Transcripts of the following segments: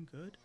I'm good.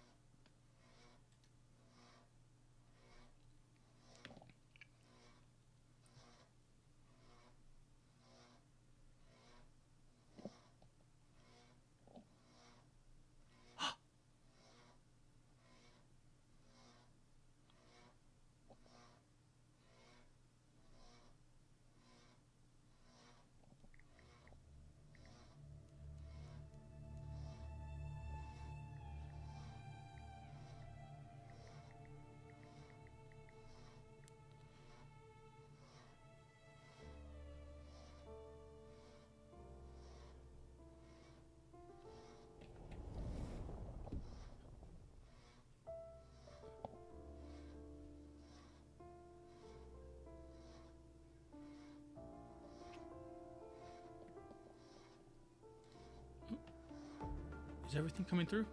Is everything coming through?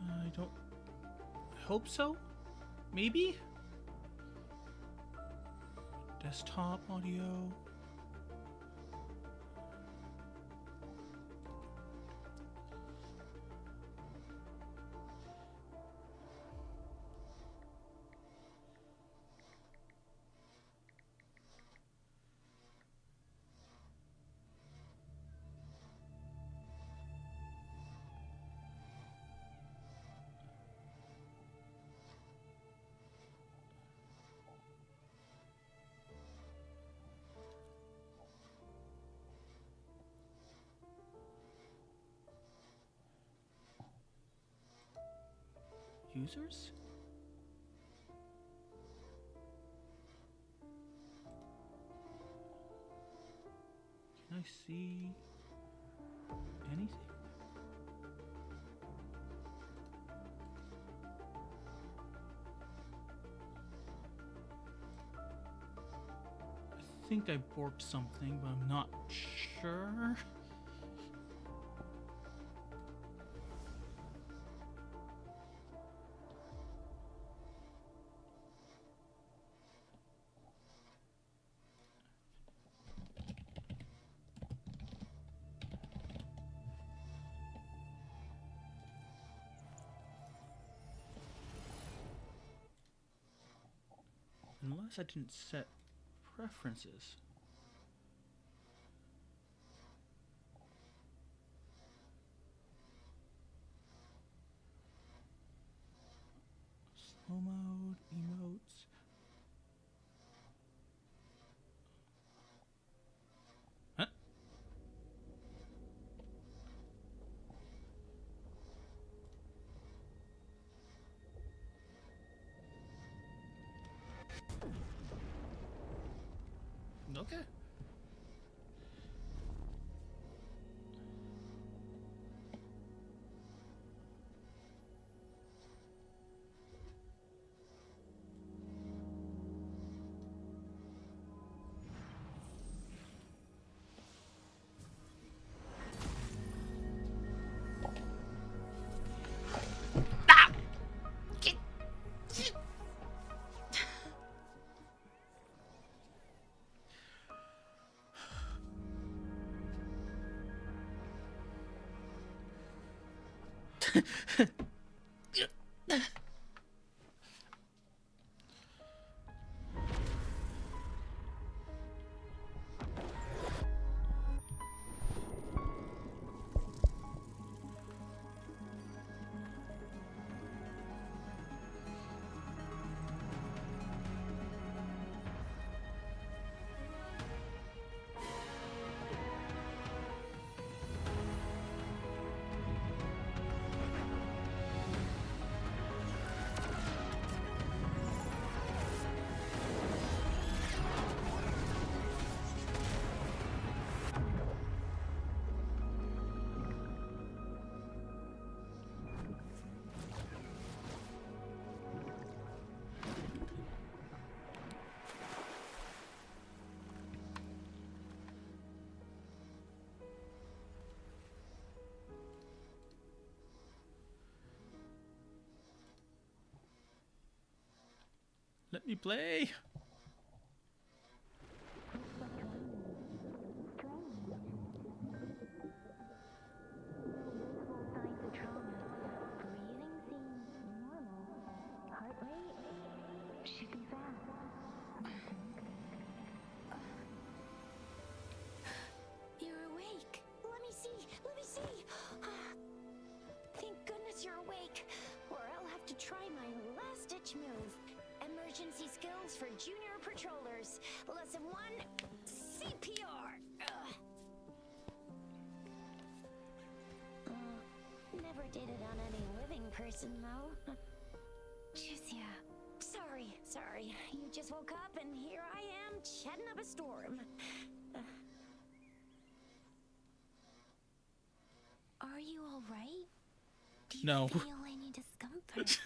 I don't hope so. Maybe? Desktop audio. Users? Can I see anything? I think I borked something, but I'm not sure. Unless I didn't set preferences. Slow mode, emotes. Huh? Okay. Let me play. for junior patrollers. Lesson 1, CPR. Never did it on any living person, though. Juicia. Sorry. You just woke up and here I am, chatting up a storm. Are you alright? Do you No. feel any discomfort?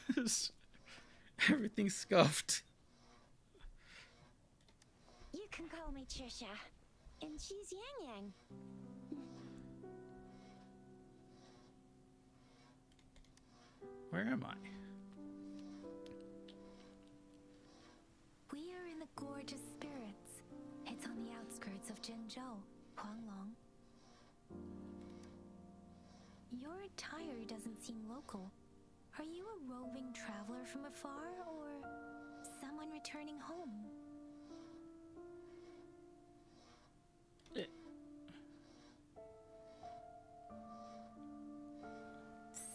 Everything's scuffed. You can call me Trisha. And she's Yang Yang. Where am I? We are in the Gorgeous Spirits. It's on the outskirts of Zhenzhou, Huanglong. Your attire doesn't seem local. Are you a roving traveler from afar, or someone returning home?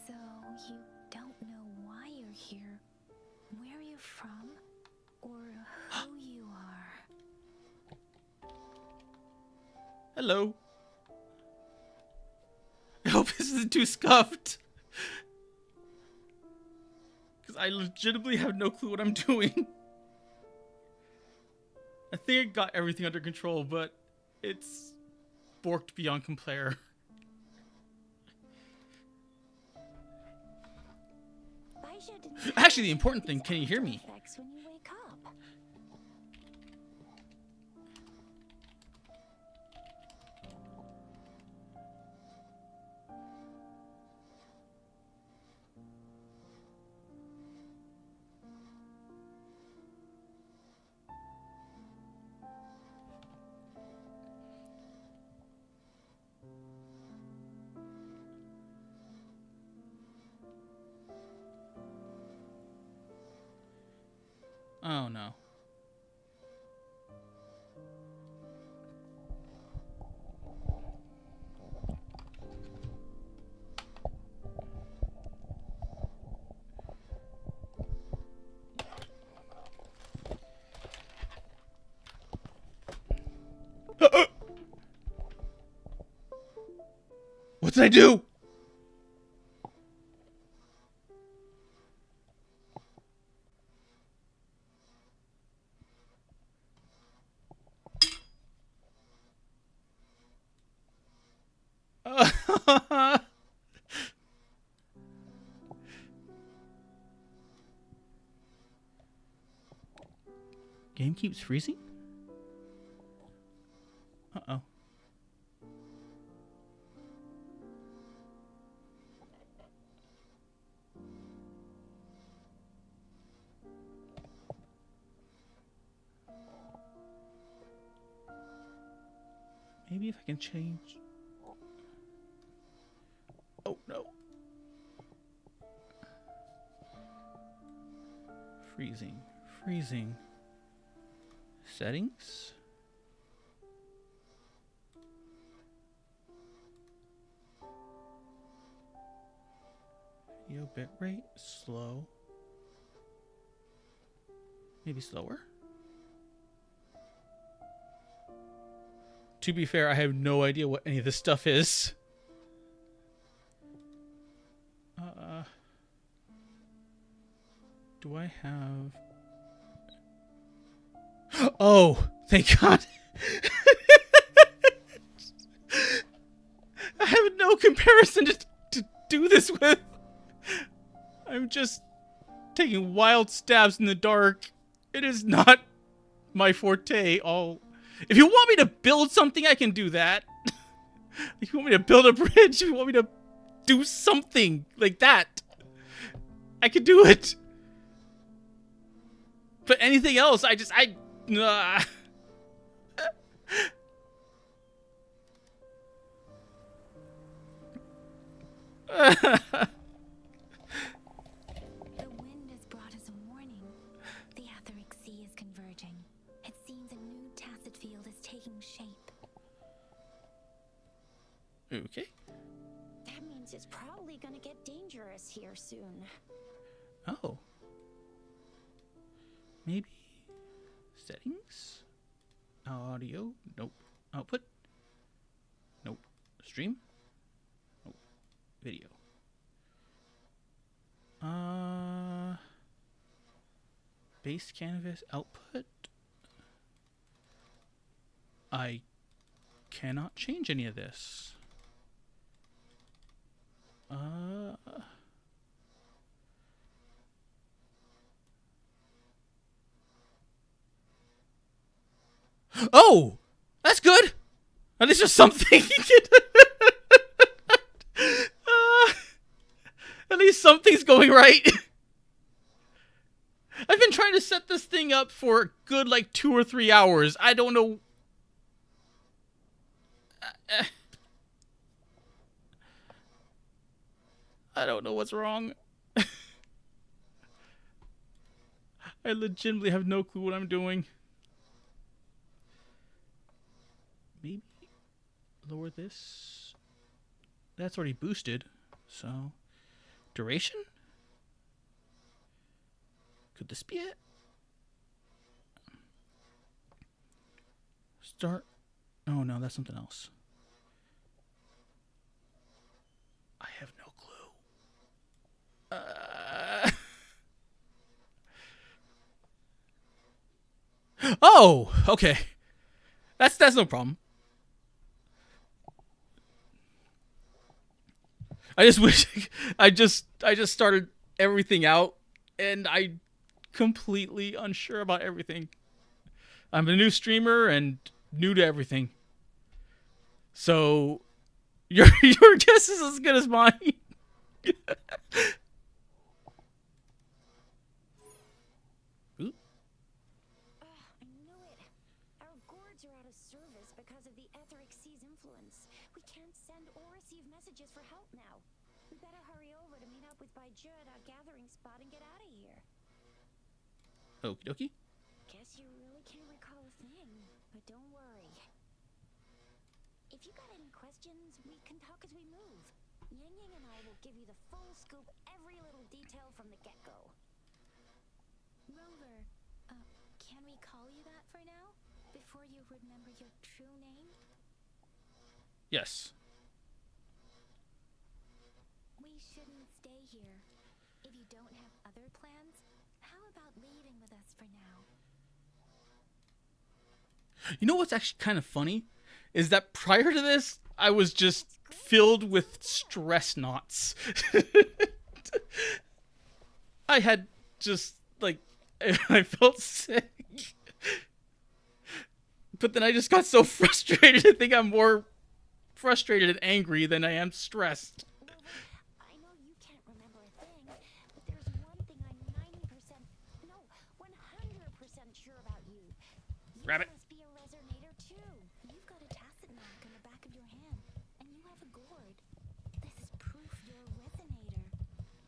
So, you don't know why you're here, where you're from, or who you are. Hello. I hope this isn't too scuffed. Because I legitimately have no clue what I'm doing. I think I got everything under control, but it's borked beyond compare. Actually, the important thing, can you hear me? When you wake up. Oh no. What did I do? Game keeps freezing? Uh-oh. Maybe if I can change. Oh no. Freezing. Settings. Video bitrate, slow. Maybe slower. To be fair, I have no idea what any of this stuff is. Do I have... Oh, thank God. I have no comparison to do this with. I'm just taking wild stabs in the dark. It is not my forte. If you want me to build something, I can do that. If you want me to build a bridge, if you want me to do something like that, I could do it. But anything else, I The wind has brought us a warning. The Aetheric Sea is converging. It seems a new tacit field is taking shape. Okay. That means it's probably gonna get dangerous here soon. Oh. Maybe. Settings. Audio. Nope. Output. Nope. Stream. Nope. Video. Base canvas output. I cannot change any of this. Oh! That's good! At least there's something. At least something's going right. I've been trying to set this thing up for a good, like, 2 or 3 hours. I don't know. I don't know what's wrong. I legitimately have no clue what I'm doing. Maybe lower this. That's already boosted. So, duration? Could this be it? Start. Oh no, that's something else. I have no clue. Oh, okay. That's no problem. I just wish I just started everything out and I completely unsure about everything. I'm a new streamer and new to everything. So your guess is as good as mine. Ooh. I knew it. Our gourds are out of service because of the Etheric Sea's influence. We can't send or receive messages for help now. We better hurry over to meet up with Baiju at our gathering spot and get out of here. Okie dokie. Guess you really can't recall a thing, but don't worry. If you got any questions, we can talk as we move. Yang Yang and I will give you the full scoop, every little detail from the get-go. Rover, can we call you that for now? Before you remember your true name? Yes. We shouldn't stay here. If you don't have other plans, how about leaving with us for now? You know what's actually kind of funny? Is that prior to this, I was just filled with stress knots. I had just, like, I felt sick. But then I just got so frustrated. I think I'm more frustrated and angry than I am stressed. I know you can't remember a thing, but there's one thing I'm 90%, no, 100% sure about you. You Rabbit. must be a resonator too. You've got a tacit mark on the back of your hand, and you have a gourd. This is proof you're a resonator.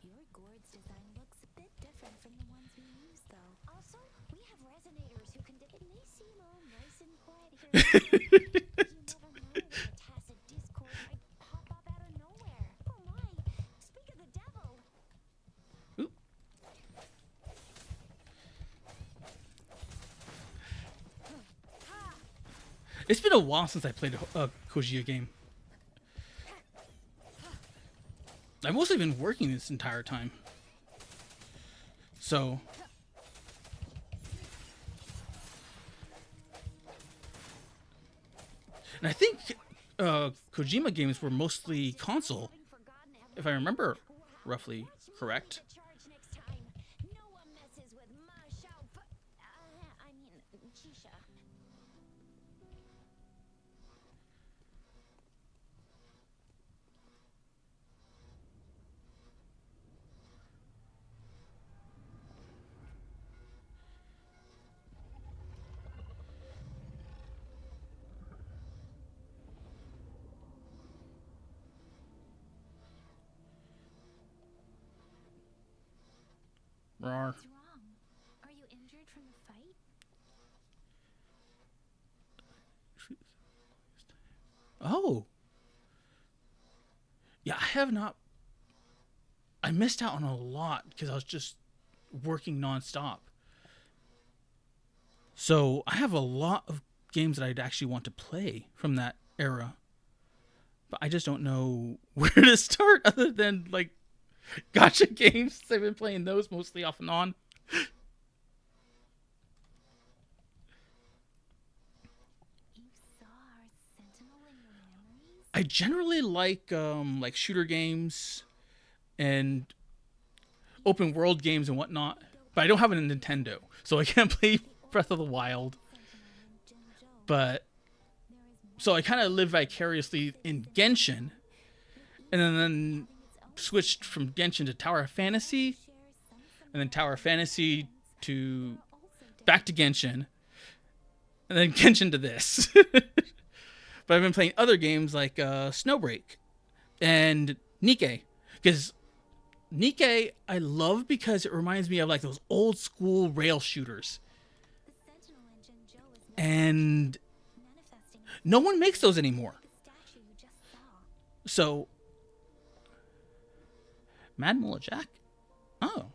Your gourd's design looks a bit different from the ones we use, though. Also, we have resonators who can it may seem all nice and quiet here. You never know when a tacit discord might pop up out of nowhere. Oh my! Speak of the devil. Ooh. It's been a while since I played a Kojia game. I've mostly been working this entire time. So... And I think Kojima games were mostly console, if I remember roughly correct. No one messes with my shop. I mean, Chisha. Rawr. What's wrong? Are you injured from the fight? Oh. Yeah, I have not... I missed out on a lot because I was just working nonstop. So I have a lot of games that I'd actually want to play from that era, but I just don't know where to start other than like gotcha games. I've been playing those mostly off and on. You saw our sentinel in your memories? I generally like shooter games and open world games and whatnot, but I don't have a Nintendo, so I can't play Breath of the Wild. Sentinel in Jinzhou. But There is so I kind of live vicariously in Genshin, and then switched from Genshin to Tower of Fantasy, and then Tower of Fantasy to back to Genshin, and then Genshin to this. But I've been playing other games like Snowbreak and Nikke, because Nikke I love because it reminds me of like those old school rail shooters, the sentinel in Jinzhou is and manifesting no one makes those anymore. the statue you just saw. So, Mad Mullah Jack? Oh.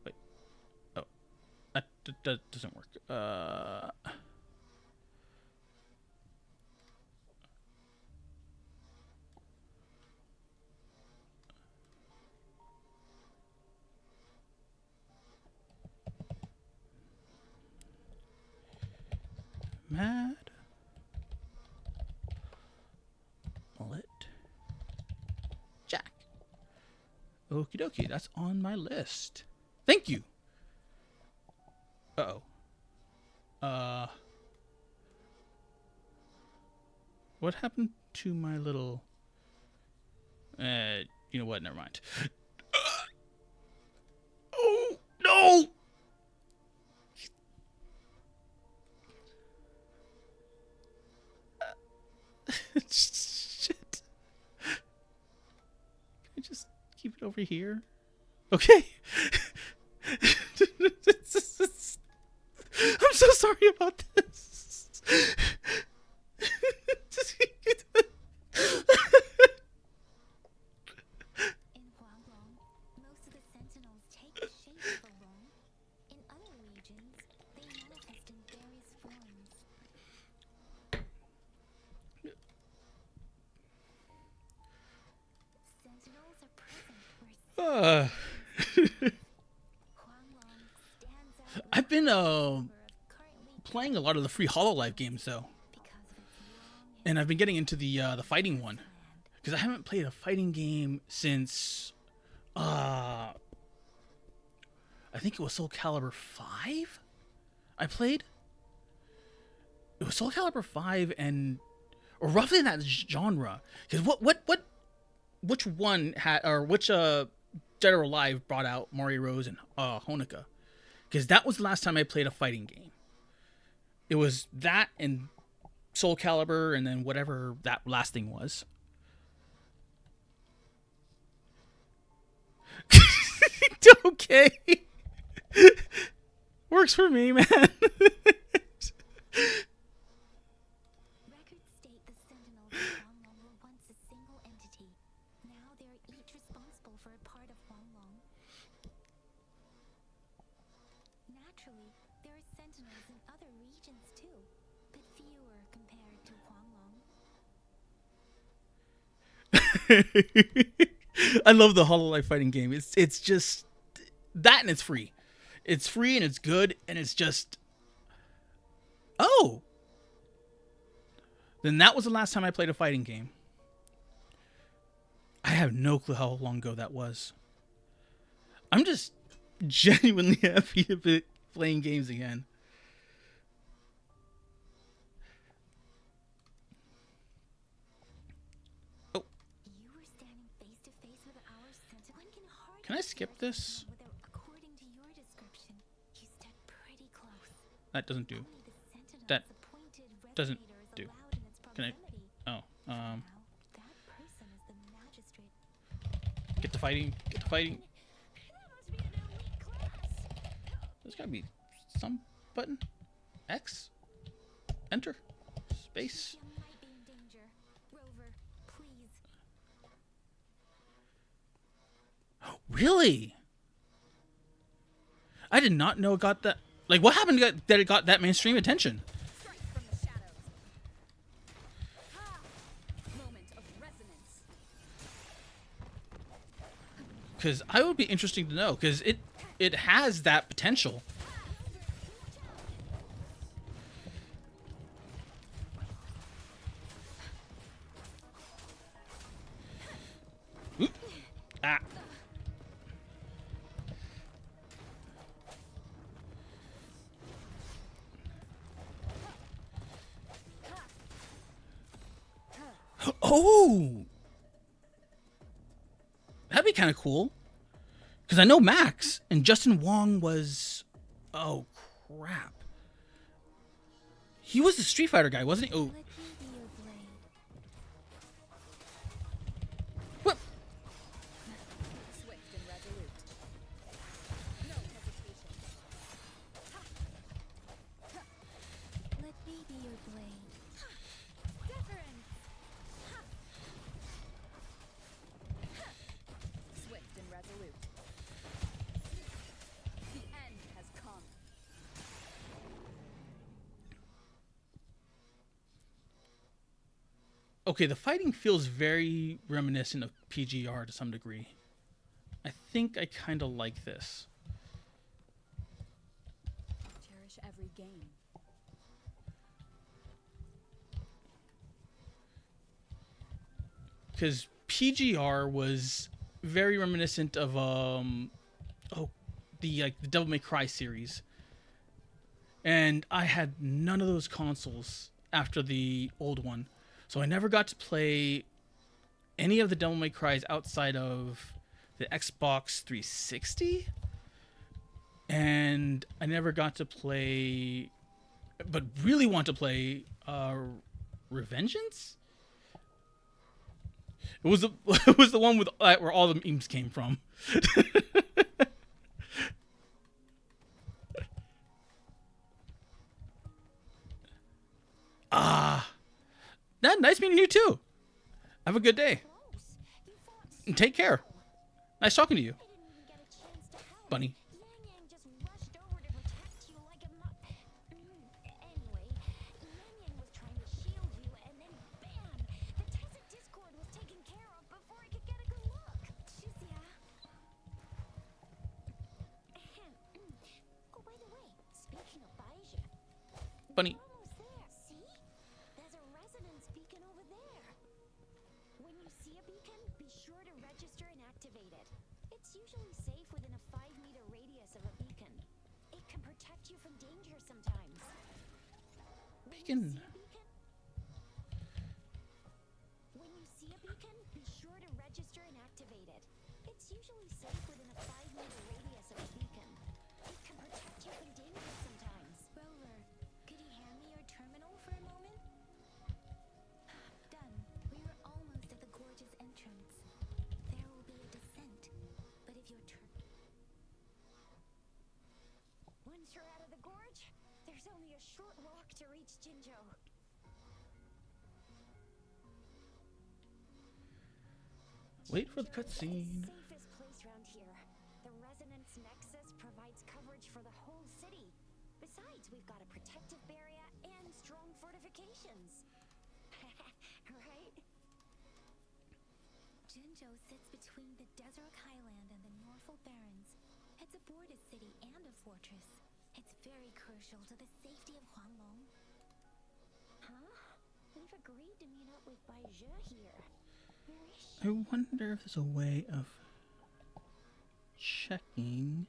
Wait. Oh. That doesn't work. Mad Mullet Jack. Okie dokie, that's on my list. Thank you. Uh-oh. What happened to my little... you know what? Never mind. Oh, no! Shit. Can I just keep it over here? Okay. I'm so sorry about this. In Huanglong, most of the sentinels take the shape of a long. In other regions, they manifest in various forms. Sentinels are present where Huanglong stands out I've been currently playing a lot of the free Hololive games though, because of its long and I've been getting into the fighting one land. because I haven't played a fighting game since I think it was Soul Calibur 5. I played. It was Soul Calibur 5 and or roughly in that genre. Because which one had or which Dead or Alive brought out Mari Rose and Honoka? Because that was the last time I played a fighting game. It was that and Soul Calibur and then whatever that last thing was. Okay. Works for me, man. Records state the sentinels of Huanglong were once a single entity. Now they are each responsible for a part of Huanglong. Naturally, there are sentinels in other regions too, but fewer compared to Huanglong. I love the Hololive fighting game. It's just that and it's free. It's free and it's good and it's just oh. Then that was the last time I played a fighting game. I have no clue how long ago that was. I'm just genuinely happy to be playing games again. Oh, You were standing face to face with our sentinel. One can hardly can I see skip our this? sentinel without, according to your description, you stood pretty close. That doesn't do. Only the sentinel's That appointed doesn't resonator is do. allowed in its Can I? proximity. Oh, Now, that person is the magistrate. get the fighting. Get the fighting. That must be an elite class. There's gotta be some button. X. Enter. Space. You might be in danger. Rover, please. Really? I did not know it got that. Like, what happened that it got that mainstream attention? Strike from the shadows. Ha! Moment of resonance. Because I would be interesting to know. Because it has that potential. Oop. Ah. Oh, that'd be kind of cool. Because I know Max and Justin Wong was. Oh crap. He was the Street Fighter guy, wasn't he? Oh, Let me be your blade. what? Swift and resolute. No hesitation. Let me be your blade. Deference. Swift and resolute. The end has come. Okay, the fighting feels very reminiscent of PGR to some degree. I think I kind of like this. Cherish every game. Because PGR was very reminiscent of the Devil May Cry series, and I had none of those consoles after the old one, so I never got to play any of the Devil May Cries outside of the Xbox 360, and I never got to play, but really want to play Revengeance. It was the it was the one with where all the memes came from. Nice meeting you too. Have a good day. Close. You fought And take care. Nice talking to you, I didn't even get a chance to help. Bunny. Yang Yang just rushed over to protect you like a Anyway, Yang Yang was trying to shield you, and then bam! The Desert Discord was taken care of before I could get a good look. Shizia. Oh, by the way, speaking of Baija, Bunny. we're almost there. See? There's a resonance beacon over there. When you see a beacon, be sure to register and activate it. It's usually safe within a 5-meter radius of a beacon. It can protect you from danger sometimes. When you Beacon. see a beacon- When you see a beacon, be sure to register and activate it. It's usually safe within a 5-meter radius of a beacon. It can protect you from danger sometimes. Rover, could you hand me your terminal for a moment? Done. We are almost at the gorge's entrance. There will be a descent, but if your Once you're out of the gorge, there's only a short walk to reach Jinzhou. Wait for the Jinzhou is cutscene. the safest place around here. The resonance nexus provides coverage for the whole city. Besides, we've got a protective barrier and strong fortifications. Right? Jinzhou sits between the Desert Highland and the Norfolk Barrens. It's a border city and a fortress. It's very crucial to the safety of Huanglong. Huh? We've agreed to meet up with Baija here. Where is she? I wonder if there's a way of checking.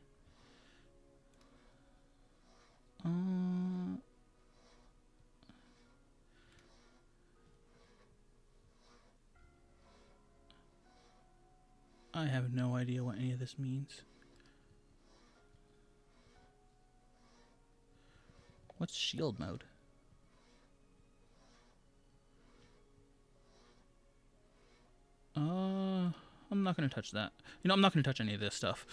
I have no idea what any of this means. What's shield mode? I'm not gonna touch that. You know, I'm not gonna touch any of this stuff.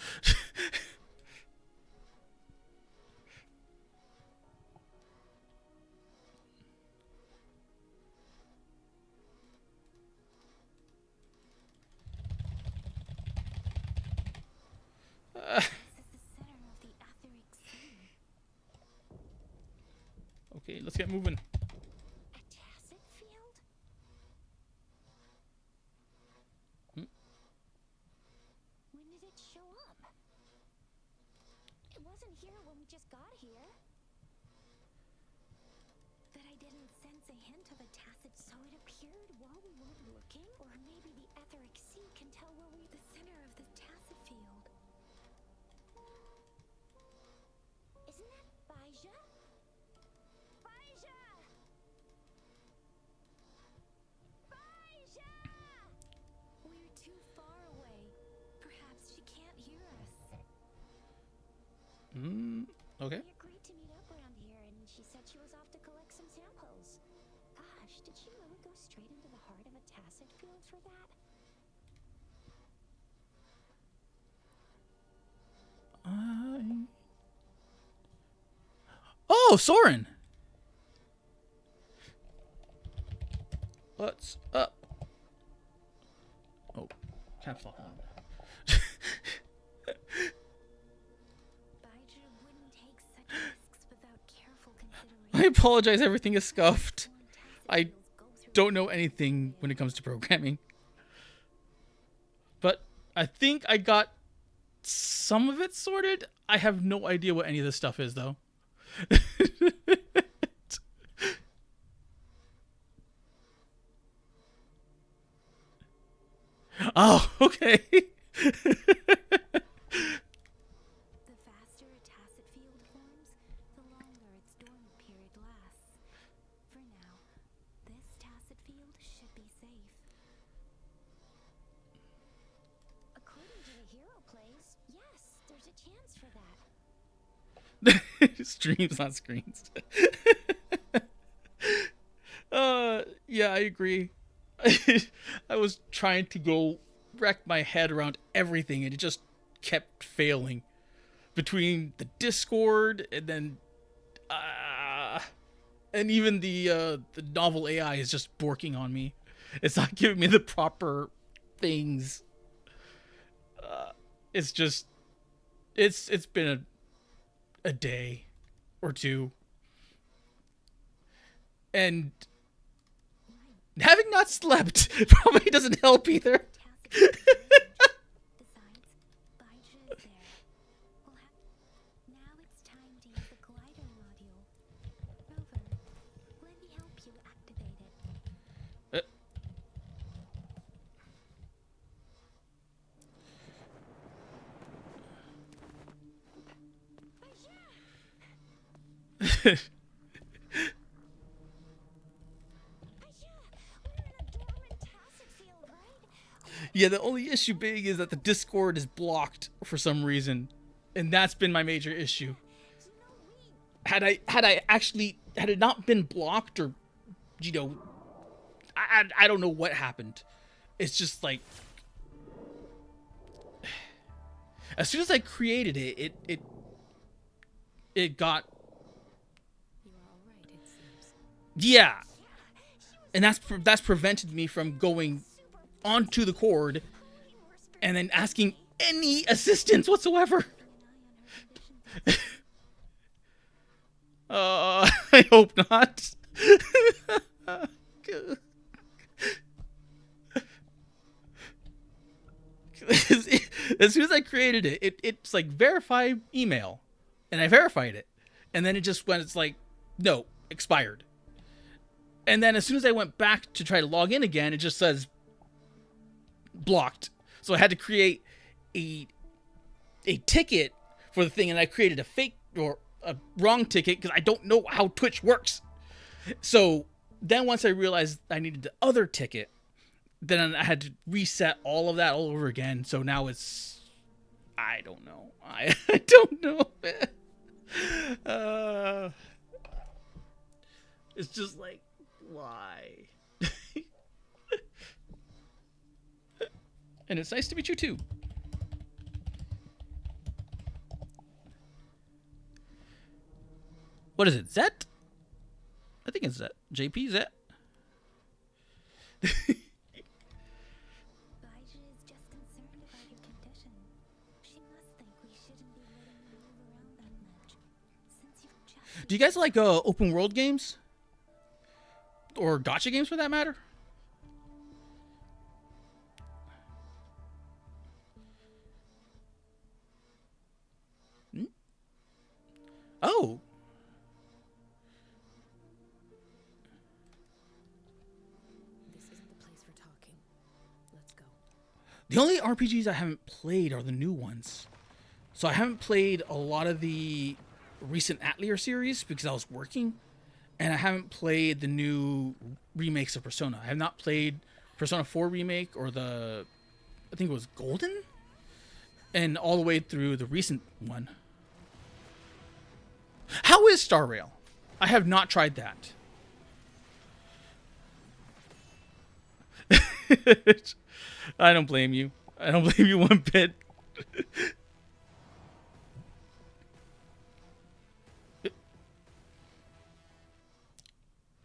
let's get moving. A tacit field? Hmm? When did it show up? It wasn't here when we just got here. That I didn't sense a hint of a tacit, so it appeared while we weren't looking? Or maybe the etheric sea can tell where we're the center of the tacit field. Isn't that Baija? Baija! Baija! We're too far away. Perhaps she can't hear us. Okay. We agreed to meet up around here, and she said she was off to collect some samples. Gosh, did she really go straight into the heart of a tacit field for that? Oh, Soren! What's up? Oh, caps lock on. Baija wouldn't take such risks without careful consideration. I apologize, everything is scuffed. When tacit I fields go through don't know anything when it comes to programming. But I think I got some of it sorted. I have no idea what any of this stuff is, though. Oh, okay. The faster a tacit field forms, the longer its dormant period lasts. For now, this tacit field should be safe. According to the hero plays, yes, there's a chance for that. Streams, not screens. Yeah, I agree. I was trying to go wreck my head around everything, and it just kept failing. Between the Discord and then, and even the novel AI is just borking on me. It's not giving me the proper things. It's just, it's been a day or two, and having not slept probably doesn't help either. Tacit field range. Besides, Baija is there. Now it's time to use the glider module. Rover, let me help you activate it. We're in a dormant tacit field, right? Yeah, the only issue being is that the Discord is blocked for some reason, and that's been my major issue. Had it not been blocked, or I don't know what happened. It's just like, as soon as I created it, it got, You are all right, it seems. yeah, and that's prevented me from going onto the cord and then asking any assistance whatsoever. I hope not. As soon as I created it's like verify email, and I verified it, and then it just went. It's like, no, expired. And then as soon as I went back to try to log in again, it just says blocked. So I had to create a ticket for the thing, and I created a fake or a wrong ticket because I don't know how Twitch works. So then once I realized I needed the other ticket, then I had to reset all of that all over again. So now it's, I don't know. I don't know. It's just like, why? And it's nice to meet you too. What is it, Zet? I think it's Zet. JP, Zet. Baija is just concerned about your condition. She must think we shouldn't be letting you move around that much. Since you've just Do you guys like open world games? or gotcha games for that matter. Hmm? Oh, This isn't the place for talking. Let's go. the only RPGs I haven't played are the new ones. So I haven't played a lot of the recent Atelier series because I was working, and I haven't played the new remakes of Persona. I have not played Persona 4 remake or I think it was Golden, and all the way through the recent one. How is Star Rail? I have not tried that. I don't blame you. I don't blame you one bit.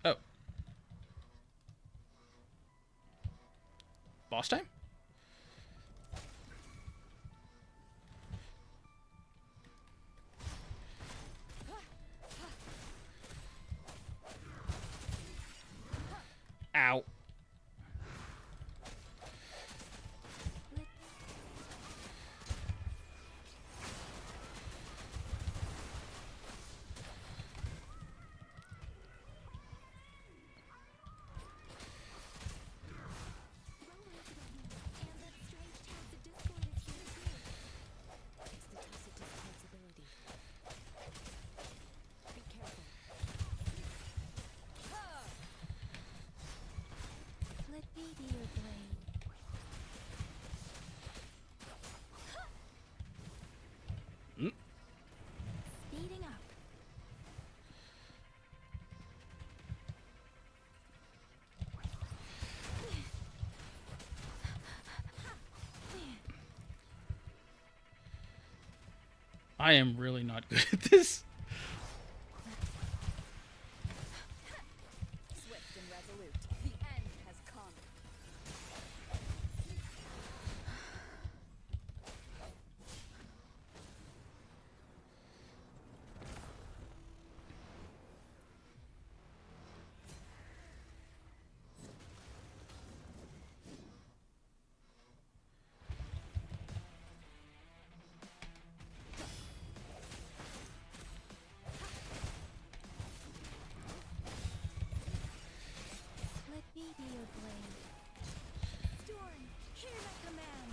Oh. Boss time? Ow. And that strange tacit discord is here too. It's the tacit discord's ability. Be careful. Let me be your blade. Mm. Speeding up. I am really not good at this. Swift and resolute. The end has come. Let me be your blade. Storm, hear my command.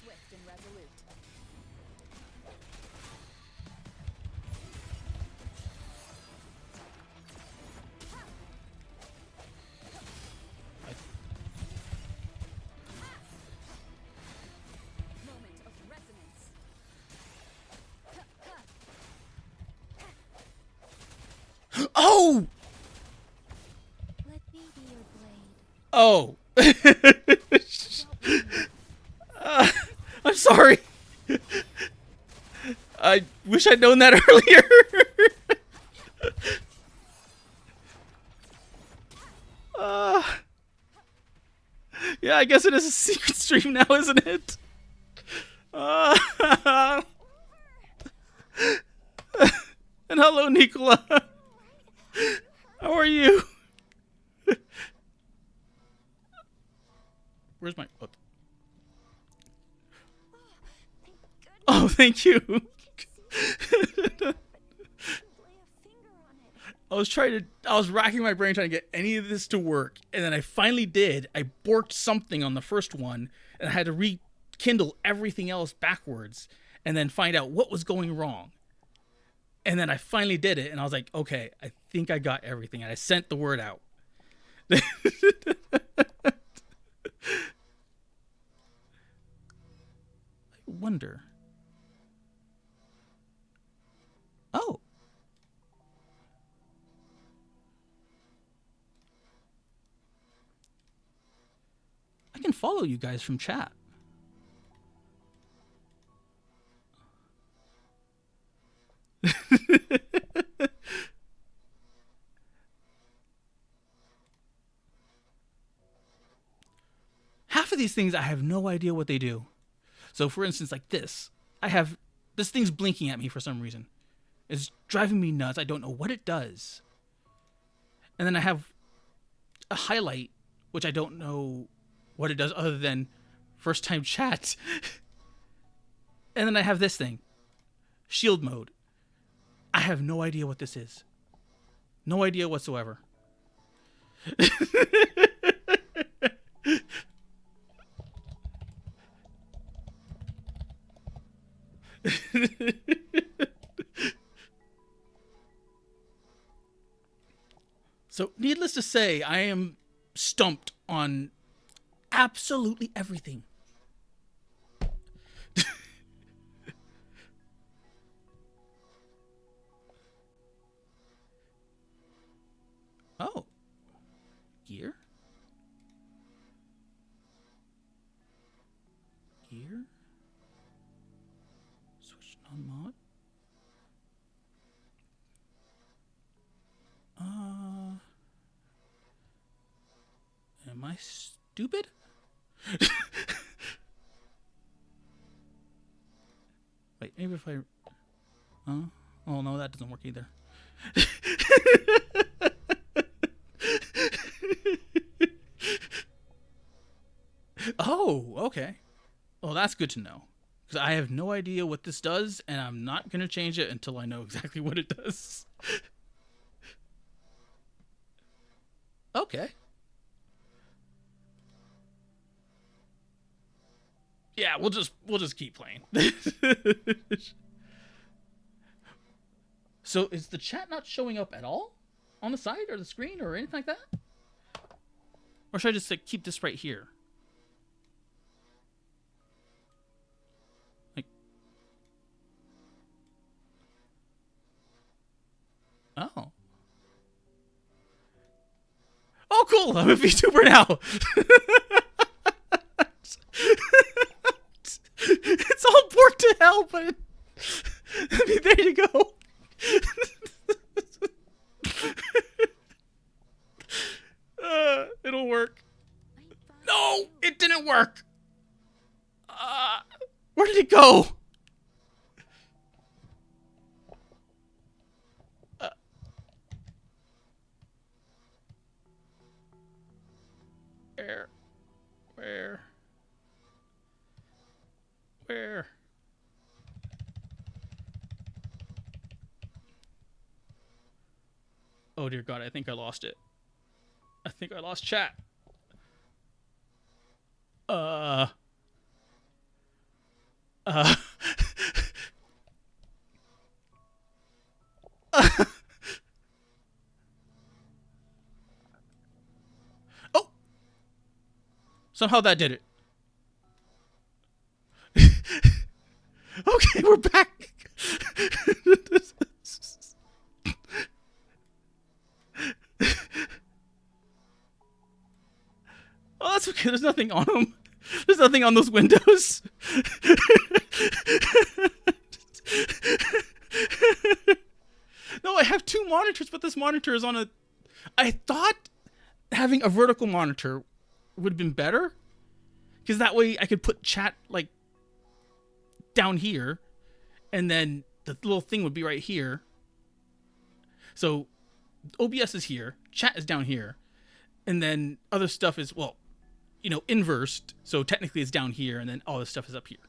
Swift and resolute. Moment of resonance. Oh! Let me be your blade. Oh. I'm sorry. I wish I'd known that earlier. Yeah, I guess it is a secret stream now, isn't it? And hello, Nicola. How are you? Where's my... Oh, thank you. Lay a finger on it. I was racking my brain trying to get any of this to work, and then I finally did. I borked something on the first one, and I had to rekindle everything else backwards, and then find out what was going wrong. And then I finally did it, and I was like, okay, I think I got everything, and I sent the word out. I wonder. Oh. I can follow you guys from chat. Half of these things I have no idea what they do. So for instance, like this. This thing's blinking at me for some reason. It's driving me nuts. I don't know what it does. And then I have a highlight, which I don't know what it does other than first time chat. And then I have this thing, shield mode. I have no idea what this is. No idea whatsoever. So, needless to say, I am stumped on absolutely everything. Oh. Gear? Gear? Switch non-mod? Am I stupid? Wait, maybe if I... Oh, no, that doesn't work either. Oh, okay. Well, that's good to know. Because I have no idea what this does, and I'm not going to change it until I know exactly what it does. Okay. Yeah, we'll just keep playing. So is the chat not showing up at all on the side or the screen or anything like that? Or should I just like, keep this right here? Like, oh. Oh, cool! I'm a VTuber now. It's all bored to hell, but I mean, there you go. It'll work. No, it didn't work. Where did it go? Where? Where? Oh dear God, I think I lost it. I think I lost chat. Oh! Somehow that did it. Okay, we're back. Oh, that's okay. There's nothing on them. There's nothing on those windows. No, I have two monitors, but this monitor is on a... I thought having a vertical monitor would have been better. Because that way I could put chat, like, down here. And then the little thing would be right here. So OBS is here. Chat is down here. And then other stuff is, well, you know, inversed. So technically it's down here. And then all this stuff is up here.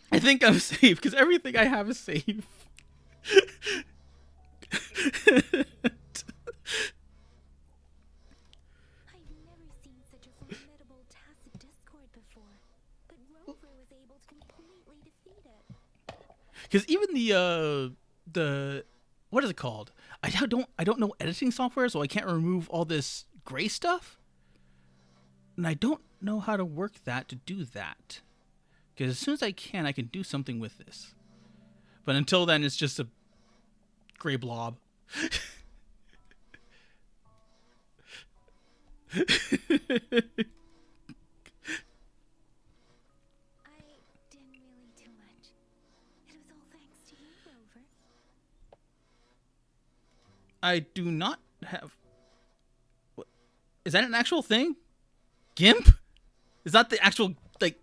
I think I'm safe because everything I have is safe. I've never seen such a formidable tacit discord before, but Rover was able to completely defeat it. Because even the what is it called? I don't know editing software, so I can't remove all this gray stuff, and I don't know how to work that to do that. Because as soon as I can do something with this. But until then, it's just a gray blob. I didn't really do much. It was all thanks to you, Rover. I do not have. What? Is that an actual thing? GIMP? Is that the actual like?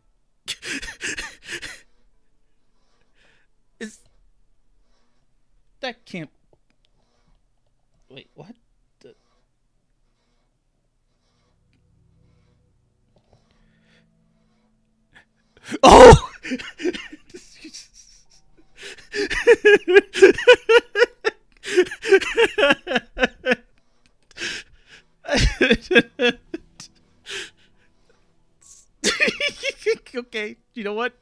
Is that can't? Wait, what? The... Oh! Okay, you know what?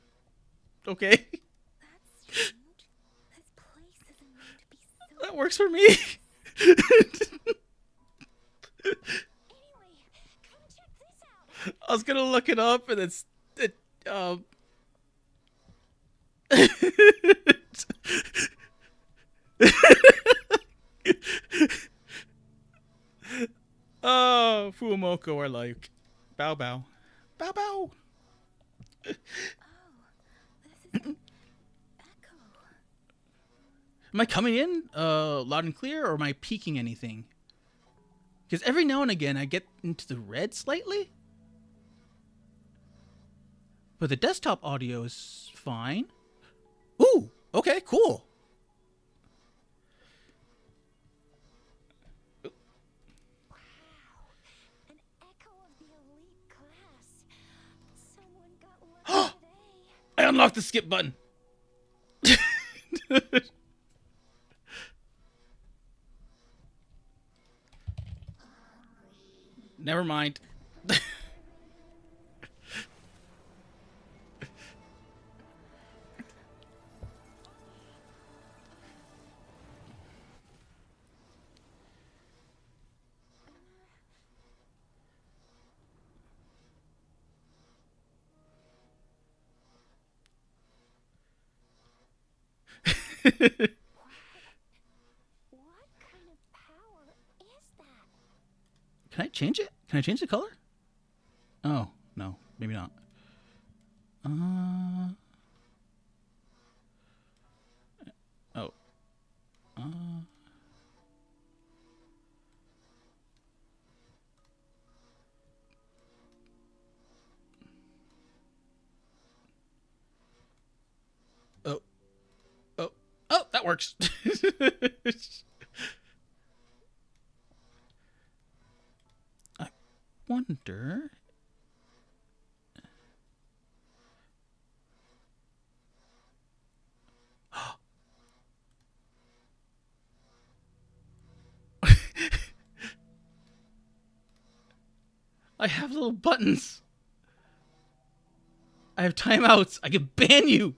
Okay, That's strange. This place isn't meant to be so. that works for me. Anyway, come check this out. I was gonna look it up, and um. Oh, Fuumoko, I like. Bow bow. Bow bow. Oh, this is an echo. Am I coming in loud and clear, or am I peaking anything? Because every now and again I get into the red slightly. But the desktop audio is fine. Ooh, okay, cool. An echo of the elite class. Someone got lucky today. I unlocked the skip button. Never mind. What kind of power is that? Can I change it? Can I change the color? Oh, no, maybe not. Oh. Oh. Oh. Oh, that works. I wonder. I have little buttons. I have timeouts. I can ban you.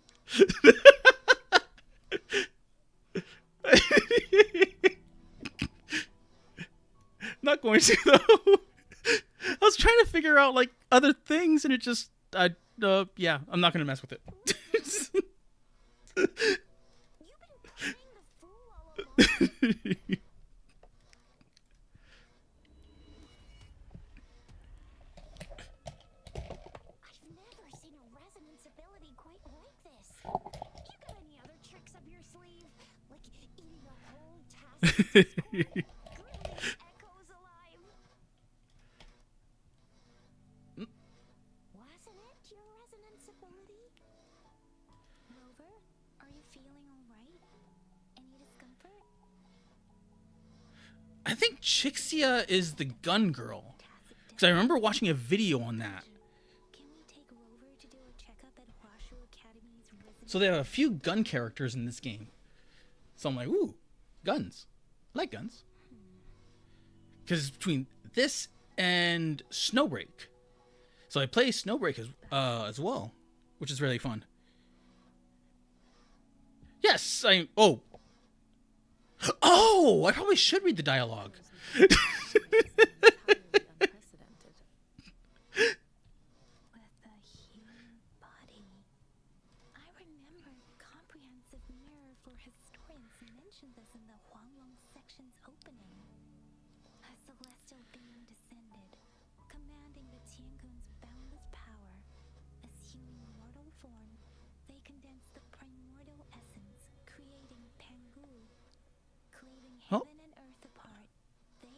Not going to though. I was trying to figure out like other things, and it just, yeah, I'm not gonna mess with it. You've been playing the fool all along. I've never seen a resonance ability quite like this. You got any other tricks up your sleeve? Like eating a whole task? Good echoes alive. Wasn't it your resonance ability? Rover, are you feeling alright? Any discomfort? I think Chixia is the gun girl, because I remember watching a video on that. Can we take Rover to do a checkup at Hwashu Academy's resonance? So they have a few gun characters in this game. So I'm like, ooh, guns. I like guns. Because between this and Snowbreak. So I play Snowbreak as well, which is really fun. Yes, oh, I probably should read the dialogue. Unprecedented. With a human body. I remember comprehensive mirror for historians mentioned this in the Huanglong section's opening. A celestial being descended, commanding the Tiangun's boundless power. Assuming mortal form, they condensed the primordial essence, creating Pangu. Cleaving Oh. heaven and earth apart, they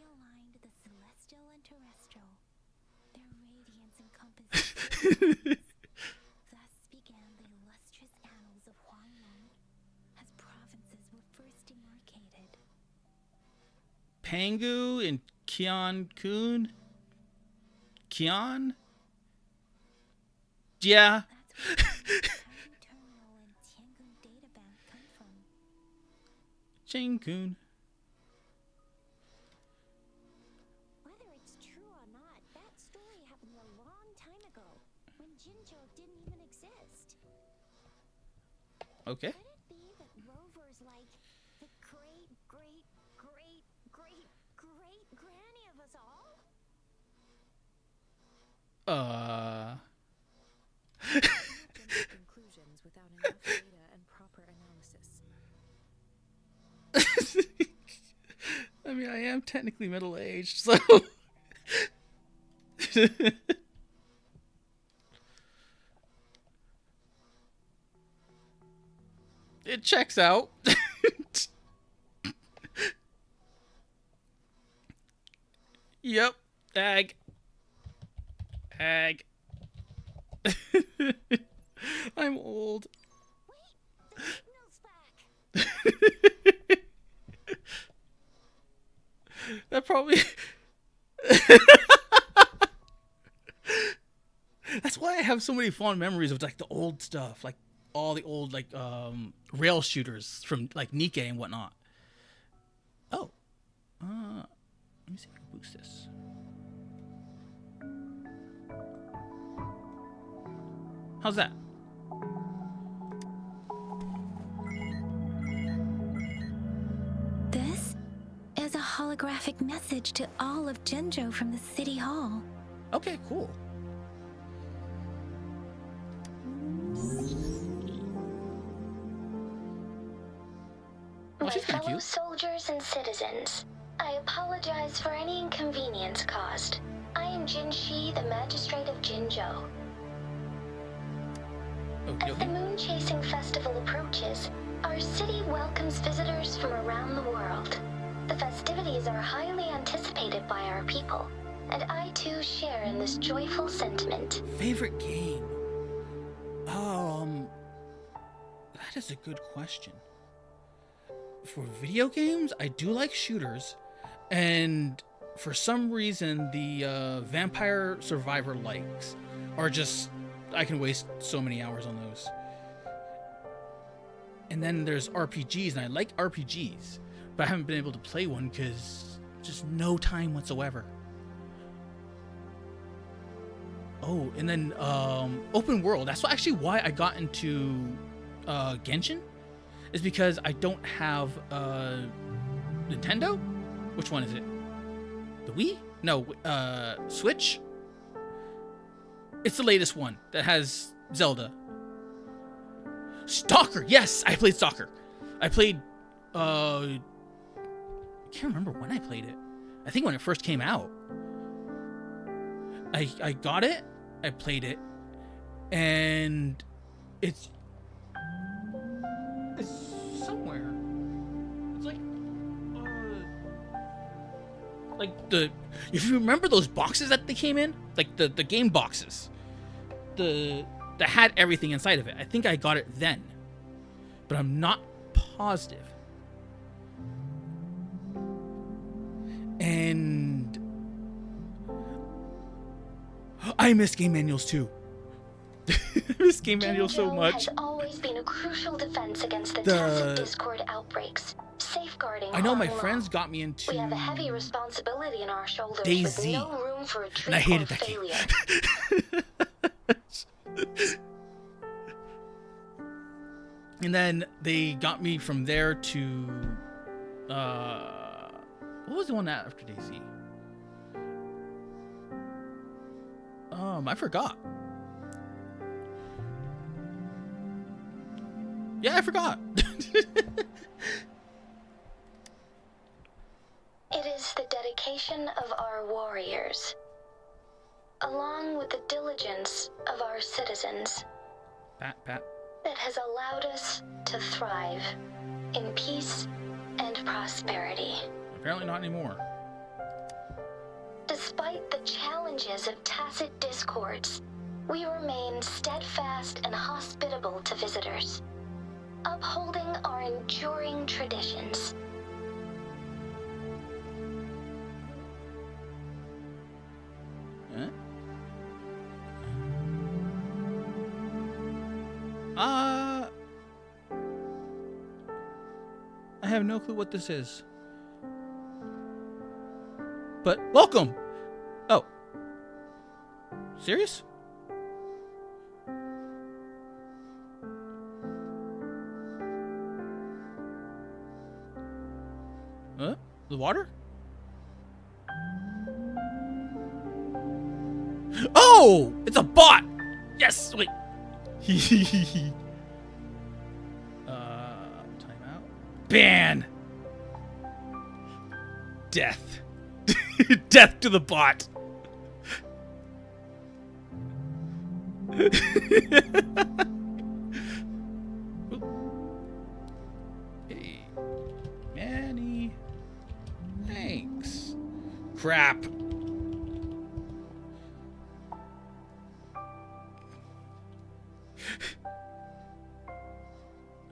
and terrestrial. Their radiance encompasses. Thus began the illustrious annals of Huanglong, as provinces were first demarcated. Pangu and Kun? Kian? Yeah. That's where the Tiny Terminal and Tiangun databank come from. Kun. Whether it's true or not, that story happened a long time ago, when Jinzhou didn't even exist. Okay. Could it be that rovers like the great granny of us all? Jump to conclusions without enough data and proper analysis. I mean, I am technically middle-aged, so... It checks out. Yep. Ag. I'm old. Wait, the signal's back. That probably... That's why I have so many fond memories of like the old stuff, like all the old like rail shooters from like Nikkei and whatnot. Oh, let me see if I can boost this. How's that? This is a holographic message to all of Jinzhou from the city hall. Okay, cool. My she's kinda fellow cute. soldiers and citizens, I apologize for any inconvenience caused. I am Jin Shi, the magistrate of Jinzhou. Okay, As the moon chasing festival approaches, our city welcomes visitors from around the world. The festivities are highly anticipated by our people, and I too share in this joyful sentiment. Favorite game? That is a good question. For video games, I do like shooters, and for some reason, the Vampire Survivor likes are just, I can waste so many hours on those. And then there's RPGs, and I like RPGs, but I haven't been able to play one because just no time whatsoever. Oh, and then open world. That's actually why I got into Genshin, is because I don't have Nintendo. Which one is it? The Wii? No, Switch. It's the latest one that has Zelda. Stalker. Yes, I played Stalker. I played. I can't remember when I played it. I think when it first came out. I got it. I played it, and it's somewhere. It's like the, if you remember those boxes that they came in, like the game boxes, that had everything inside of it. I think I got it then, but I'm not positive. And I miss game manuals too. I miss game manuals so Jinzhou much. has always been a crucial defense against the The- tacit Discord outbreaks, safeguarding I know my Huanglong. friends got me into We have a heavy responsibility in our shoulders DayZ, with no room for retreat and I hated or that game. failure. And then they got me from there to what was the one after DayZ? I forgot. Yeah, I forgot. It is the dedication of our warriors, along with the diligence of our citizens, Pat. that has allowed us to thrive in peace and prosperity. Apparently not anymore. Despite fringes of tacit discords, we remain steadfast and hospitable to visitors, upholding our enduring traditions. Huh? I have no clue what this is. But welcome. Oh. Serious? Huh? The water? Oh! It's a bot! Yes! Wait. Time out. Ban! Death. Death to the bot. Hey. Manny. Thanks. Crap.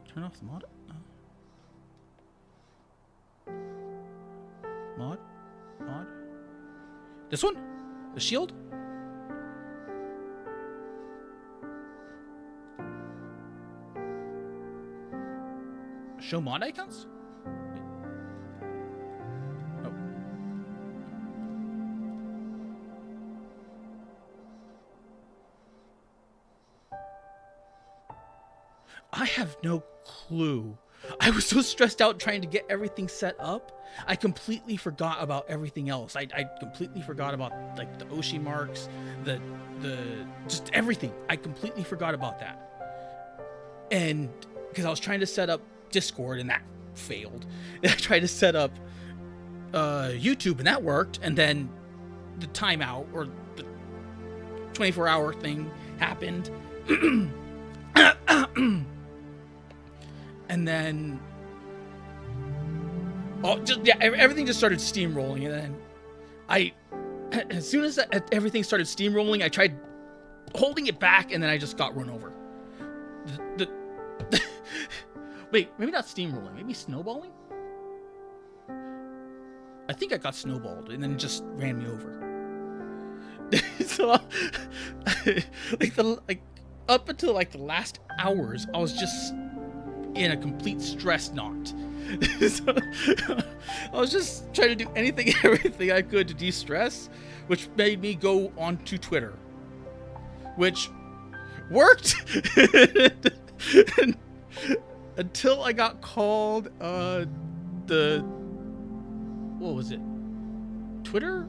Turn off the mod. Mod? Mod? This one? The shield? Show mod icons? Oh. I have no clue. I was so stressed out trying to get everything set up, I completely forgot about everything else. I completely forgot about like the Oshi marks, the just everything. I completely forgot about that. And because I was trying to set up Discord and that failed. And I tried to set up YouTube and that worked, and then the timeout or the 24-hour thing happened. And then everything just started steamrolling, and then as soon as everything started steamrolling, I tried holding it back, and then I just got run over. Wait, maybe not steamrolling, maybe snowballing? I think I got snowballed, and then it just ran me over. So, up until like the last hours, I was just in a complete stress knot. So, I was just trying to do everything I could to de-stress, which made me go onto Twitter, which worked until I got called what was it? Twitter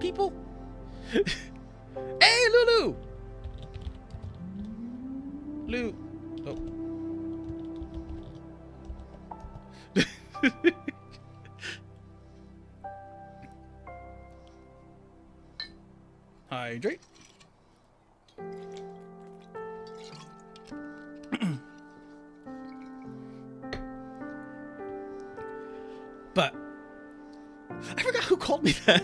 people? Hey, Lulu! Oh. Hydrate. But I forgot who called me that.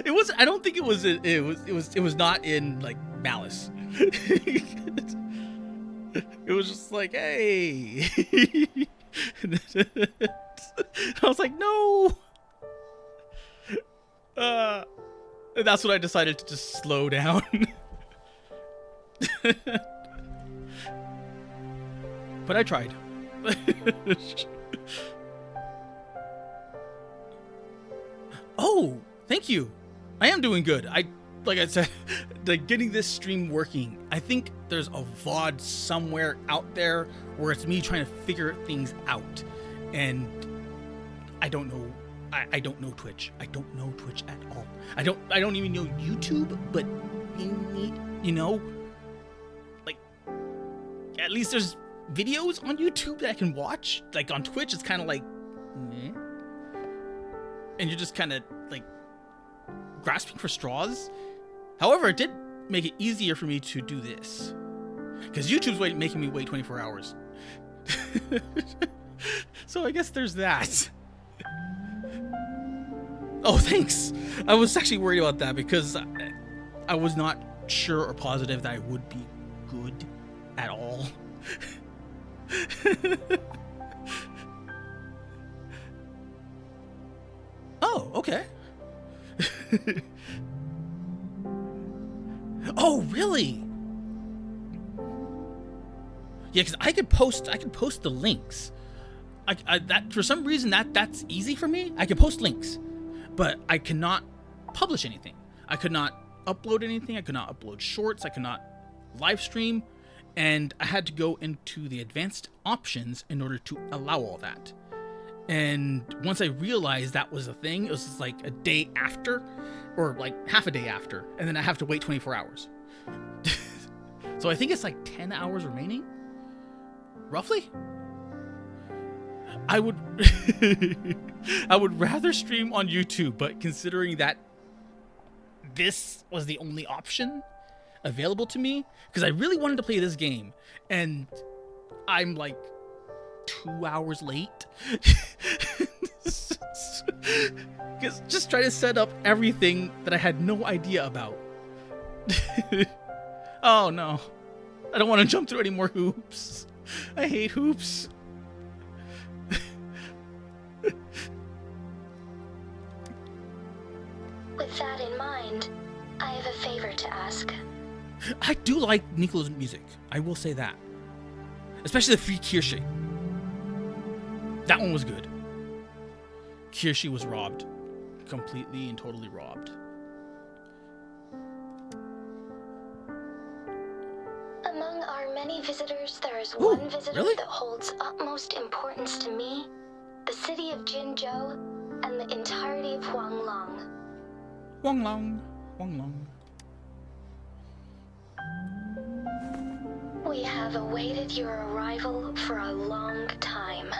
It was. I don't think it was. It was not in like malice. It was just like, hey. I was like, no. And that's when I decided to just slow down. But I tried. Oh, thank you. I am doing good. Like I said, getting this stream working. I think there's a VOD somewhere out there where it's me trying to figure things out, and I don't know. I don't know Twitch. I don't know Twitch at all. I don't even know YouTube. But you know, like at least there's videos on YouTube that I can watch. Like on Twitch, it's kind of like, and you're just kind of like grasping for straws. However, it did make it easier for me to do this, because YouTube's making me wait 24 hours. So I guess there's that. Oh, thanks. I was actually worried about that because I was not sure or positive that I would be good at all. Oh, okay. Oh, really? Yeah, because I could post the links. That for some reason that's easy for me. I can post links, but I cannot publish anything. I could not upload anything. I could not upload shorts. I could not live stream, and I had to go into the advanced options in order to allow all that. And once I realized that was a thing, it was just like a day after, or like half a day after, and then I have to wait 24 hours. So I think it's like 10 hours remaining, roughly. I would I would rather stream on YouTube, but considering that this was the only option available to me, because I really wanted to play this game, and I'm like 2 hours late. Because just trying to set up everything that I had no idea about. Oh no, I don't want to jump through any more hoops. I hate hoops. With that in mind, I have a favor to ask. I do like Nicolo's music. I will say that. Especially the Free Kirsche. That one was good. Kirsche was robbed. Completely and totally robbed. Among our many visitors, there is Ooh, one visitor really? that holds utmost importance to me, the city of Jinzhou, and the entirety of Huanglong. Wong Long. Wong Long. We have awaited your arrival for a long time.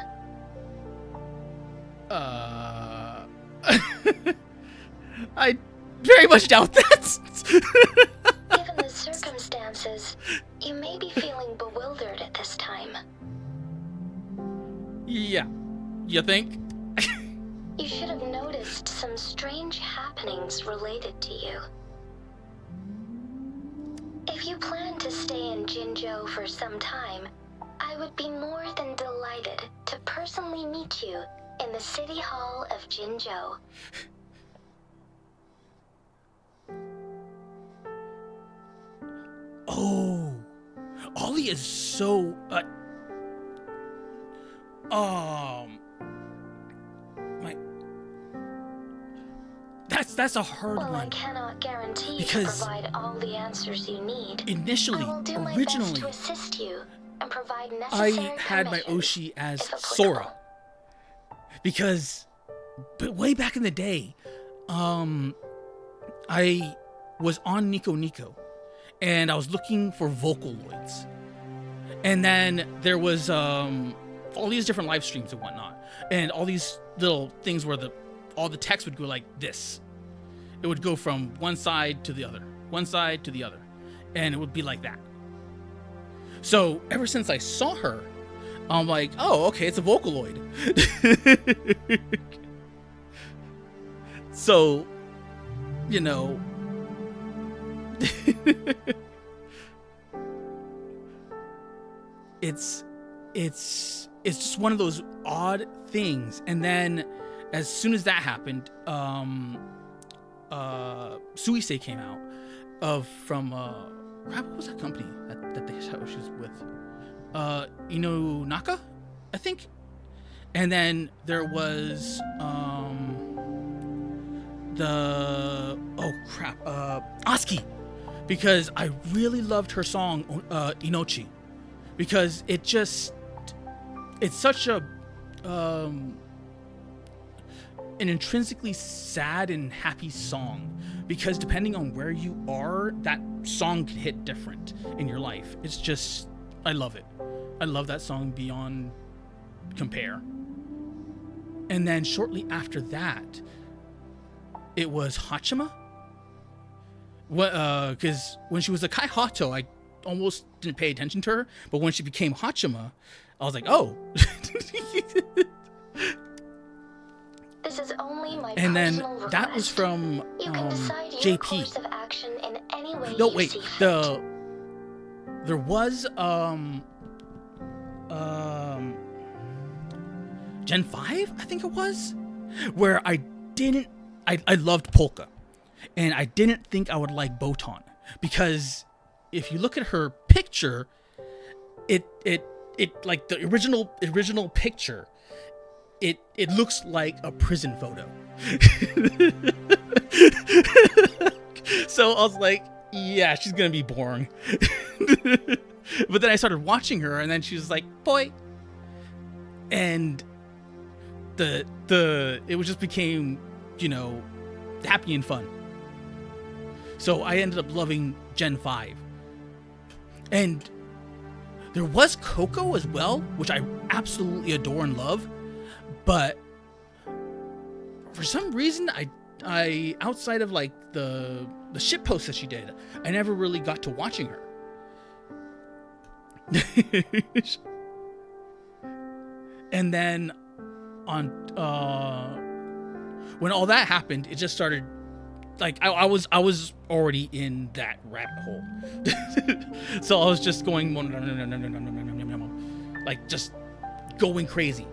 I very much doubt that. Given the circumstances, you may be feeling bewildered at this time. Yeah. You think? You should have noticed some strange happenings related to you. If you plan to stay in Jinzhou for some time, I would be more than delighted to personally meet you in the City Hall of Jinzhou. Oh. Ollie is so my that's a hard While I one. cannot guarantee Because to provide all the answers you need, Initially, I will do my best originally, to assist you and provide I necessary had my permissions, Oshi as if applicable. Sora. Because way back in the day, I was on Nico, and I was looking for Vocaloids. And then there was all these different live streams and whatnot, and all these little things where all the text would go like this. It would go from one side to the other, one side to the other, and it would be like that. So ever since I saw her, I'm like, oh, okay, it's a Vocaloid. So, you know, it's just one of those odd things. And then as soon as that happened, Suisei came out from what was that company that she was with? Inonaka, I think. And then there was Aski, because I really loved her song Inochi, because it's such a an intrinsically sad and happy song, because depending on where you are, that song can hit different in your life. It's just, I love it. I love that song beyond compare. And then shortly after that, it was Hachima. Because when she was a Kai Hato, I almost didn't pay attention to her, but when she became Hachima, I was like, oh. This is only my And then personal request. that was from You can decide your JP. course of action in any way No, you wait. see fit. There was Gen 5, I think it was, where I loved Polka, and I didn't think I would like Botan, because if you look at her picture, it like the original picture, it looks like a prison photo. So I was like, yeah, she's gonna be boring. But then I started watching her, and then she was like, boy, and it just became, happy and fun. So I ended up loving Gen 5. And there was Coco as well, which I absolutely adore and love, but for some reason I outside of like the shit posts that she did, I never really got to watching her. And then on when all that happened, it just started like I was already in that rabbit hole. So I was just going like just going crazy.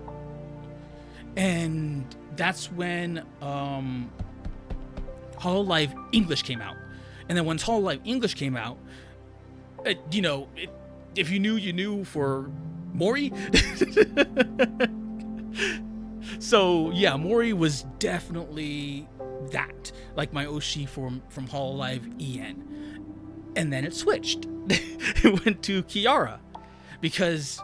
And that's when Hololive English came out. And then once Hololive English came out, if you knew, you knew for Mori. So yeah, Mori was definitely that, like my Oshi from Hololive EN. And then it switched. It went to Kiara, because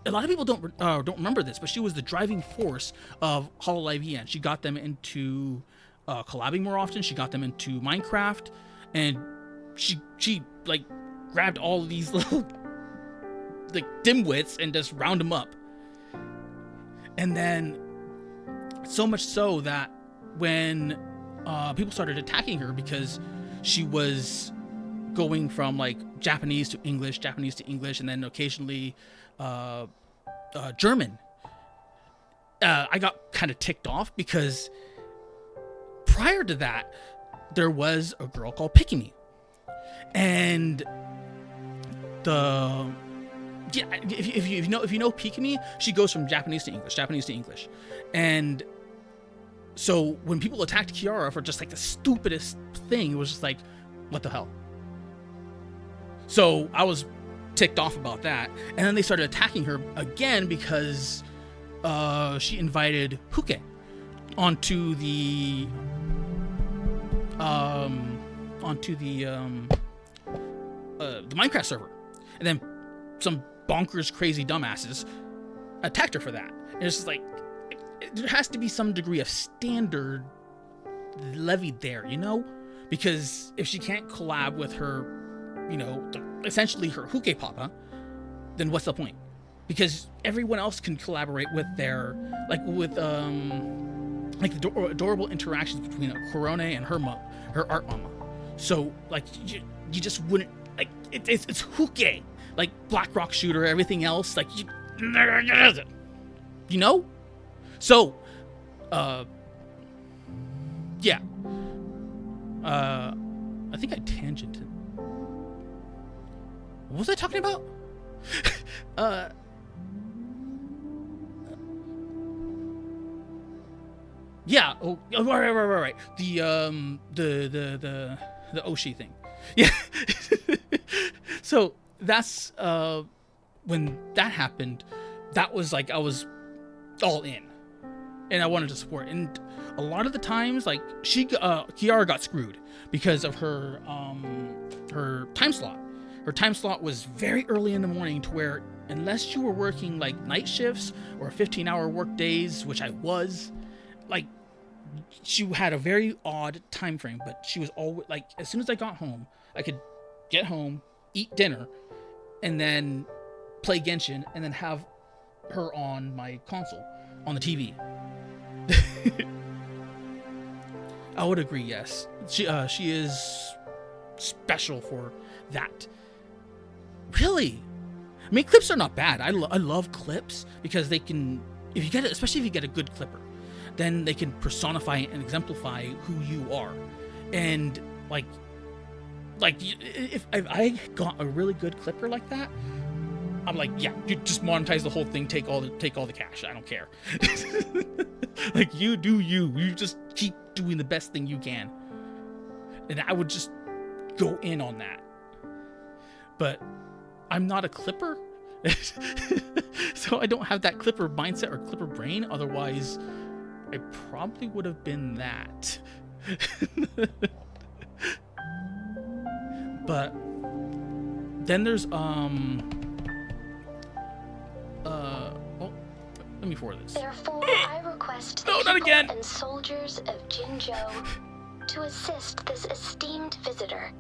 a lot of people don't remember this, but she was the driving force of Hololive EN. She got them into collabing more often. She got them into Minecraft, and she like grabbed all of these little like dimwits and just round them up. And then so much so that when people started attacking her because she was going from like Japanese to English, and then occasionally German, I got kind of ticked off, because prior to that there was a girl called Pikimi, and if you know Pikimi, she goes from Japanese to English, and so when people attacked Kiara for just like the stupidest thing, it was just like, what the hell? So I was ticked off about that, and then they started attacking her again because she invited Huke onto the Minecraft server, and then some bonkers crazy dumbasses attacked her for that. And it's just like, there has to be some degree of standard levied there, because if she can't collab with her, essentially her Huke Papa, then what's the point? Because everyone else can collaborate with their, like the adorable interactions between Korone and her art mama. So like you just wouldn't, like it's Huke, like Black Rock Shooter, everything else, like So yeah. I think I tangented. What was I talking about? Yeah. Oh, right. The Oshi thing. Yeah. So that's when that happened. That was like I was all in, and I wanted to support. And a lot of the times, like Kiara got screwed because of her time slot. Her time slot was very early in the morning, to where unless you were working like night shifts or 15-hour work days, which I was, like she had a very odd time frame. But she was always like, as soon as I got home, I could get home, eat dinner, and then play Genshin, and then have her on my console on the TV. I would agree, yes. She is special for that. Really? I mean, clips are not bad. I love clips, because they can, especially if you get a good clipper. then they can personify and exemplify who you are. And like if I got a really good clipper like that, I'm like, yeah, you just monetize the whole thing, take all the cash. I don't care. Like, you do you just keep doing the best thing you can. And I would just go in on that. But I'm not a clipper. So I don't have that clipper mindset or clipper brain. Otherwise, I probably would have been that. But then there's let me forward this. Therefore, I request the No, not people again. and soldiers of Jinzhou to assist this esteemed visitor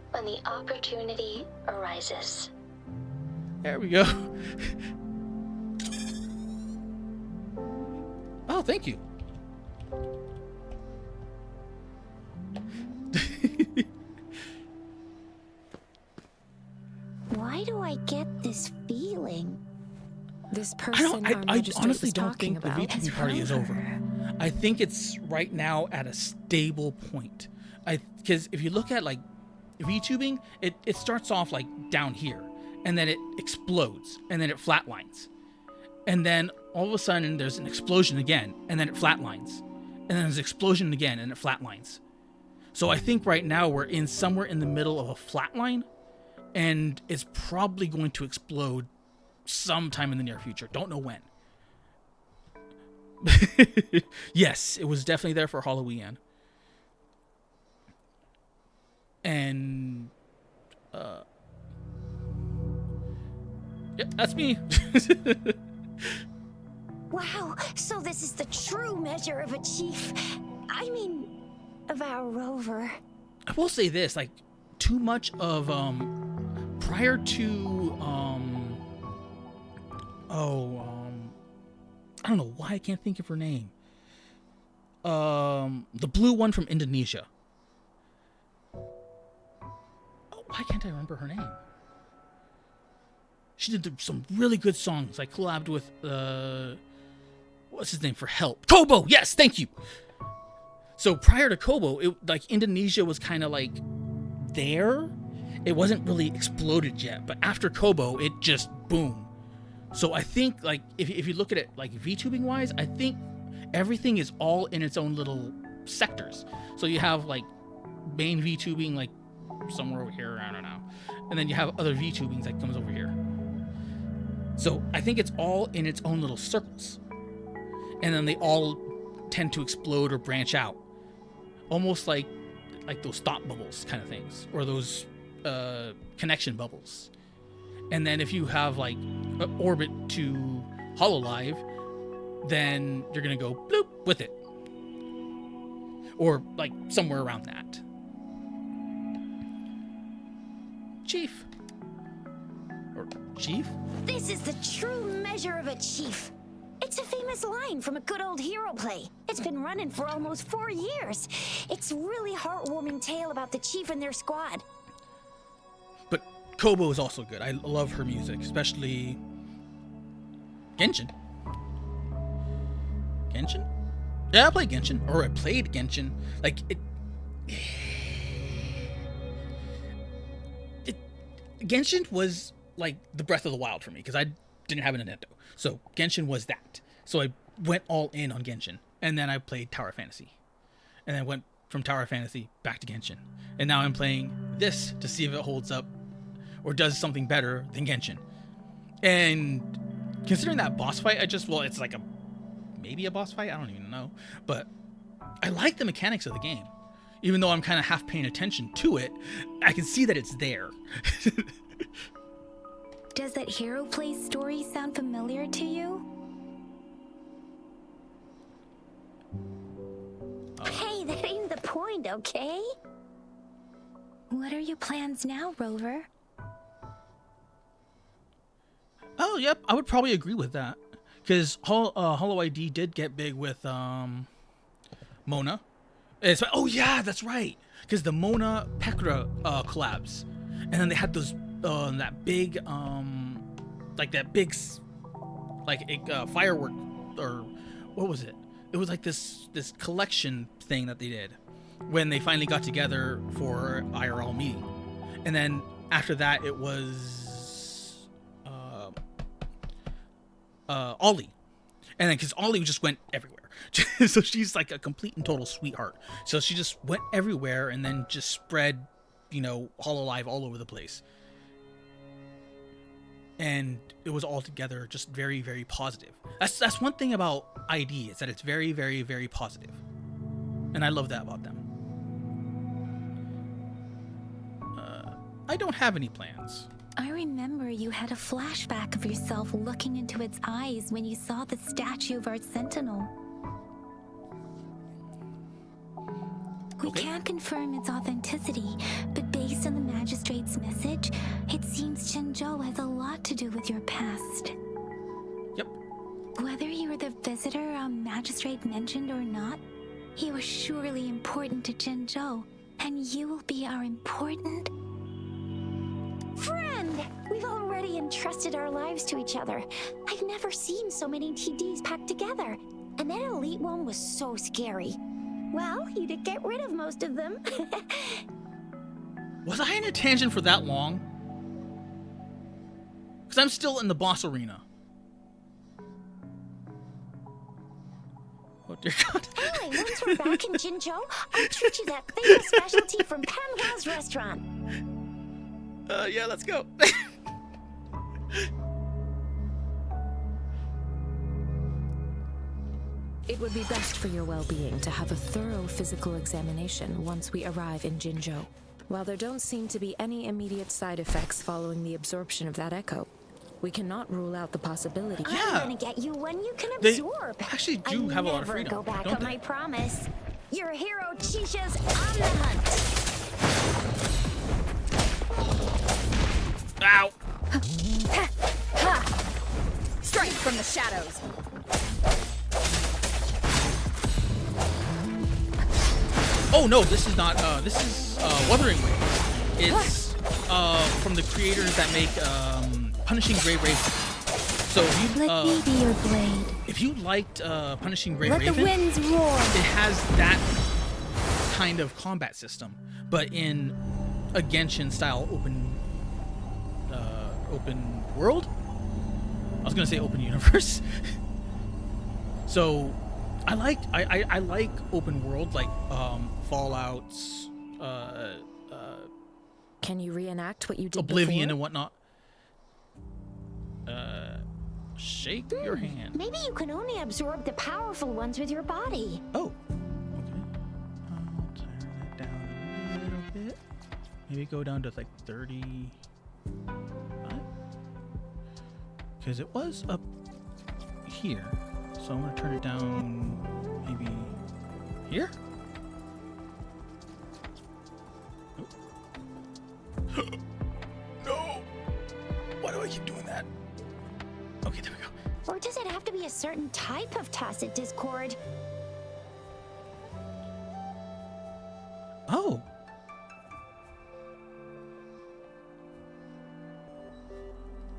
when the opportunity arises. There we go. Oh, thank you. Why do I get this feeling? This person our I magistrate honestly was don't talking think the about. VTuber party is over. I think it's right now at a stable point. Because if you look at like VTubing, it starts off like down here, and then it explodes, and then it flatlines, and then all of a sudden there's an explosion again, and then it flatlines, and then there's an explosion again, and it flatlines. So I think right now we're in somewhere in the middle of a flatline, and it's probably going to explode sometime in the near future. Don't know when. Yes, it was definitely there for Halloween. And yep, that's me. Wow, so this is the true measure of a chief. I mean, of our rover. I will say this, like, too much of prior to I don't know why I can't think of her name. The blue one from Indonesia. Oh, why can't I remember her name? She did some really good songs. I collabed with what's his name for Help? Kobo. Yes, thank you. So prior to Kobo, like Indonesia was kind of like there. It wasn't really exploded yet, but after Kobo, it just boom. So I think like if you look at it like VTubing wise, I think everything is all in its own little sectors. So you have like main VTubing like somewhere over here, I don't know, and then you have other VTubings that comes over here. So I think it's all in its own little circles, and then they all tend to explode or branch out, almost like those thought bubbles kind of things, or those connection bubbles. And then if you have like orbit to Hololive, then you're gonna go bloop with it, or like somewhere around that. Chief or Chief? This is the true measure of a chief. It's a famous line from a good old hero play. It's been running for almost 4 years. It's really heartwarming tale about the chief and their squad. But Kobo is also good. I love her music, especially Genshin. Genshin? Yeah, I played Genshin, or I played Genshin. Like it Genshin was like the Breath of the Wild for me because I didn't have a Nintendo. So Genshin was that. So I went all in on Genshin, and then I played Tower Fantasy, and then went from Tower Fantasy back to Genshin, and now I'm playing this to see if it holds up or does something better than Genshin. And considering that boss fight, it's like maybe a boss fight, I don't even know, but I like the mechanics of the game. Even though I'm kind of half paying attention to it, I can see that it's there. Does that hero play story sound familiar to you? Hey, that ain't the point, okay? What are your plans now, Rover? Oh, yep, I would probably agree with that. Because Hollow ID did get big with Mona. Oh, yeah, that's right. Because the Mona Pekra collabs. And then they had those, that big, firework, or what was it? it was like this collection thing that they did when they finally got together for IRL meeting. And then after that, it was Ollie. And then because Ollie just went everywhere. So she's like a complete and total sweetheart. So she just went everywhere and then just spread, Hololive all over the place. And it was all together just very, very positive. That's one thing about ID, is that it's very, very, very positive. And I love that about them. I don't have any plans. I remember you had a flashback of yourself looking into its eyes when you saw the statue of our sentinel. We can't confirm its authenticity, but based on the magistrate's message, it seems Jinzhou has a lot to do with your past. Yep. Whether you were the visitor our magistrate mentioned or not, you are surely important to Jinzhou, and you will be our important Friend! We've already entrusted our lives to each other. I've never seen so many TDs packed together. And that elite one was so scary. Well, you did get rid of most of them. Was I in a tangent for that long? Because I'm still in the boss arena. Oh dear God. Hi, once we're back in Jinzhou, I'll treat you that famous specialty from Panhua's restaurant. Yeah, let's go. It would be best for your well-being to have a thorough physical examination once we arrive in Jinzhou. While there don't seem to be any immediate side effects following the absorption of that echo, we cannot rule out the possibility. Yeah. I'm gonna get you one you can They absorb. actually do have a lot of freedom, Go back don't on they? my promise. Your hero Chisha's on the hunt. Ow! Strike from the shadows. Oh no, this is not. This is Wuthering Waves. It's from the creators that make Punishing Gray Raven. So if you Let me be your blade. if you liked Punishing Gray Let Raven, the winds roar. it has that kind of combat system, but in a Genshin style open world. I was gonna say open universe. So I like open world, like Fallout's, Can you reenact what you did Oblivion before? and whatnot. Shake your hand. Maybe you can only absorb the powerful ones with your body. Oh, okay. I'll turn that down a little bit. Maybe go down to like 35. Because it was up here. So I'm going to turn it down maybe here? No! Why do I keep doing that? Okay, there we go. Or does it have to be a certain type of tacit discord? Oh.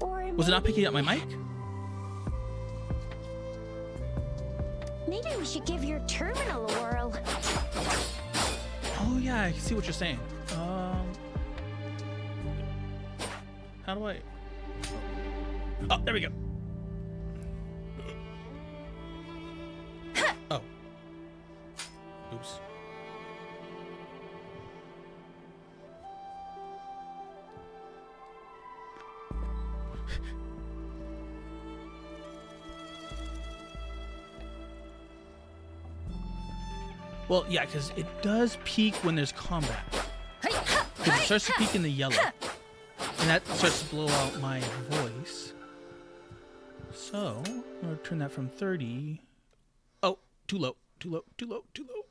Or Was it not picking up my mic? maybe we should give your terminal a whirl. Oh yeah, I can see what you're saying. How do I? Oh, there we go. Oh. Oops. Well, yeah, because it does peak when there's combat. Because it starts to peak in the yellow. And that starts to blow out my voice. So, I'm going to turn that from 30. Oh, too low, too low, too low, too low.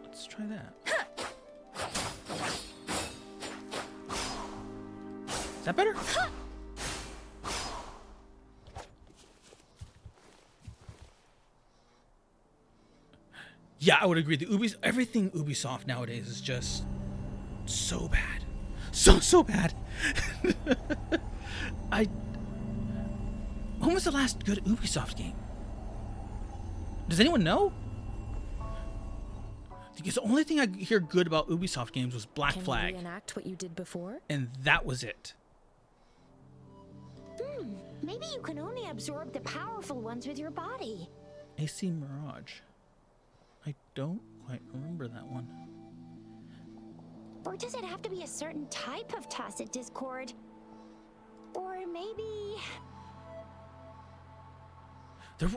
Let's try that. Is that better? Yeah, I would agree. Everything Ubisoft nowadays is just so bad. So bad. When was the last good Ubisoft game? Does anyone know? Because the only thing I hear good about Ubisoft games was Black Can Flag, you reenact what you did before? and that was it. Maybe you can only absorb the powerful ones with your body. AC Mirage. I don't quite remember that one. Or does it have to be a certain type of tacit discord? Or maybe... There,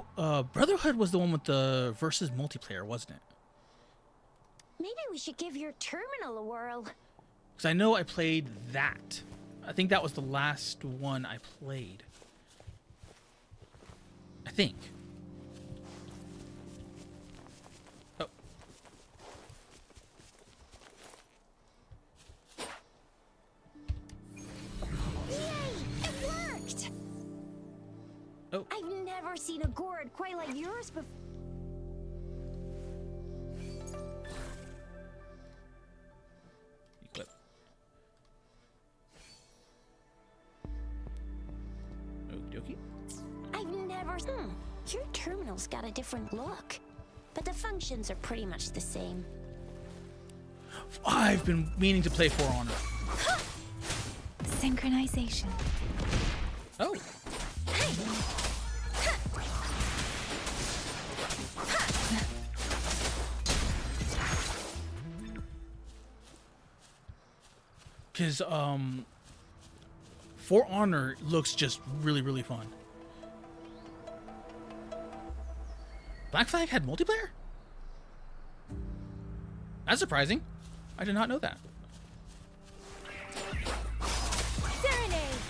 Brotherhood was the one with the versus multiplayer, wasn't it? Maybe we should give your terminal a whirl. Because I know I played that. I think that was the last one I played. I think. Oh. Yay! It worked! Oh. I've never seen a gourd quite like yours before. You clip. Okie dokie. I've never... Your terminal's got a different look. But the functions are pretty much the same. I've been meaning to play For Honor. Synchronization. Oh. Because, For Honor looks just really, really fun. Black Flag had multiplayer? That's surprising. I did not know that. Serenade!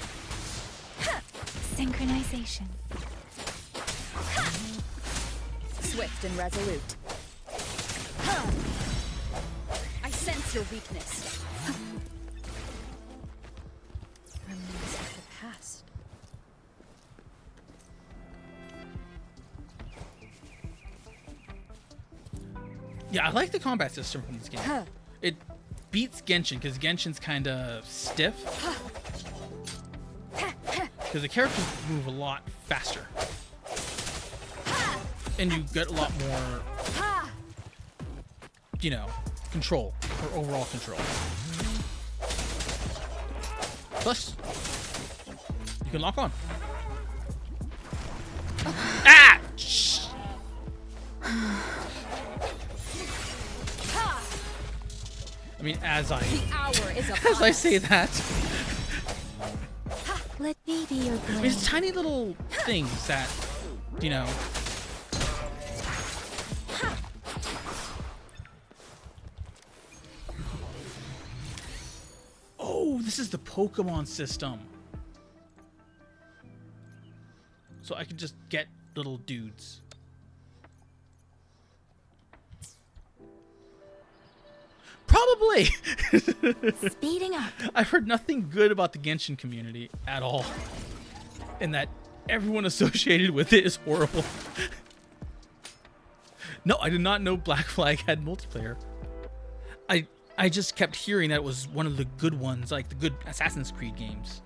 Synchronization. Swift and resolute. I sense your weakness. Remnants of the past. Yeah, I like the combat system from this game. It beats Genshin because Genshin's kind of stiff. Because the characters move a lot faster. And you get a lot more, you know, control, or overall control. Plus, you can lock on. Ah! Shh. I mean, as I say that, Let me be your I mean, blade. it's tiny little things that, you know. Oh, this is the Pokemon system. So I can just get little dudes. Probably. Speeding up. I've heard nothing good about the Genshin community at all. And that everyone associated with it is horrible. No, I did not know Black Flag had multiplayer. I just kept hearing that it was one of the good ones, like the good Assassin's Creed games.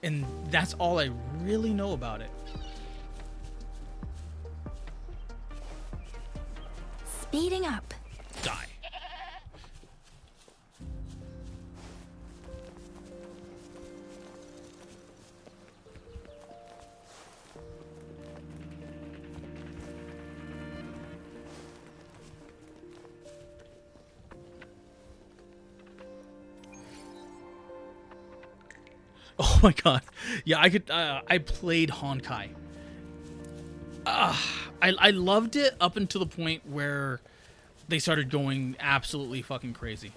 And that's all I really know about it. Speeding up. Die. Oh my god. Yeah, I played Honkai. I loved it up until the point where they started going absolutely fucking crazy.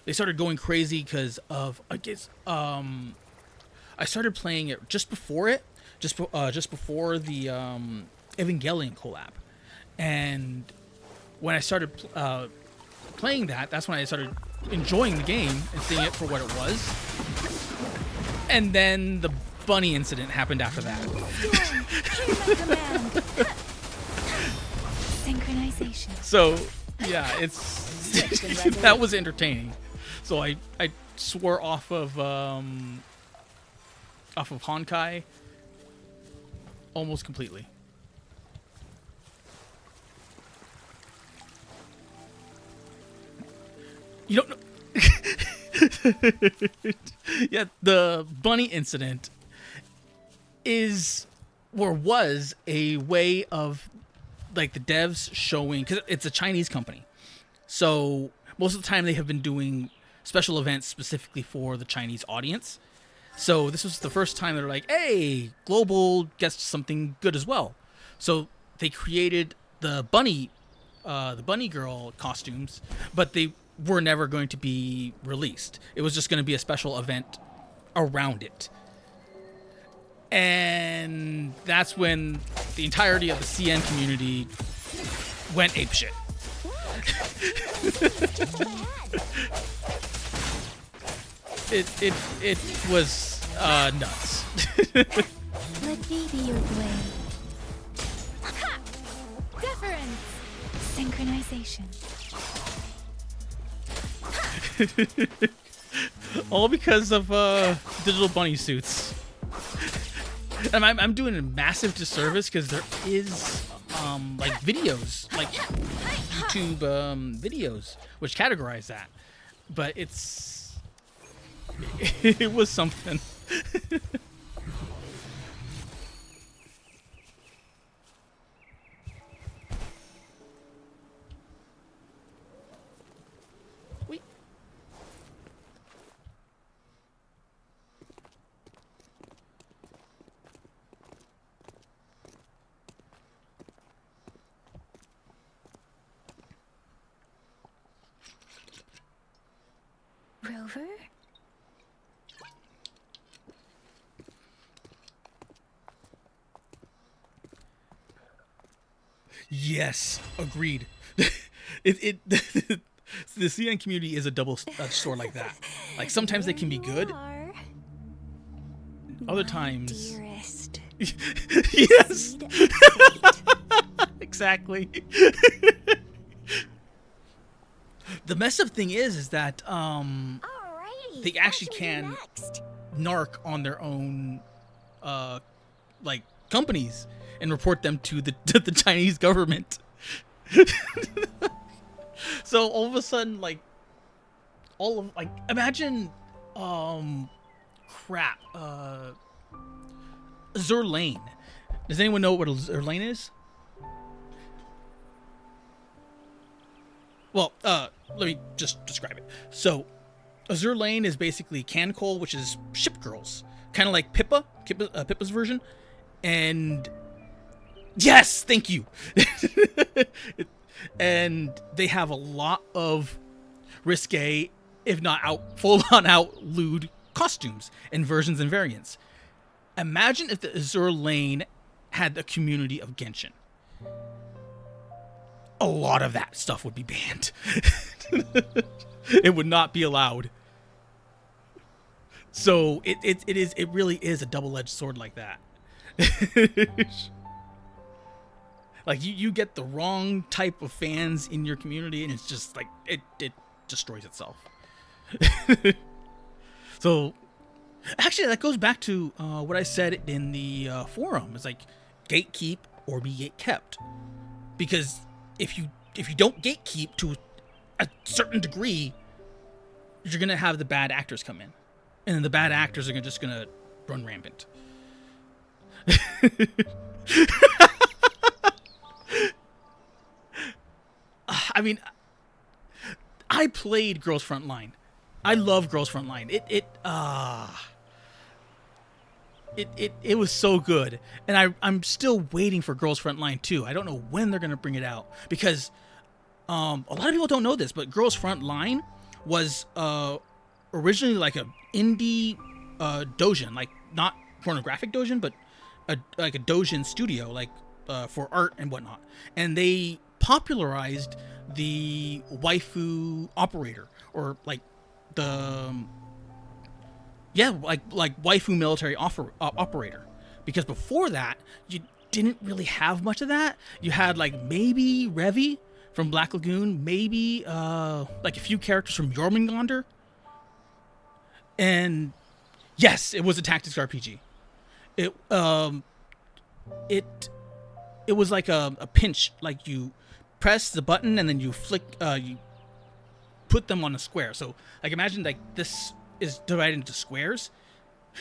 They started going crazy because of, I guess, I started playing it just before it, just before the Evangelion collab. And when I started playing that, that's when I started enjoying the game and seeing it for what it was. And then the bunny incident happened after that. Synchronization. So, yeah, it's that was entertaining. So I swore off of Honkai almost completely. You don't know. Yeah, the bunny incident is or was a way of like the devs showing, because it's a Chinese company, so most of the time they have been doing special events specifically for the Chinese audience. So this was the first time they're like, hey, global gets something good as well. So they created the bunny girl costumes, but they were never going to be released. It was just going to be a special event around it. And that's when the entirety of the CN community went apeshit. It was nuts. Let me be your blade. Deference. Synchronization. All because of digital bunny suits. And I'm doing a massive disservice because there is like videos, like YouTube videos, which categorize that. But it was something. Wait. Rover? Yes, agreed. The CN community is a double-edged sword like that. Like sometimes they can be good, Are other my times. dearest. Yes, Seed of fate. exactly. The messed up thing is that Alrighty. they actually what can next? narc on their own like companies and report them to the Chinese government. So all of a sudden, like imagine crap Azur Lane. Does anyone know what Azur Lane is? Well, let me just describe it. So Azur Lane is basically Cancol, which is ship girls, kind of like Pippa's version. And yes, thank you. And they have a lot of risque, if not full-on out lewd costumes and versions and variants. Imagine if the Azur Lane had a community of Genshin. A lot of that stuff would be banned. It would not be allowed. So it really is a double-edged sword like that. Like you get the wrong type of fans in your community, and it's just like it destroys itself. So actually, that goes back to what I said in the forum. It's like gatekeep or be gatekept, because if you don't gatekeep to a certain degree, you're gonna have the bad actors come in, and then the bad actors are just gonna run rampant. I mean, I played Girls Frontline. I love Girls Frontline. It was so good, and I'm still waiting for Girls Frontline 2. I don't know when they're gonna bring it out, because a lot of people don't know this, but Girls Frontline was originally like a indie doujin, like not pornographic doujin, but like a doujin studio, like for art and whatnot, and they popularized the waifu operator, or like the like waifu military operator, because before that you didn't really have much of that. You had like maybe Revi from Black Lagoon, maybe like a few characters from Jormungandr, and yes, it was a tactics RPG. It was like a pinch, like you press the button and then you flick put them on a square. So like imagine like this is divided into squares.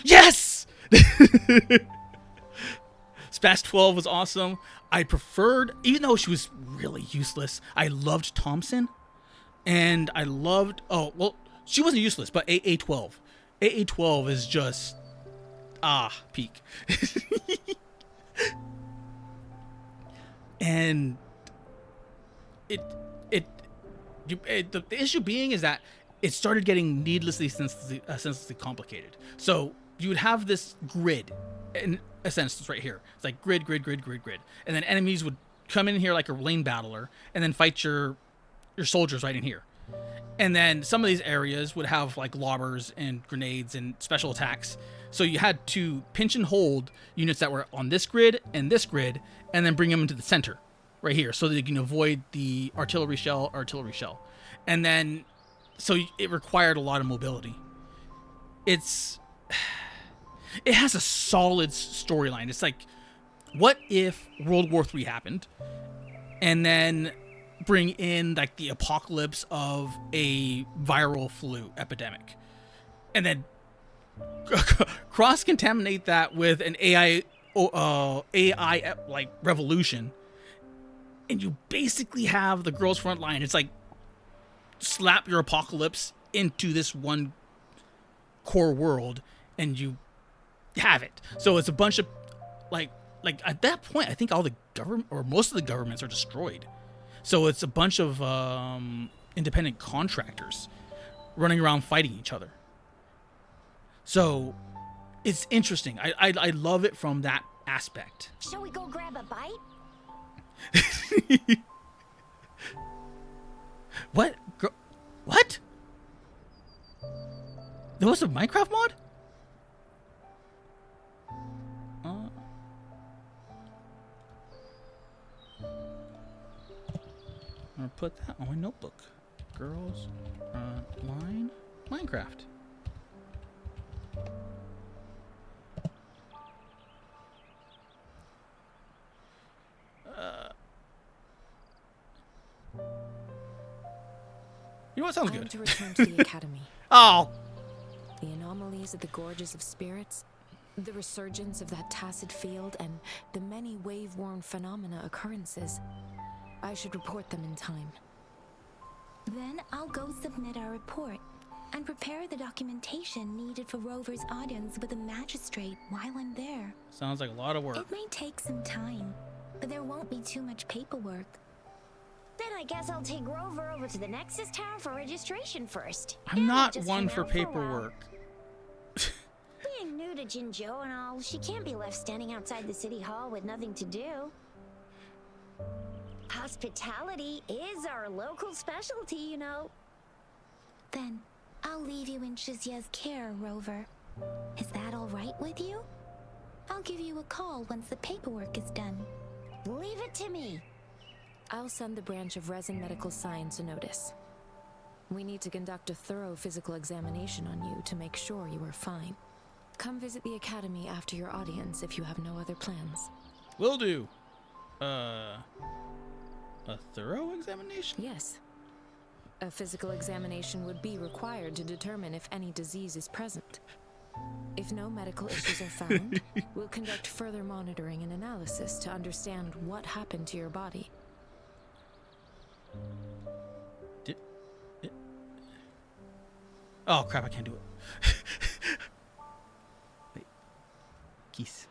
Yes. Splash 12 was awesome. I preferred, even though she was really useless, I loved Thompson. And I loved, oh, well, she wasn't useless, but AA12. AA12 is just, peak. And the issue being is that it started getting needlessly senselessly complicated. So you would have this grid, in a sense, it's right here. It's like grid, and then enemies would come in here like a lane battler, and then fight your soldiers right in here. And then some of these areas would have like lobbers and grenades and special attacks. So you had to pinch and hold units that were on this grid, and then bring them into the center right here so that you can avoid the artillery shell. And then, so it required a lot of mobility. It has a solid storyline. It's like, what if World War III happened and then bring in like the apocalypse of a viral flu epidemic, and then cross-contaminate that with an AI like revolution, and you basically have the girls' front line. It's like slap your apocalypse into this one core world, and you have it. So it's a bunch of like at that point, I think all the government or most of the governments are destroyed. So it's a bunch of independent contractors running around fighting each other. So it's interesting. I love it from that aspect. Shall we go grab a bite? What? What? There was a Minecraft mod? I'm gonna put that on my notebook. Girls line Minecraft. You know what sounds Time good? to return to the academy. Oh, The anomalies of the gorges of spirits, the resurgence of that tacit field, and the many wave-worn phenomena occurrences. I should report them in time. Then I'll go submit our report and prepare the documentation needed for Rover's audience with the magistrate while I'm there. sounds like a lot of work. It may take some time, but there won't be too much paperwork. Then I guess I'll take Rover over to the Nexus Tower for registration first. I'm And not just one hang for out a while. paperwork. Being new to Jinzhou and all, she can't be left standing outside the city hall with nothing to do. Hospitality is our local specialty, you know. Then I'll leave you in Shizia's care, Rover. Is that all right with you? I'll give you a call once the paperwork is done. Leave it to me. I'll send the branch of Resin Medical Science a notice. We need to conduct a thorough physical examination on you to make sure you are fine. Come visit the academy after your audience if you have no other plans. Will do. A thorough examination? Yes. A physical examination would be required to determine if any disease is present. If no medical issues are found, we'll conduct further monitoring and analysis to understand what happened to your body. Oh crap! I can't do it. Wait. Geese.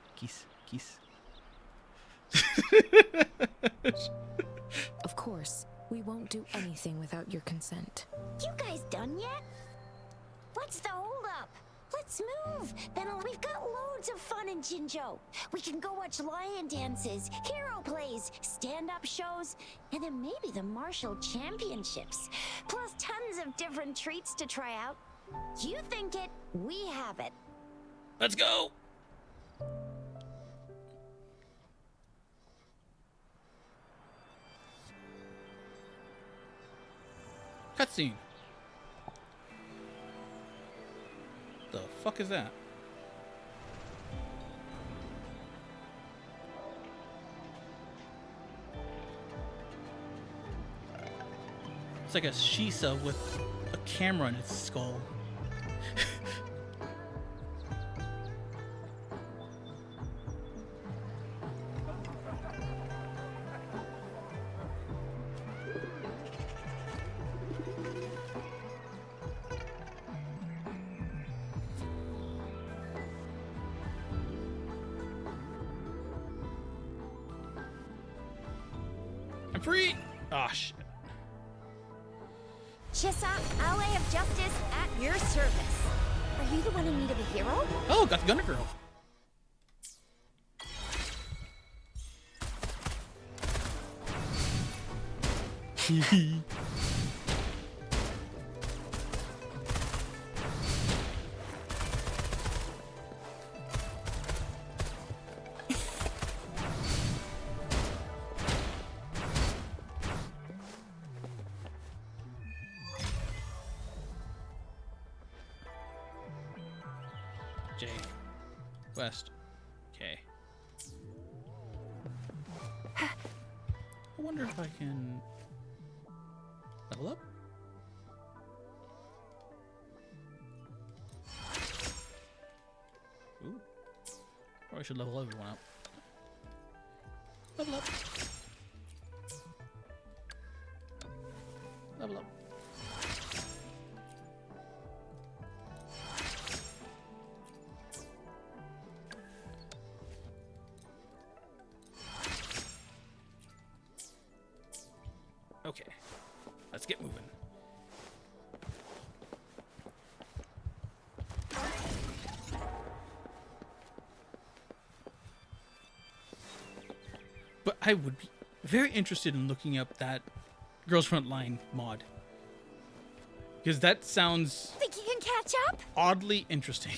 Of course, we won't do anything without your consent. You guys done yet? What's the holdup? Let's move. Then we've got loads of fun in Jinzhou. We can go watch lion dances, hero plays, stand-up shows, and then maybe the martial championships. Plus tons of different treats to try out. You think it, we have it. Let's go. Cutscene. The fuck is that? It's like a Shisa with a camera in its skull. I'm free! Ah, shit. Chissa, ally of justice at your service. Are you the one in need of a hero? Oh, got the Gunner Girl. J. West. Okay. I wonder if I can level up. Ooh. Probably should level everyone up. Level up. Level up. Okay, let's get moving. But I would be very interested in looking up that Girls Front Line mod. Because that sounds Think you can catch up? oddly interesting.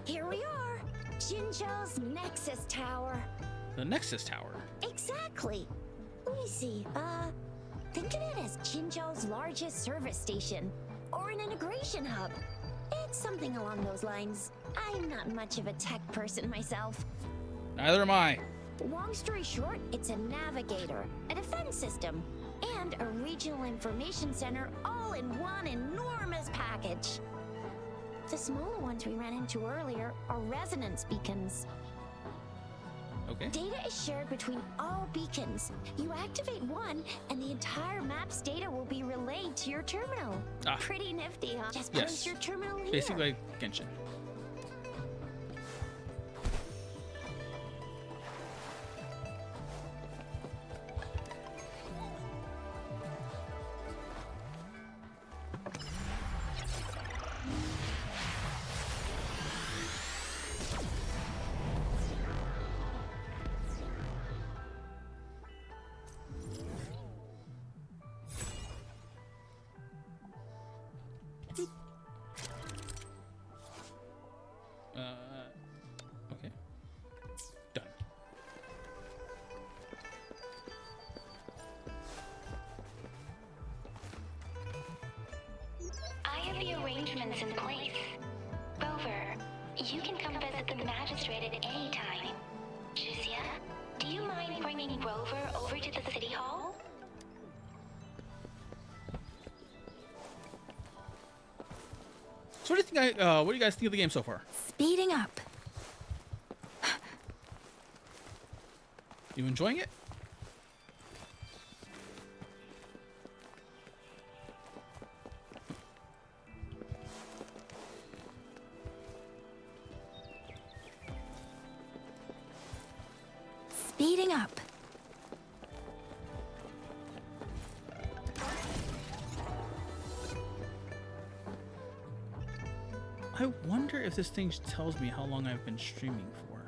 Here we are. Jinzhou's Nexus Tower. The Nexus Tower. Exactly. Let me see. Think of it as Jinzhou's largest service station, or an integration hub. It's something along those lines. I'm not much of a tech person myself. Neither am I. Long story short, it's a navigator, a defense system, and a regional information center all in one enormous package. The smaller ones we ran into earlier are resonance beacons. Okay. Data is shared between all beacons. You activate one, and the entire map's data will be relayed to your terminal. Ah. Pretty nifty, huh? Just Yes. place your terminal here. Basically like Genshin. Okay. Done. I have the arrangements in place. Rover, you can come visit the magistrate at any time. Juzia, do you mind bringing Rover over to the city hall? So what do you guys think of the game so far? Speeding up. You enjoying it? Speeding up. I wonder if this thing tells me how long I've been streaming for.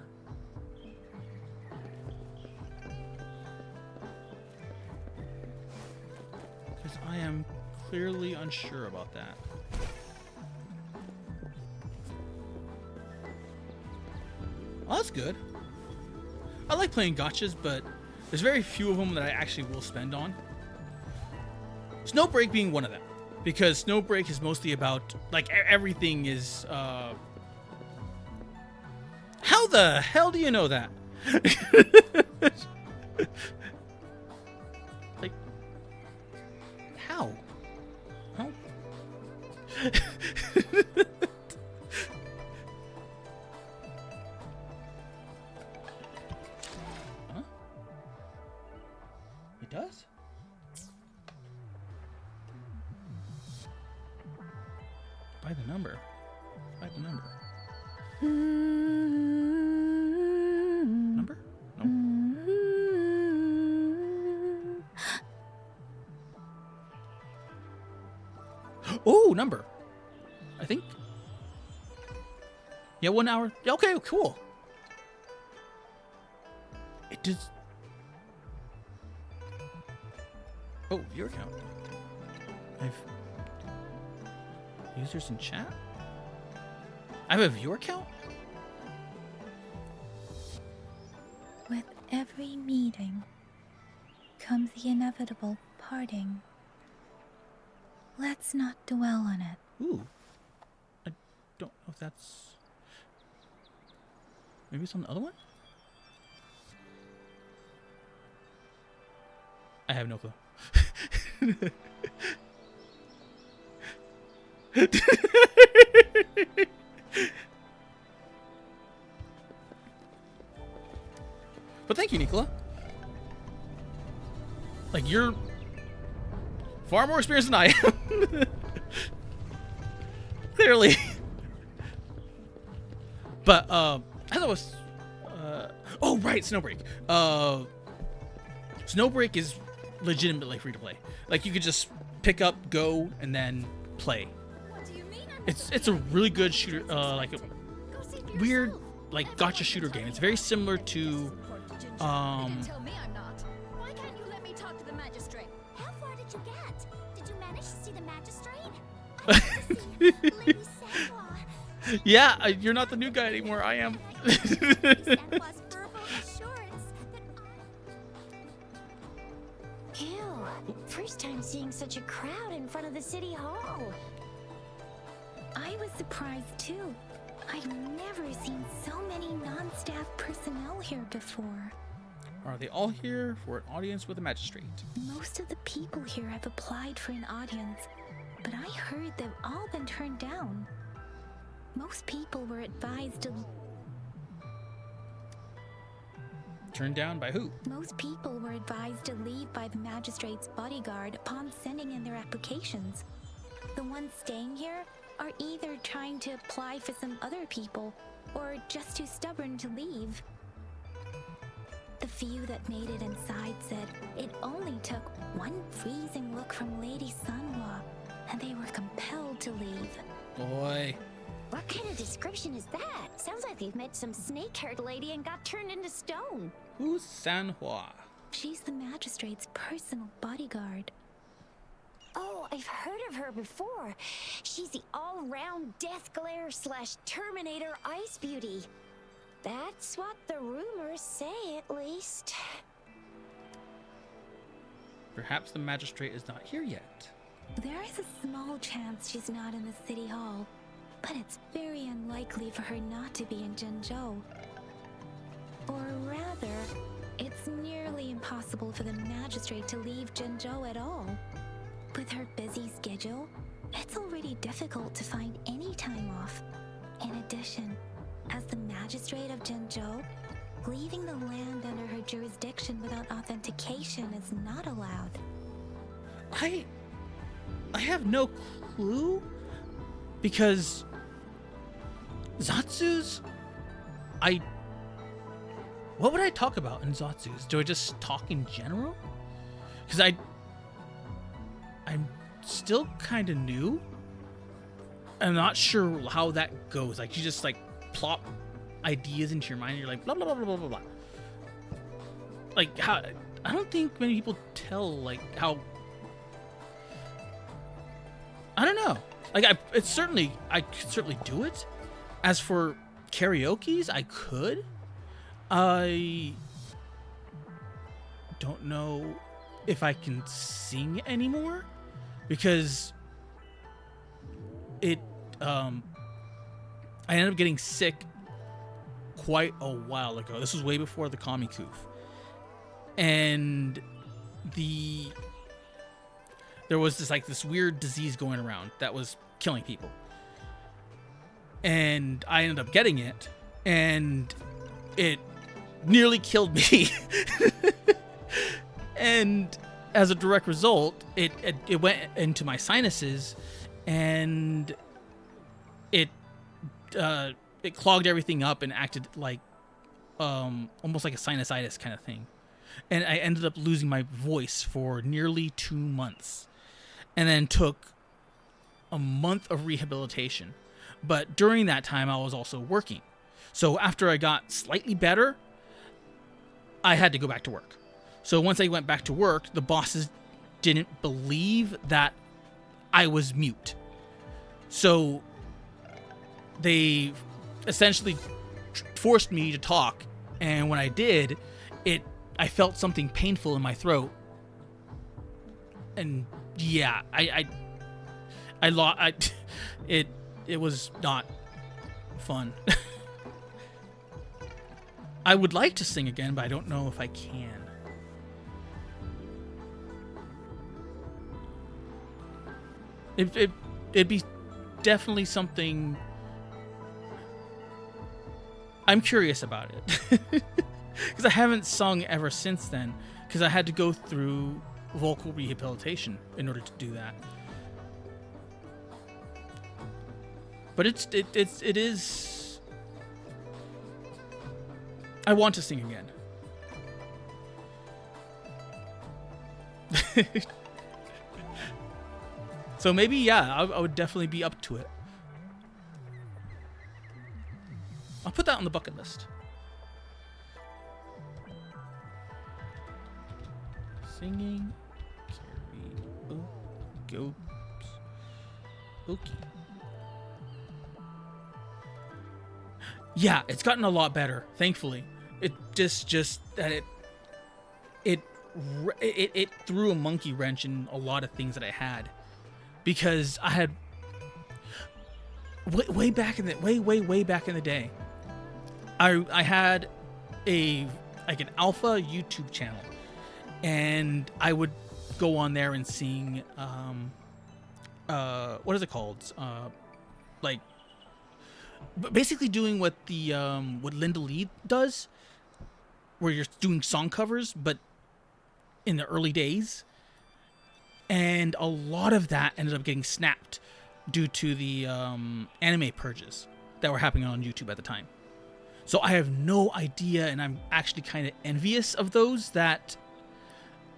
Because I am clearly unsure about that. Well, that's good. I like playing gotchas, but there's very few of them that I actually will spend on. Snowbreak being one of them. Because Snowbreak is mostly about, like, everything is, How the hell do you know that? Like, how? How? Huh? It does? By the number. By the number. Number? No. Oh, number. I think. Yeah, 1 hour. Yeah, okay, cool. It does. Oh, viewer count. I've users in chat. I have a viewer count. With every meeting comes the inevitable parting. Let's not dwell on it. Ooh. I don't know if that's. Maybe it's on the other one? I have no clue. But thank you, Nicola. Like, you're far more experienced than I am. Clearly. But, I thought it was, oh, right, Snowbreak. Snowbreak is legitimately free to play. Like, you could just pick up, go, and then play. What do you mean It's a really good shooter, like a weird, like, gotcha shooter game. It's very similar to, Tell me I'm not. Why can't you let me talk to the magistrate? How far did you get? Did you manage to see the magistrate? I want to see Lady Sandwa. yeah, you're not the new guy anymore. I am. Sandwa's verbal assurance that Ew. First time seeing such a crowd in front of the city hall. I was surprised too. I've never seen so many non-staff personnel here before. Are they all here for an audience with a magistrate? Most of the people here have applied for an audience, but I heard they've all been turned down. Most people were advised to Turned down by who? Most people were advised to leave by the magistrate's bodyguard upon sending in their applications. The ones staying here are either trying to apply for some other people or just too stubborn to leave. The few that made it inside said it only took one freezing look from Lady Sunhwa and they were compelled to leave. Boy. What kind of description is that? Sounds like they've met some snake-haired lady and got turned into stone. Who's Sanhua? She's the magistrate's personal bodyguard. Oh, I've heard of her before. She's the all-round Death Glare / Terminator Ice Beauty. That's what the rumors say, at least. Perhaps the magistrate is not here yet. There is a small chance she's not in the city hall, but it's very unlikely for her not to be in Zhengzhou. Or rather, it's nearly impossible for the magistrate to leave Zhengzhou at all. With her busy schedule, it's already difficult to find any time off. In addition, as the magistrate of Zhengzhou, leaving the land under her jurisdiction without authentication is not allowed. I have no clue because Zatsu's what would I talk about in Zatsu's? Do I just talk in general? Because I'm still kind of new. I'm not sure how that goes. Like, you just like plop ideas into your mind and you're like blah blah blah blah blah blah. Like, how I don't think many people tell like how I don't know. Like, I could certainly do it. As for karaoke's, I could. I don't know if I can sing anymore because I ended up getting sick quite a while ago. This was way before the Kamikuf. And there was this weird disease going around that was killing people. And I ended up getting it, and it nearly killed me. And as a direct result, it went into my sinuses, and it clogged everything up and acted like almost like a sinusitis kind of thing. And I ended up losing my voice for nearly 2 months, and then took a month of rehabilitation. But during that time, I was also working. So after I got slightly better, I had to go back to work. So once I went back to work, the bosses didn't believe that I was mute. So they essentially forced me to talk. And when I did, I felt something painful in my throat. And yeah, it was not fun. I would like to sing again, but I don't know if I can. It'd be definitely something. I'm curious about it. Because I haven't sung ever since then, because I had to go through vocal rehabilitation in order to do that. But it is. I want to sing again. So maybe, yeah, I would definitely be up to it. I'll put that on the bucket list. Singing karaoke. Okay. Yeah, it's gotten a lot better, thankfully. It just that it threw a monkey wrench in a lot of things that I had, because I had way back in the day, I had an alpha YouTube channel, and I would go on there and sing what is it called? Basically doing what what Linda Lee does, where you're doing song covers, but in the early days. And a lot of that ended up getting snapped due to the anime purges that were happening on YouTube at the time. So I have no idea, and I'm actually kind of envious of those that,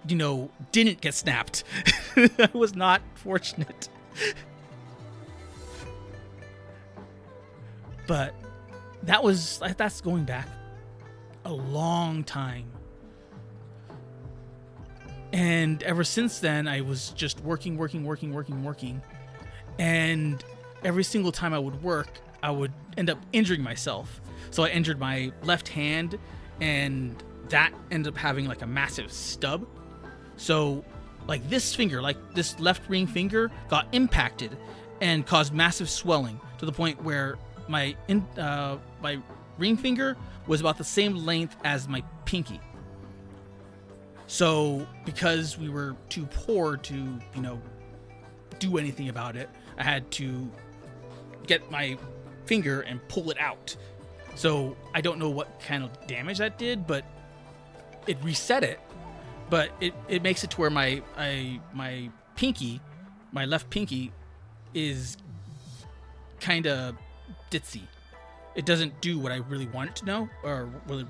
didn't get snapped. I was not fortunate. But that's going back a long time. And ever since then, I was just working. And every single time I would work, I would end up injuring myself. So I injured my left hand, and that ended up having like a massive stub. So like this finger, like this left ring finger, got impacted and caused massive swelling to the point where my ring finger was about the same length as my pinky. So because we were too poor to, do anything about it, I had to get my finger and pull it out. So I don't know what kind of damage that did, but it reset it. But it makes it to where my pinky, my left pinky, is kind of ditzy. It doesn't do what I really want it to know, or really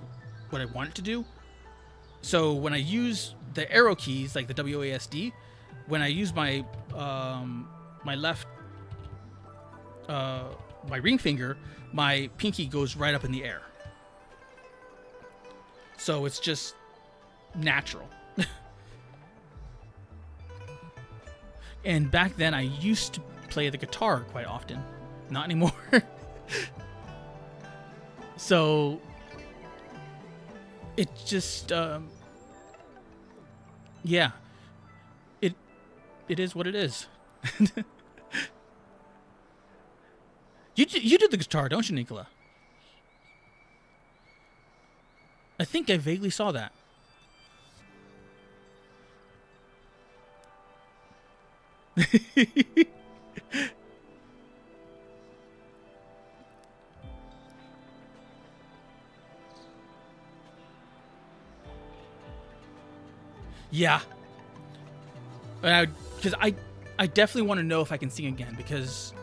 what I want it to do. So when I use the arrow keys, like the WASD, when I use my my left my ring finger, my pinky goes right up in the air. So it's just natural. And back then I used to play the guitar quite often. Not anymore. So it just yeah, it is what it is. You do the guitar, don't you, Nicola? I think I vaguely saw that. Yeah. Because I definitely want to know if I can sing again, because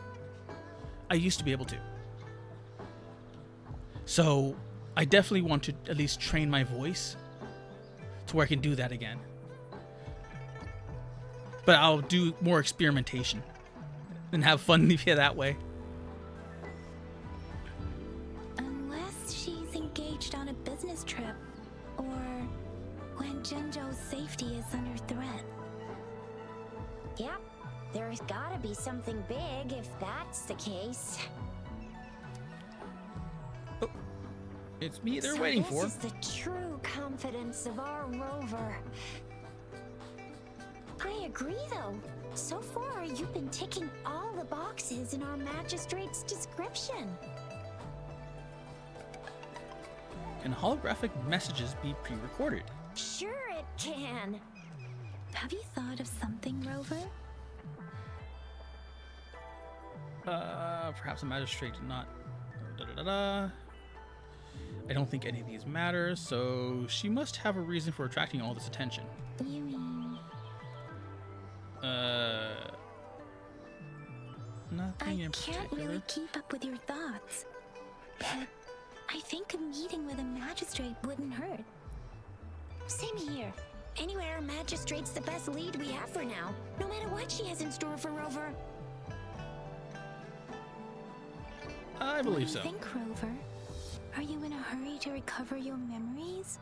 I used to be able to. So I definitely want to at least train my voice to where I can do that again. But I'll do more experimentation and have fun that way. Unless she's engaged on a business trip, or when Jinzhou's safety is under threat. Yep, there's gotta be something big if that's the case. Oh, it's me they're So waiting for. This is the true confidence of our rover. I agree, though. So far, you've been ticking all the boxes in our magistrate's description. Can holographic messages be pre-recorded? Sure it can. Have you thought of something, Rover? Perhaps a magistrate did not. I don't think any of these matter, so she must have a reason for attracting all this attention. You mean... Nothing I in can't particular. really keep up with your thoughts. But I think a meeting with a magistrate wouldn't hurt. Same here. Anywhere a magistrate's the best lead we have for now, no matter what she has in store for Rover. I What believe do so. you think, Rover? Are you in a hurry to recover your memories?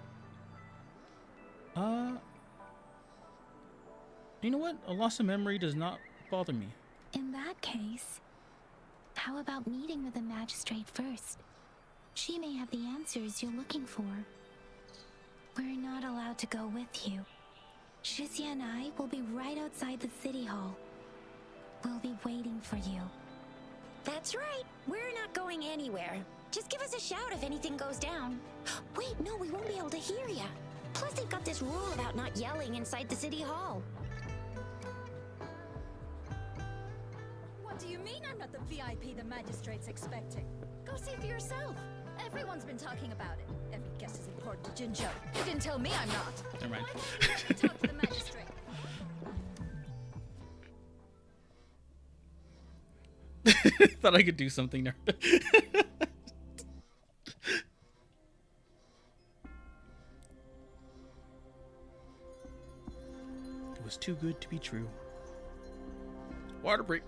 You know what? A loss of memory does not bother me. In that case, how about meeting with the magistrate first? She may have the answers you're looking for. We're not allowed to go with you. Shizia and I will be right outside the city hall. We'll be waiting for you. That's right. We're not going anywhere. Just give us a shout if anything goes down. Wait, no, we won't be able to hear ya. Plus, they've got this rule about not yelling inside the city hall. What do you mean I'm not the VIP the magistrate's expecting? Go see for yourself. Everyone's been talking about it. Every guest is important to Jinzhou. You didn't tell me I'm not. Never mind. Why don't you let me talk to the magistrate? Thought I could do something there. It was too good to be true. Water break.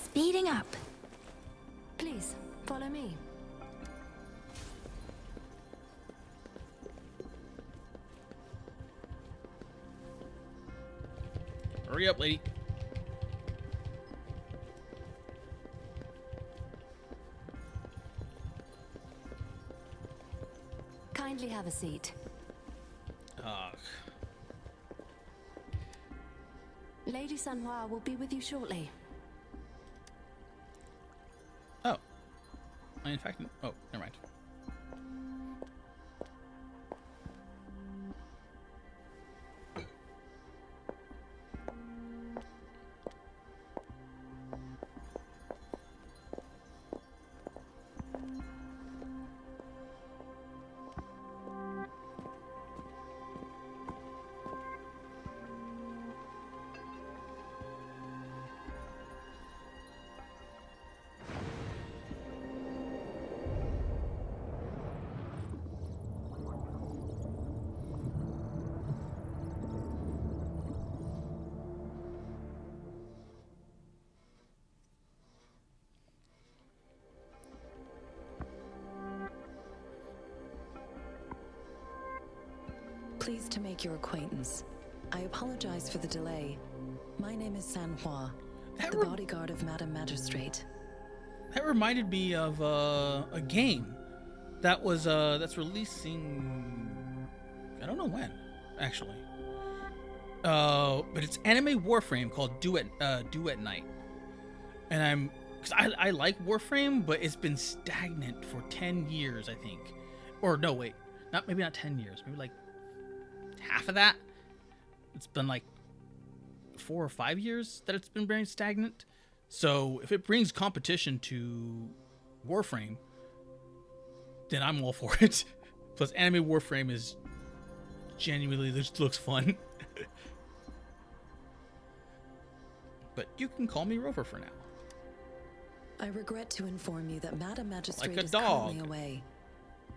Speeding up. Please, follow me. Hurry up, lady. Kindly have a seat. Lady Sanhua will be with you shortly. Oh. In fact, oh, never mind. Pleased to make your acquaintance. I apologize for the delay. My name is Sanhua, the bodyguard of Madam Magistrate. That reminded me of a game that was that's releasing. I don't know when, actually. But it's anime Warframe called Do at Night, and because I like Warframe, but it's been stagnant for 10 years, I think. Or no, wait, maybe not 10 years, maybe like half of that. It's been like 4 or 5 years that it's been very stagnant. So if it brings competition to Warframe, then I'm all for it. Plus, anime Warframe is genuinely just looks fun. But you can call me Rover for now. I regret to inform you that Madam Magistrate Like a is dog. currently away.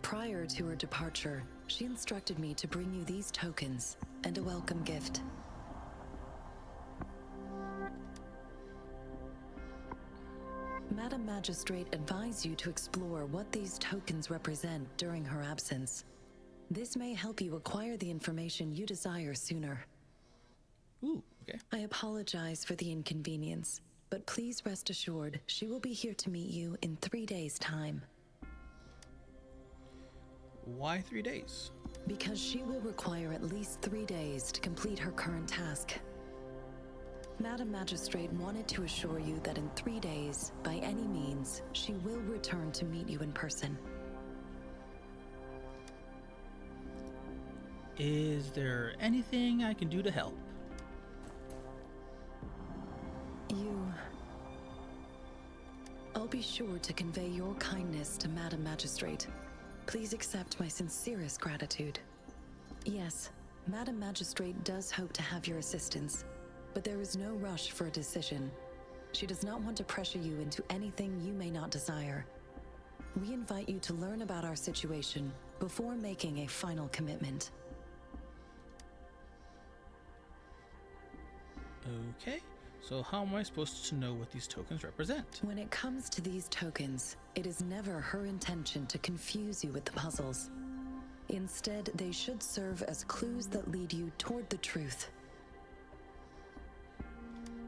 Prior to her departure, she instructed me to bring you these tokens and a welcome gift. Madam Magistrate advised you to explore what these tokens represent during her absence. This may help you acquire the information you desire sooner. Ooh, okay. I apologize for the inconvenience, but please rest assured she will be here to meet you in 3 days' time. Why 3 days? Because she will require at least 3 days to complete her current task. Madam Magistrate wanted to assure you that in 3 days, by any means, she will return to meet you in person. Is there anything I can do to help? I'll be sure to convey your kindness to Madam Magistrate. Please accept my sincerest gratitude. Yes, Madam Magistrate does hope to have your assistance, but there is no rush for a decision. She does not want to pressure you into anything you may not desire. We invite you to learn about our situation before making a final commitment. Okay, so how am I supposed to know what these tokens represent? When it comes to these tokens, it is never her intention to confuse you with the puzzles. Instead, they should serve as clues that lead you toward the truth.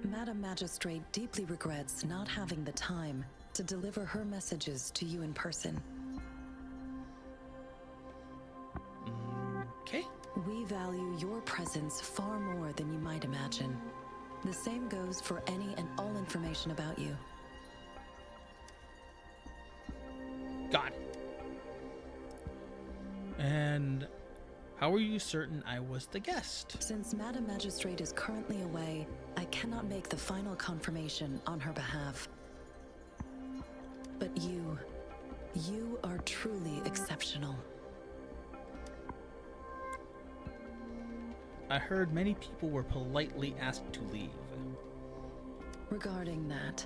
Madam Magistrate deeply regrets not having the time to deliver her messages to you in person. Okay. We value your presence far more than you might imagine. The same goes for any and all information about you. Got it. And how are you certain I was the guest? Since Madam Magistrate is currently away, I cannot make the final confirmation on her behalf. But you are truly exceptional. I heard many people were politely asked to leave. Regarding that,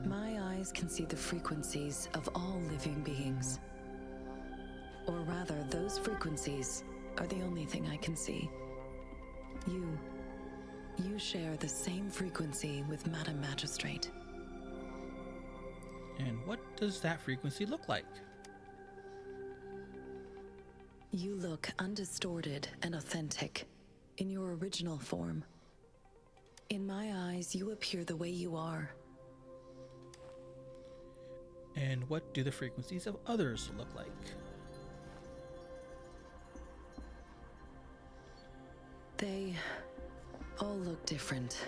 my eyes can see the frequencies of all living beings. Or rather, those frequencies are the only thing I can see. You share the same frequency with Madam Magistrate. And what does that frequency look like? You look undistorted and authentic, in your original form. In my eyes, you appear the way you are. And what do the frequencies of others look like? They all look different.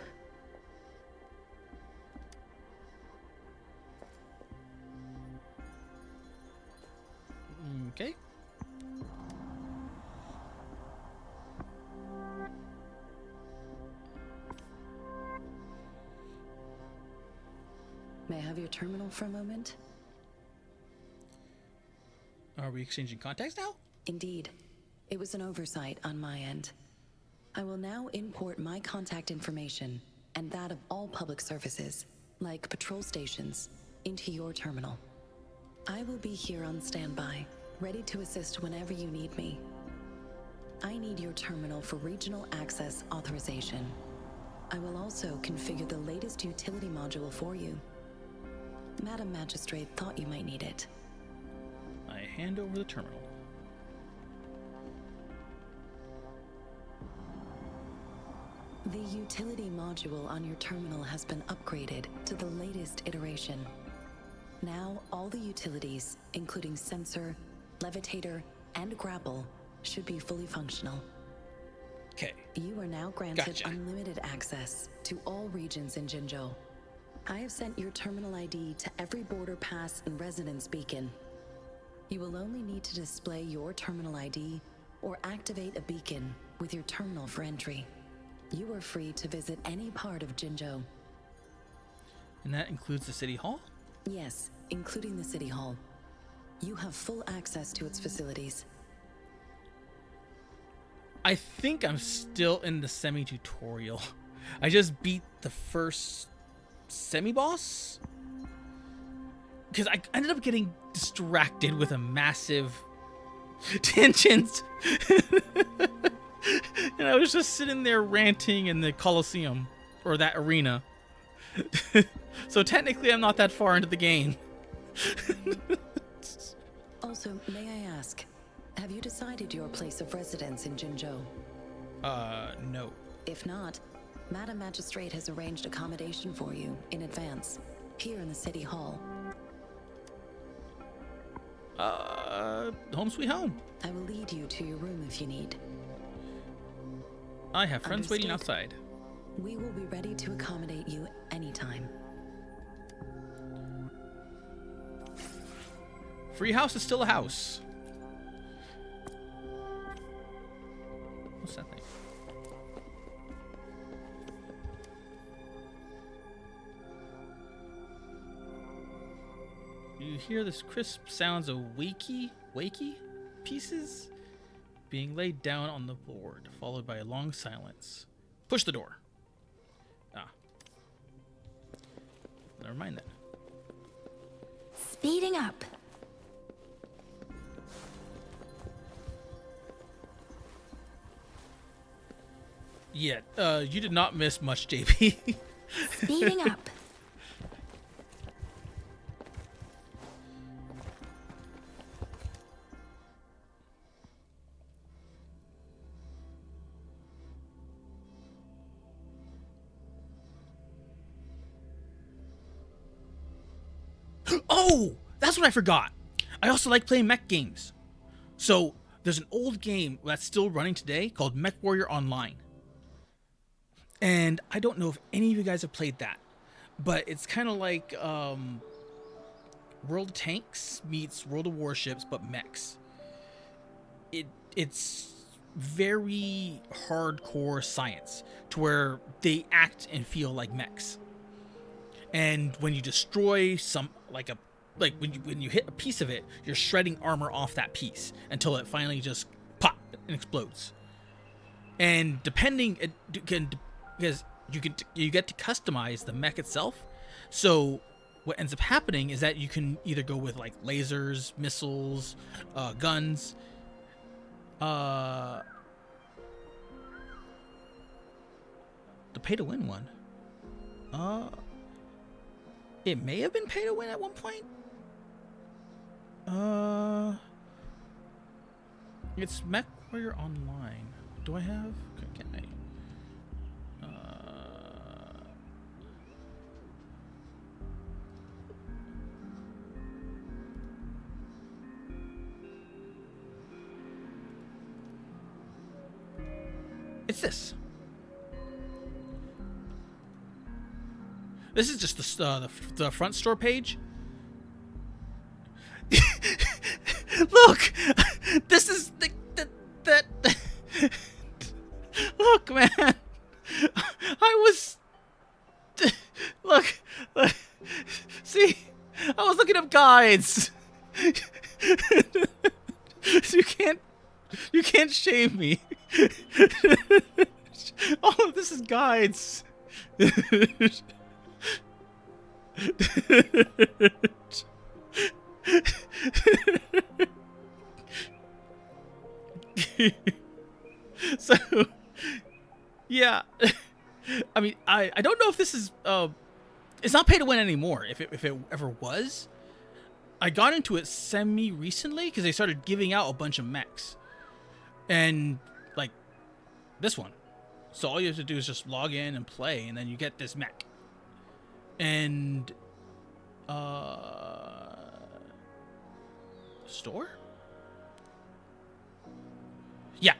Okay. May I have your terminal for a moment? Are we exchanging contacts now? Indeed. It was an oversight on my end. I will now import my contact information and that of all public services, like patrol stations, into your terminal. I will be here on standby, ready to assist whenever you need me. I need your terminal for regional access authorization. I will also configure the latest utility module for you. Madam Magistrate thought you might need it. I hand over the terminal. The utility module on your terminal has been upgraded to the latest iteration. Now, all the utilities, including sensor, levitator, and grapple, should be fully functional. Okay. You are now granted Gotcha. unlimited access to all regions in Jinzhou. I have sent your terminal ID to every border pass and resonance beacon. You will only need to display your terminal ID or activate a beacon with your terminal for entry. You are free to visit any part of Jinzhou. And that includes the city hall? Yes, including the city hall. You have full access to its facilities. I think I'm still in the semi-tutorial. I just beat the first semi-boss? Because I ended up getting distracted with a massive tangent. And I was just sitting there ranting in the Colosseum, or that arena. So technically I'm not that far into the game. Also, may I ask, have you decided your place of residence in Jinzhou? No. If not, Madam Magistrate has arranged accommodation for you in advance, here in the City Hall. Home sweet home. I will lead you to your room if you need. I have friends waiting Understood. outside. We will be ready to accommodate you anytime. Free house is still a house. What's that thing? You hear this crisp sounds of wakey pieces being laid down on the board, followed by a long silence. Push the door. Ah. Never mind that. Speeding up. Yeah, you did not miss much, JP. Speeding up. Oh, that's what I forgot. I also like playing mech games. So there's an old game that's still running today called Mech Warrior Online. And I don't know if any of you guys have played that, but it's kind of like World of Tanks meets World of Warships, but mechs. It's very hardcore science to where they act and feel like mechs. And when you destroy some, like when you hit a piece of it, you're shredding armor off that piece until it finally just pop and explodes. And depending, because you get to customize the mech itself. So what ends up happening is that you can either go with like lasers, missiles, guns. The pay to win one. It may have been pay to win at one point. It's Mech Warrior Online. Do I have? Can I? It's this. This is just the front store page. Look, this is that. Look, man, I was. Look, see, I was looking up guides. You can't shame me. All of this is guides. So, yeah. I mean, I don't know if this is it's not pay to win anymore. If it ever was, I got into it semi recently because they started giving out a bunch of mechs, and like this one, So all you have to do is just log in and play, and then you get this mech. And store? Yeah.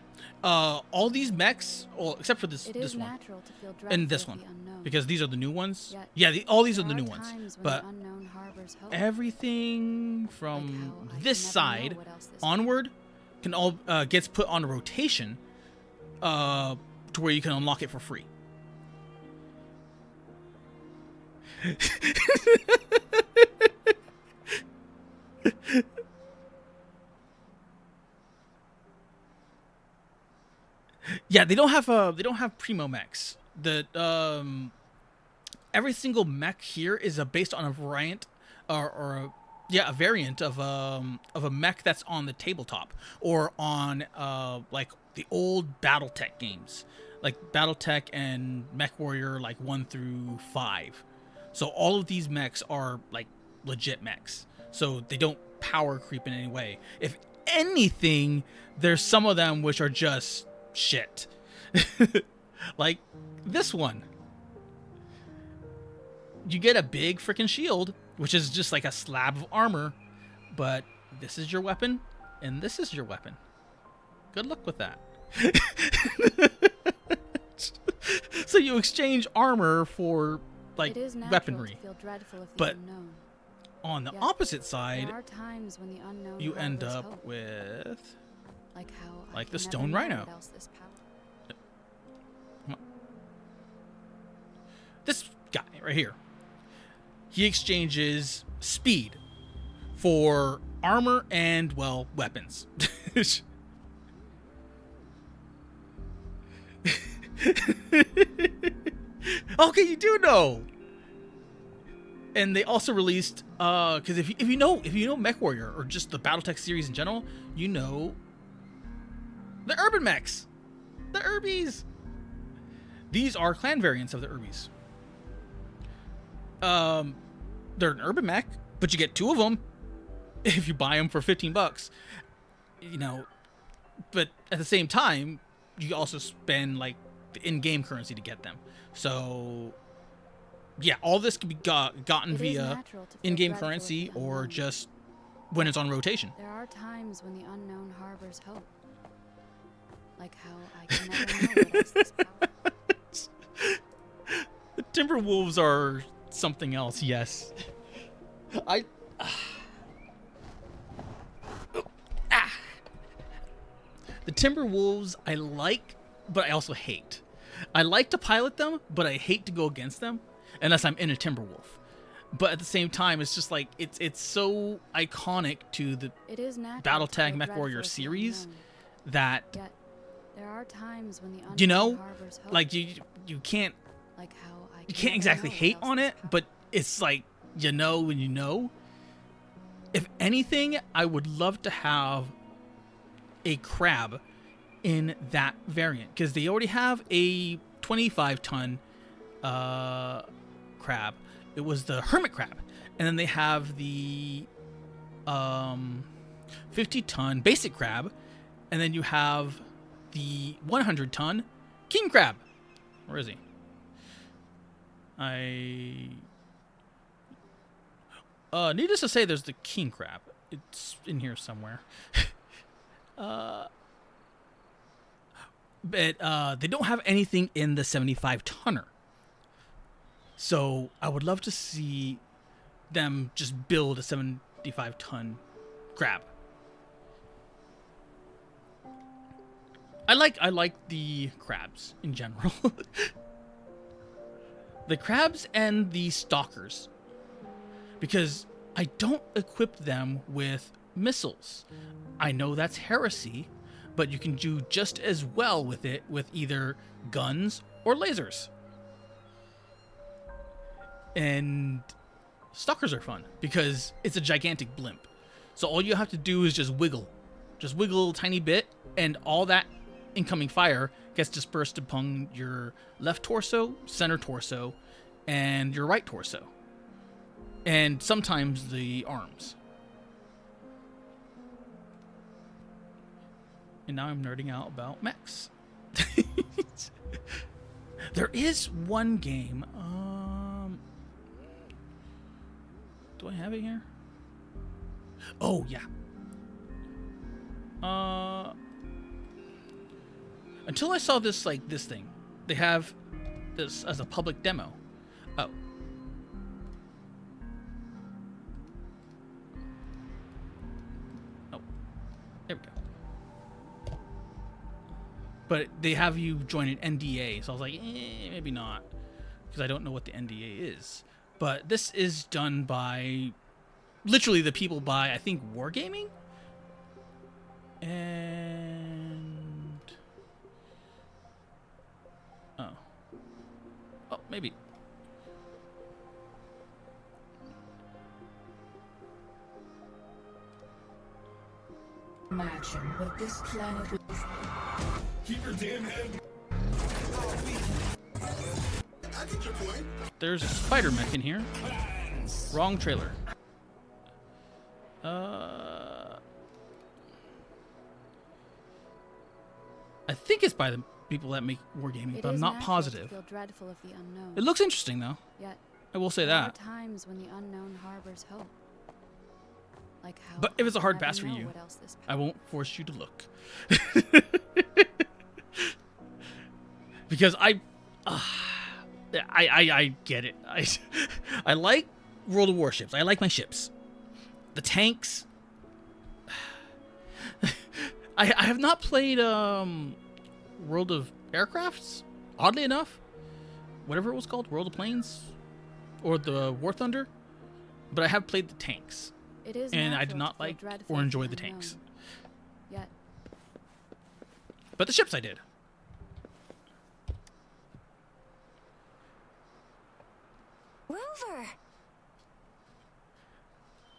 All these mechs, well, except for this It is one natural to feel dreadful and this of one, the unknown. because these are the new ones. Yet Yeah, all these are there the new are ones. times when But the unknown harbors hope. everything from Like how I this can never know side what else this onward can all gets put on rotation, to where you can unlock it for free. Yeah, they don't have primo mechs. The every single mech here is based on a variant a variant of a mech that's on the tabletop or on like the old BattleTech games, like BattleTech and Mech Warrior like 1 through 5. So all of these mechs are like legit mechs. So they don't power creep in any way. If anything, there's some of them which are just shit. Like this one. You get a big freaking shield, which is just like a slab of armor, but this is your weapon, and this is your weapon. Good luck with that. So you exchange armor for like It is natural weaponry. to feel dreadful of the But unknown. on the Yet opposite side, There are times when the unknown you end harbors up hope. with Like how I like can the never stone know rhino. what else this power. This guy right here. He exchanges speed for armor and, well, weapons. Okay, you do know. And they also released, because if you know Mech Warrior or just the BattleTech series in general, you know the Urban Mechs, the Urbies. These are clan variants of the Urbies. They're an urban mech, but you get 2 of them if you buy them for $15. You know, but at the same time, you also spend like the in-game currency to get them. So, yeah, all this can be gotten It is via natural to feel in-game dreadful of currency the or unknown. just when it's on rotation. There are times when the unknown harbors hope. Like how I can never know what else this power. The Timberwolves are something else, yes. The Timberwolves I like, but I also hate. I like to pilot them, but I hate to go against them unless I'm in a Timberwolf. But at the same time, it's just like it's so iconic to the It is natural to BattleTech feel Mech Warrior dreadful of the series unknown. that Yet there are times when the unknown you know, harbors hope. like you can't Like how I you can can't never exactly know what hate else on this it, power. but it's like you know when you know. If anything, I would love to have a crab in that variant because they already have a 25-ton crab. It was the hermit crab, and then they have the 50-ton basic crab, and then you have the 100-ton king crab. Where is he? Needless to say, there's the king crab. It's in here somewhere. But they don't have anything in the 75-tonner. So I would love to see them just build a 75-ton crab. I like the crabs in general. The crabs and the stalkers. Because I don't equip them with missiles. I know that's heresy, but you can do just as well with it with either guns or lasers. And stalkers are fun because it's a gigantic blimp. So all you have to do is just wiggle a tiny bit, and all that incoming fire gets dispersed upon your left torso, center torso, and your right torso. And sometimes the arms. And now I'm nerding out about mechs. There is one game. Do I have it here? Oh yeah. Until I saw this this thing, they have this as a public demo. Oh. Oh. There we go. But they have you join an NDA, so I was like, maybe not, because I don't know what the NDA is. But this is done by literally the people by, I think, Wargaming? And... Oh. Oh, maybe. Imagine what this planet would... Keep your damn head. I get your point. There's a spider mech in here. Wrong trailer. I think it's by the people that make Wargaming, but I'm not positive. Feel dreadful of the unknown. It looks interesting, though. Yet, I will say there are that. times when the unknown harbors hope. Like how But if it's a hard I never pass for know you, what else this I won't force you to look. Because I get it. I like World of Warships. I like my ships. The tanks. I have not played World of Aircrafts. Oddly enough, whatever it was called, World of Planes, or the War Thunder. But I have played the tanks, It is and I natural did to not feel like dreadful or of enjoy the the tanks. unknown. Yet, But the ships I did. Rover!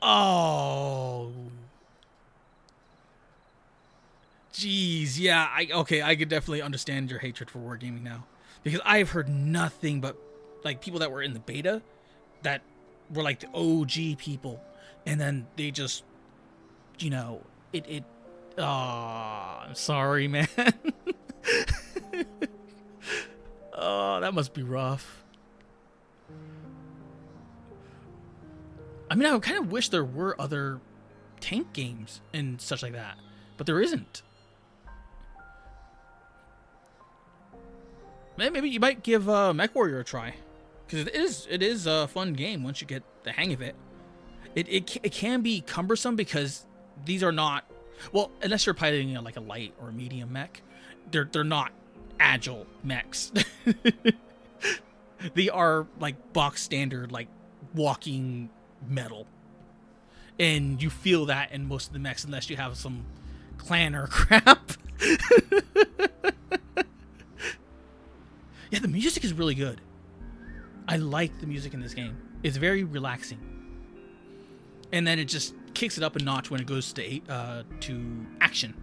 Oh. Jeez, yeah, I could definitely understand your hatred for wargaming now. Because I've heard nothing but like people that were in the beta that were like the OG people, and then they just, you know, I'm sorry, man. Oh, that must be rough. I mean, I kind of wish there were other tank games and such like that, but there isn't. Maybe you might give Mech Warrior a try, because it is a fun game once you get the hang of it. It can be cumbersome because these are not, well, unless you're piloting like a light or a medium mech, they're not agile mechs. They are like box standard, like walking metal, and you feel that in most of the mechs unless you have some clanner crap. Yeah, the music is really good. I like the music in this game. It's very relaxing, and then it just kicks it up a notch when it goes to action.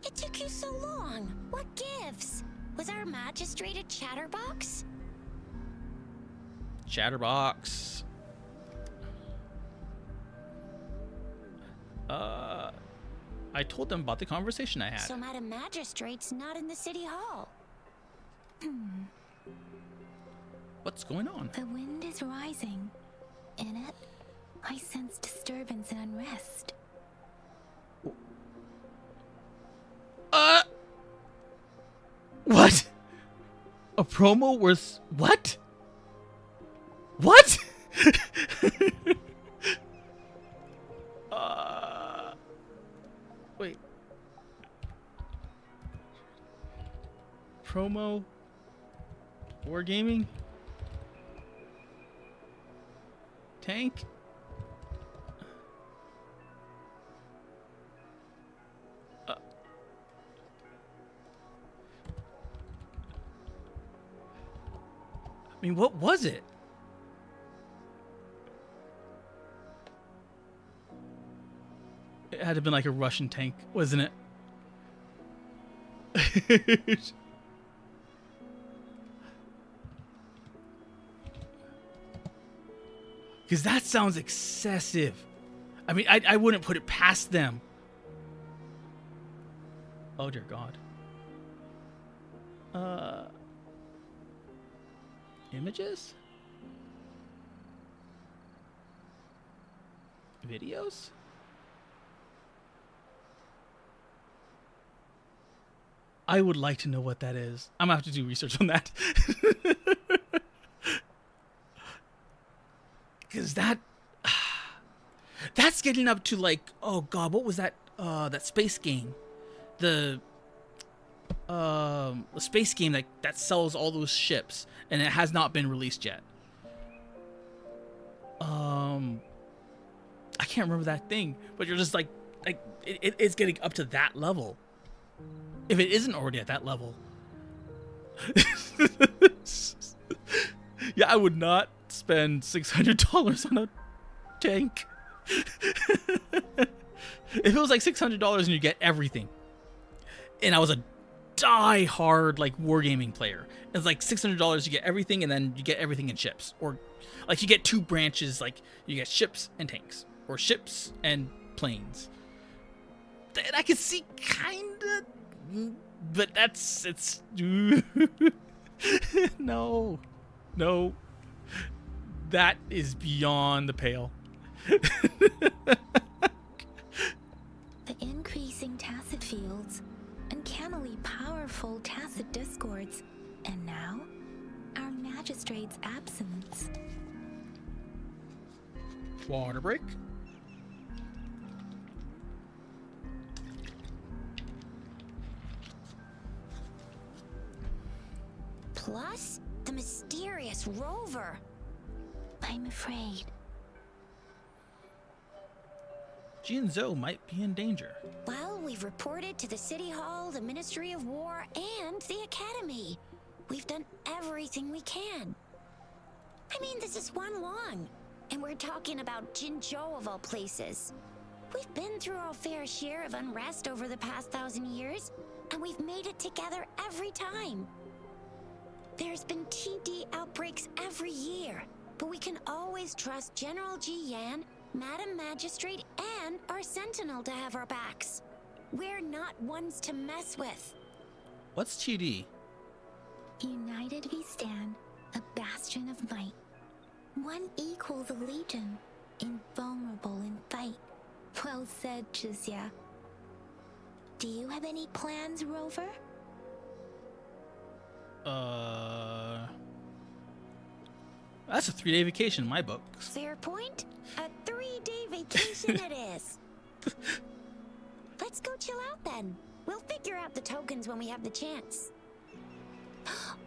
It took you so long. What gives? Was our magistrate a chatterbox? Chatterbox. I told them about the conversation I had. So Madam Magistrate's not in the city hall. What's going on? The wind is rising. In it, I sense disturbance and unrest. What? A promo worth what? What? Wait. Promo? Wargaming? Tank? I mean, what was it? It had to have been like a Russian tank, wasn't it? Because that sounds excessive. I mean, I wouldn't put it past them. Oh, dear God. Images? Videos? I would like to know what that is. I'm gonna have to do research on that. Because that's getting up to like, oh god, what was that space game? The space game that sells all those ships and it has not been released yet. I can't remember that thing, but you're just like it's getting up to that level. If it isn't already at that level. Yeah, I would not spend $600 on a tank. If it was like $600 and you get everything, and I was a die-hard like wargaming player, it's like $600 you get everything, and then you get everything in ships, or like you get two branches, like you get ships and tanks, or ships and planes. Then I can see kinda, but it's no, that is beyond the pale. The increasing tacit fields, uncannily powerful tacit discords, and now, our magistrate's absence. Water break. Plus, the mysterious rover. I'm afraid. Jinzhou might be in danger. Well, we've reported to the City Hall, the Ministry of War, and the Academy. We've done everything we can. I mean, this is one long, and we're talking about Jinzhou of all places. We've been through our fair share of unrest over the past 1,000 years, and we've made it together every time. There's been TD outbreaks every year, but we can always trust General Ji Yan, Madam Magistrate, and our Sentinel to have our backs. We're not ones to mess with. What's TD? United we stand, a bastion of might. One equal the Legion, invulnerable in fight. Well said, Jizya. Do you have any plans, Rover? That's a 3-day vacation in my books. Fair point. A 3-day vacation it is. Let's go chill out then. We'll figure out the tokens when we have the chance.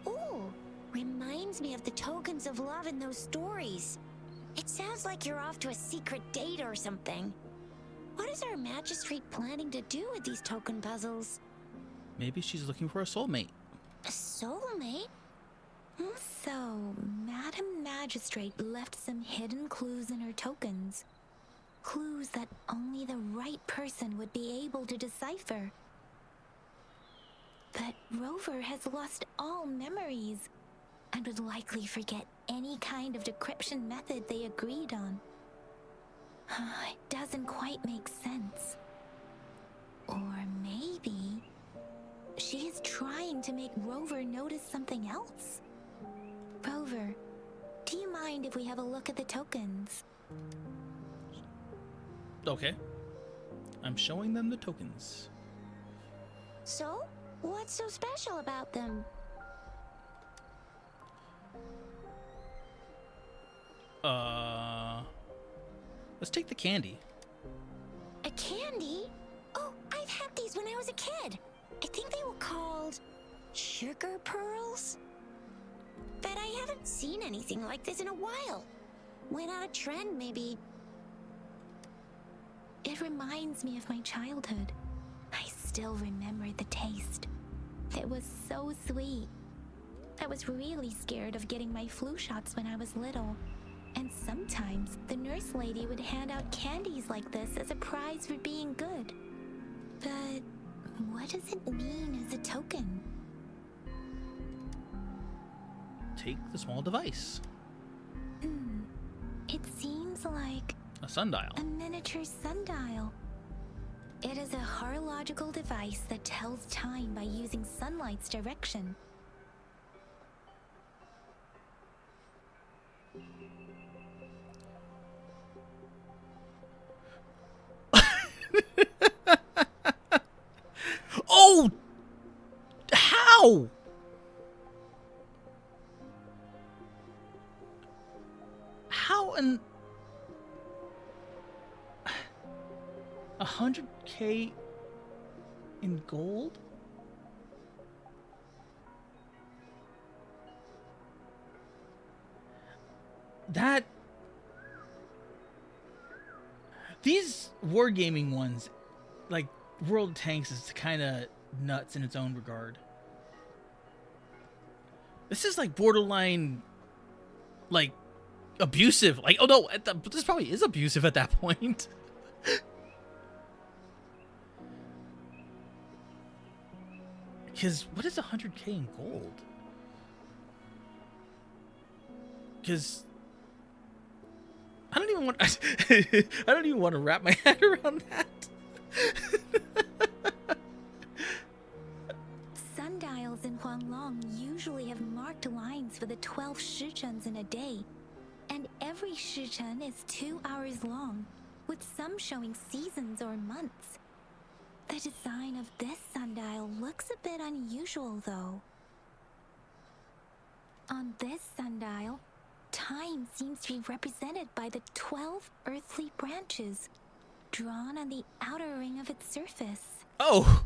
Ooh, reminds me of the tokens of love in those stories. It sounds like you're off to a secret date or something. What is our magistrate planning to do with these token puzzles? Maybe she's looking for a soulmate. A soulmate? So, Madam Magistrate left some hidden clues in her tokens. Clues that only the right person would be able to decipher. But Rover has lost all memories and would likely forget any kind of decryption method they agreed on. It doesn't quite make sense. Or maybe she is trying to make Rover notice something else? Rover, do you mind if we have a look at the tokens? Okay. I'm showing them the tokens. So, what's so special about them? Let's take the candy. A candy? Oh, I've had these when I was a kid. I think they were called sugar pearls? But I haven't seen anything like this in a while. Went out of trend, maybe. It reminds me of my childhood. I still remember the taste. It was so sweet. I was really scared of getting my flu shots when I was little. And sometimes the nurse lady would hand out candies like this as a prize for being good. But what does it mean as a token? Take the small device. It seems like A sundial. a miniature sundial. It is a horological device that tells time by using sunlight's direction. Oh! How? How in 100K in gold? That these wargaming ones, like World of Tanks, is kind of nuts in its own regard. This is like borderline, like abusive. Like, oh no, this probably is abusive at that point. Because what is 100K in gold? Because I don't even want. I don't even want to wrap my head around that. Sundials in Huanglong usually have marked lines for the 12 shichuns in a day, and every shichun is 2 hours long, with some showing seasons or months. The design of this sundial looks a bit unusual, though. On this sundial, time seems to be represented by the 12 earthly branches, drawn on the outer ring of its surface. Oh,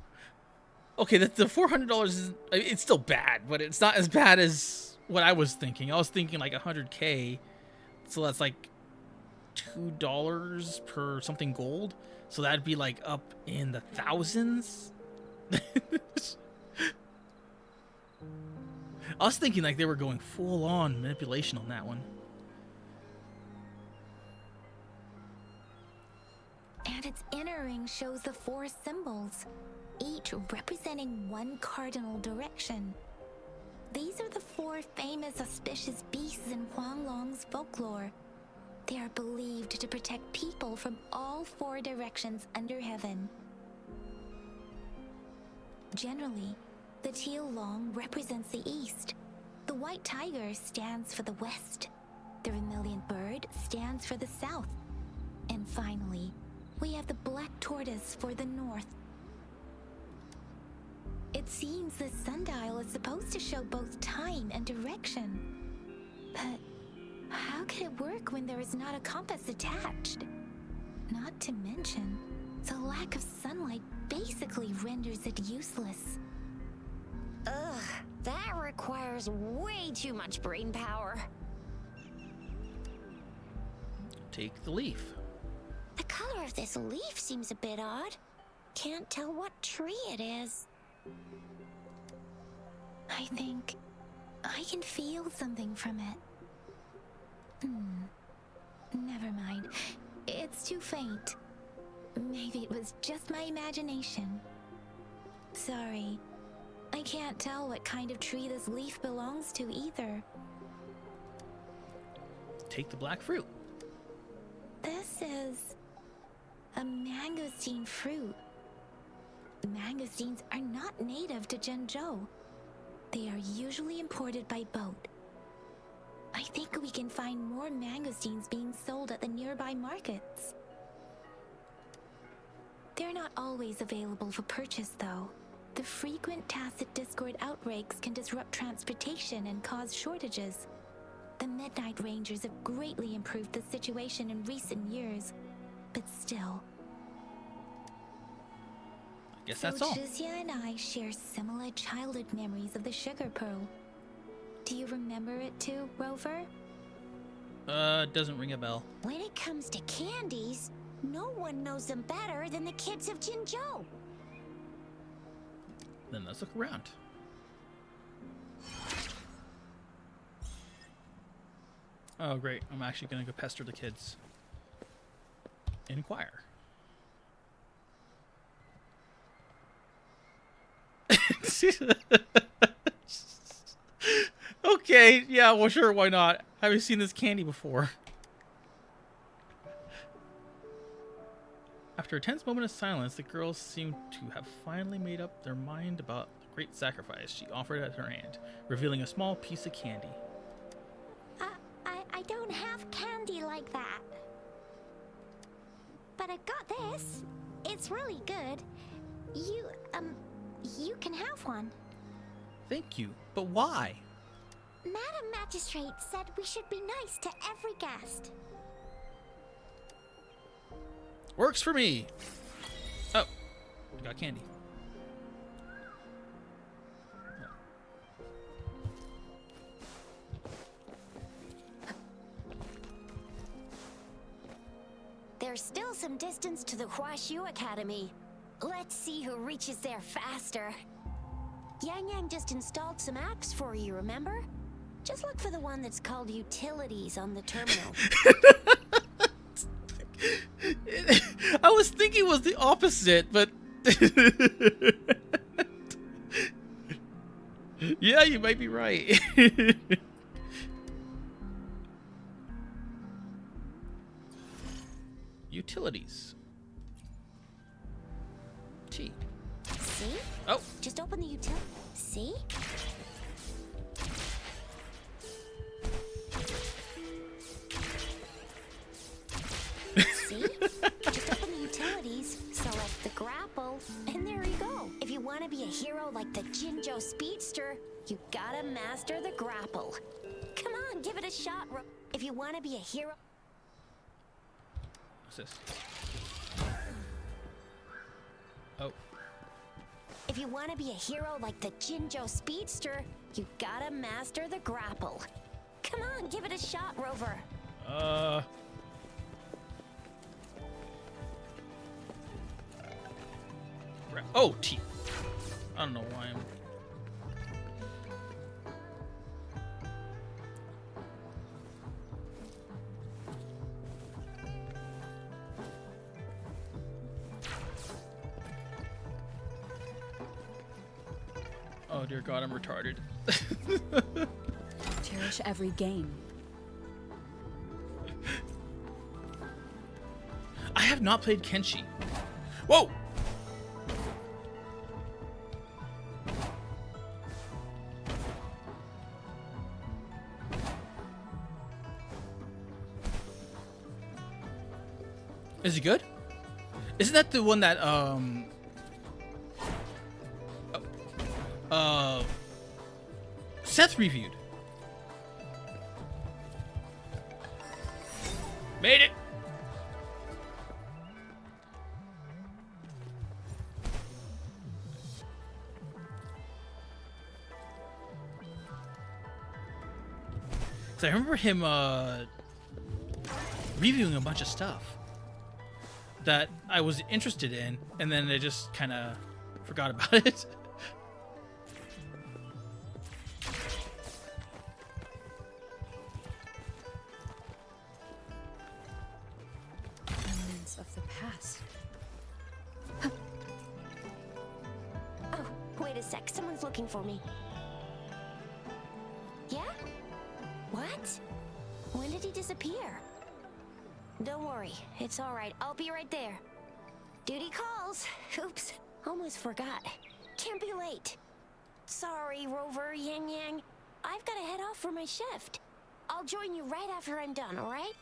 okay. The $400 is, I mean, it's still bad, but it's not as bad as what I was thinking. I was thinking like 100K, so that's like $2 per something gold. So that'd be like up in the thousands. I was thinking like they were going full on manipulation on that one. And its inner ring shows the 4 symbols, each representing one cardinal direction. These are the 4 famous auspicious beasts in Huanglong's folklore. They are believed to protect people from all 4 directions under heaven. Generally, the teal long represents the east, the white tiger stands for the west, the vermilion bird stands for the south, and finally, we have the black tortoise for the north. It seems the sundial is supposed to show both time and direction, but how could it work when there is not a compass attached? Not to mention, the lack of sunlight basically renders it useless. Ugh, that requires way too much brain power. Take the leaf. The color of this leaf seems a bit odd. Can't tell what tree it is. I think I can feel something from it. Never mind. It's too faint. Maybe it was just my imagination. Sorry. I can't tell what kind of tree this leaf belongs to either. Take the black fruit. This is a mangosteen fruit. Mangosteens are not native to Zhengzhou. They are usually imported by boat. I think we can find more mangosteens being sold at the nearby markets. They're not always available for purchase, though. The frequent tacit discord outbreaks can disrupt transportation and cause shortages. The Midnight Rangers have greatly improved the situation in recent years, but still. I guess that's all. Zhizia and I share similar childhood memories of the Sugar Pearl. Do you remember it too, Rover? Doesn't ring a bell. When it comes to candies, no one knows them better than the kids of Jinzhou. Then let's look around. Oh, great. I'm actually going to go pester the kids. Inquire. Okay, yeah, well, sure, why not? Have you seen this candy before? After a tense moment of silence, the girls seemed to have finally made up their mind about the great sacrifice she offered at her hand, revealing a small piece of candy. I don't have candy like that. But I've got this. It's really good. You can have one. Thank you, but why? Madam Magistrate said we should be nice to every guest. Works for me. Oh, got candy. There's still some distance to the Huashu Academy. Let's see who reaches there faster. Yang Yang just installed some apps for you, remember? Just look for the one that's called Utilities on the terminal. I was thinking it was the opposite, but yeah, you might be right. Utilities. T. See? Oh. Just open the utility. See? See? Just open the utilities, select the grapple, and there you go. If you want to be a hero like the Jinjo Speedster, you gotta master the grapple. Come on, give it a shot. If you want to be a hero... What's this? Oh. If you want to be a hero like the Jinjo Speedster, you gotta master the grapple. Come on, give it a shot, Rover. Oh, T. I don't know why I'm... Oh dear God, I'm retarded. Cherish every game. I have not played Kenshi. Whoa! Is he good? Isn't that the one that Seth reviewed? Made it. So I remember him reviewing a bunch of stuff that I was interested in, and then I just kind of forgot about it. Remnants of the past. Oh, wait a sec. Someone's looking for me. Yeah? What? When did he disappear? Don't worry. It's all right. I'll be right there. Duty calls. Oops. Almost forgot. Can't be late. Sorry, Rover, Yang Yang. I've got to head off for my shift. I'll join you right after I'm done, all right?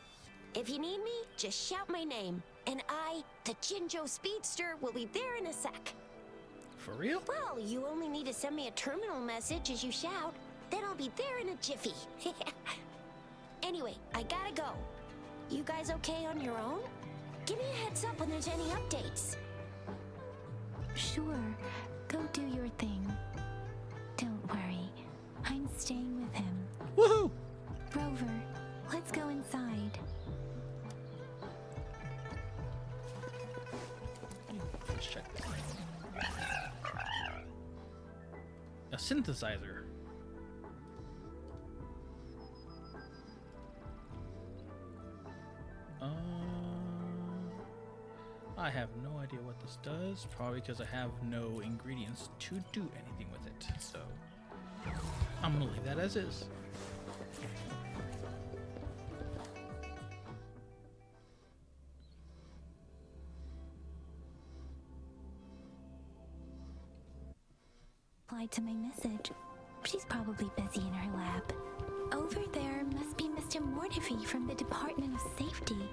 If you need me, just shout my name. And I, the Jinjo Speedster, will be there in a sec. For real? Well, you only need to send me a terminal message as you shout. Then I'll be there in a jiffy. Anyway, I gotta go. You guys okay on your own? Give me a heads up when there's any updates. Sure, go do your thing. Don't worry, I'm staying with him. Woohoo! Rover, let's go inside. Let's check this. A synthesizer. I have no idea what this does, probably because I have no ingredients to do anything with it, so I'm gonna leave that as is. Replied to my message. She's probably busy in her lab. Over there must be Mr. Mortefi from the Department of Safety.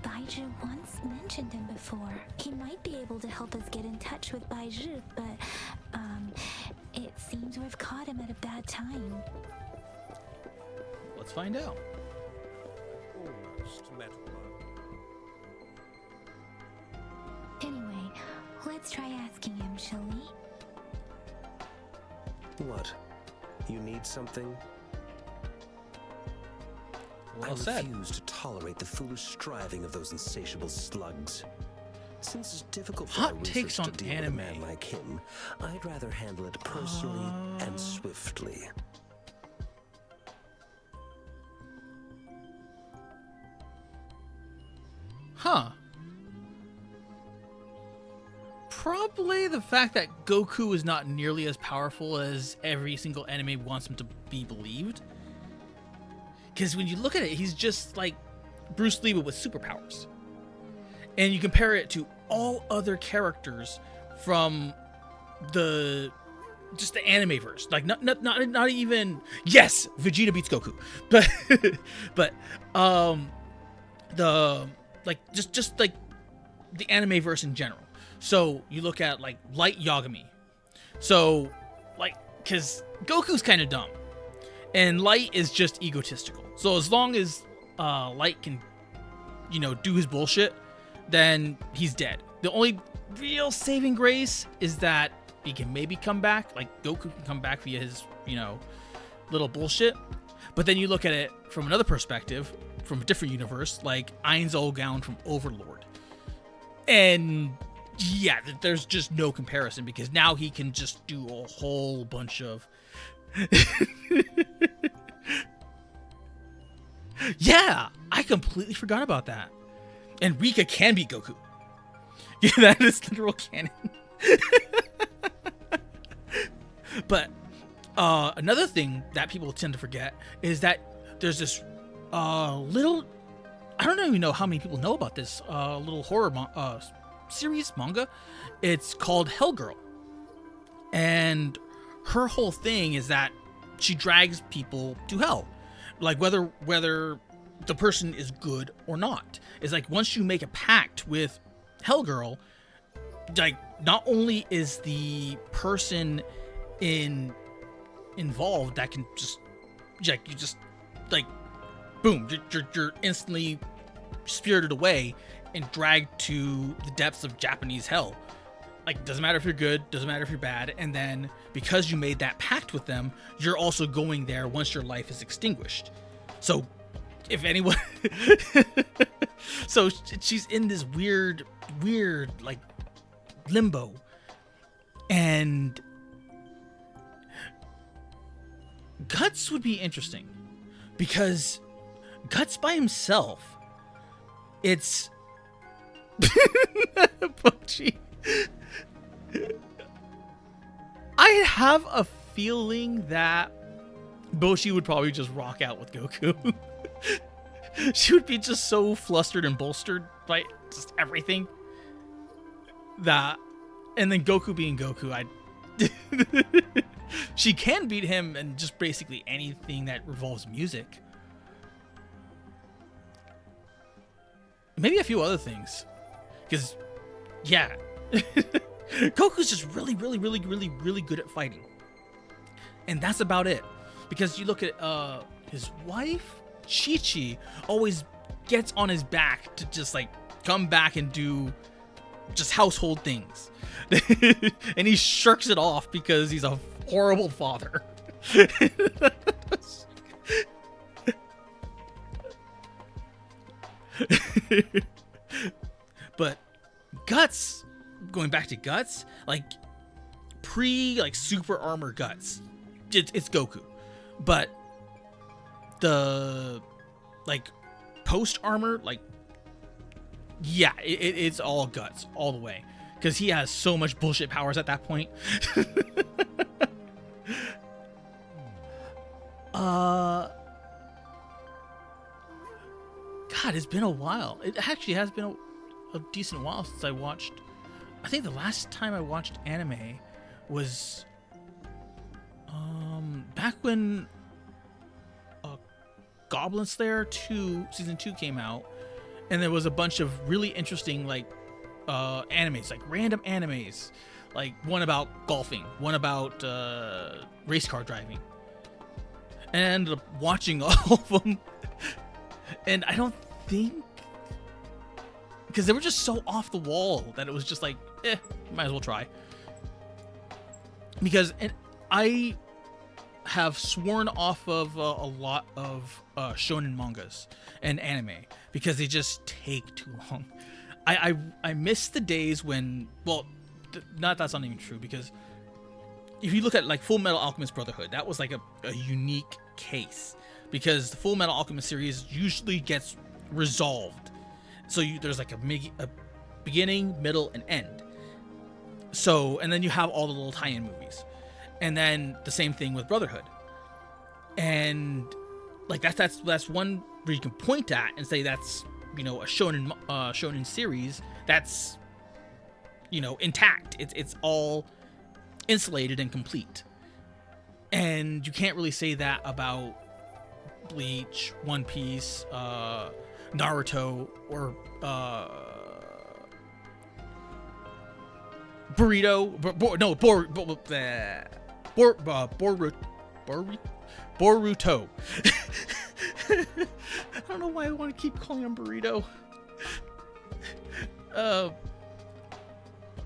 But Baizhi once mentioned him before. He might be able to help us get in touch with Baizhi, but, it seems we've caught him at a bad time. Let's find out. Almost met one. Anyway, let's try asking him, shall we? What? You need something? Well I said. refuse to tolerate the foolish striving of those insatiable slugs. Since it's difficult for Hot our takes research on to deal with a man anime. like him, I'd rather handle it personally and swiftly. Huh. Probably the fact that Goku is not nearly as powerful as every single anime wants him to be believed. Because when you look at it, he's just like Bruce Lee but with superpowers. And you compare it to all other characters from the animeverse. Like not even, yes, Vegeta beats Goku. But the like just like the animeverse in general. So you look at like Light Yagami. So like, cause Goku's kind of dumb and Light is just egotistical. So as long as Light can, do his bullshit, then he's dead. The only real saving grace is that he can maybe come back. Like Goku can come back via his, little bullshit. But then you look at it from another perspective, from a different universe, like Ainz Olgaun from Overlord. And yeah, there's just no comparison because now he can just do a whole bunch of... Yeah, I completely forgot about that. And Rika can beat Goku. Yeah, that is literal canon. But another thing that people tend to forget is that there's this little... I don't even know how many people know about this little horror series, manga. It's called Hellgirl. And her whole thing is that she drags people to hell. Like whether the person is good or not. It's like once you make a pact with Hellgirl, like not only is the person involved that can just boom, you're instantly spirited away and dragged to the depths of Japanese hell. Like, doesn't matter if you're good, doesn't matter if you're bad, and then because you made that pact with them, you're also going there once your life is extinguished. So, if anyone... So, she's in this weird, like, limbo. And... Guts would be interesting. Because Guts by himself, it's... Punchy. I have a feeling that Boshi would probably just rock out with Goku. She would be just so flustered and bolstered by just everything that, and then Goku being Goku, she can beat him in just basically anything that revolves music. Maybe a few other things. Because, yeah. Goku's just really good at fighting. And that's about it. Because you look at his wife, Chi-Chi, always gets on his back to just like come back and do just household things. And he shirks it off because he's a horrible father. But Guts, going back to Guts, like super armor Guts, it's Goku. But the like post armor, like yeah, it's all Guts all the way because he has so much bullshit powers at that point. God, it's been a while. It actually has been a decent while since I watched. I think the last time I watched anime was back when Goblin Slayer 2 season 2 came out, And there was a bunch of really interesting like animes, like random animes, like one about golfing, one about race car driving. And I ended up watching all of them. And I don't think, because they were just so off the wall that it was just like, might as well try. Because I have sworn off of a lot of shonen mangas and anime because they just take too long. I miss the days when, well, that's not even true, because if you look at like Full Metal Alchemist Brotherhood, that was like a unique case, because the Full Metal Alchemist series usually gets resolved. So there's like a beginning, middle, and end. So, and then you have all the little tie-in movies. And then the same thing with Brotherhood. And like that's one where you can point at and say that's, you know, a shonen series that's, you know, intact. It's all insulated and complete. And you can't really say that about Bleach, One Piece, Naruto, or Burrito. Boruto. I don't know why I want to keep calling him Burrito.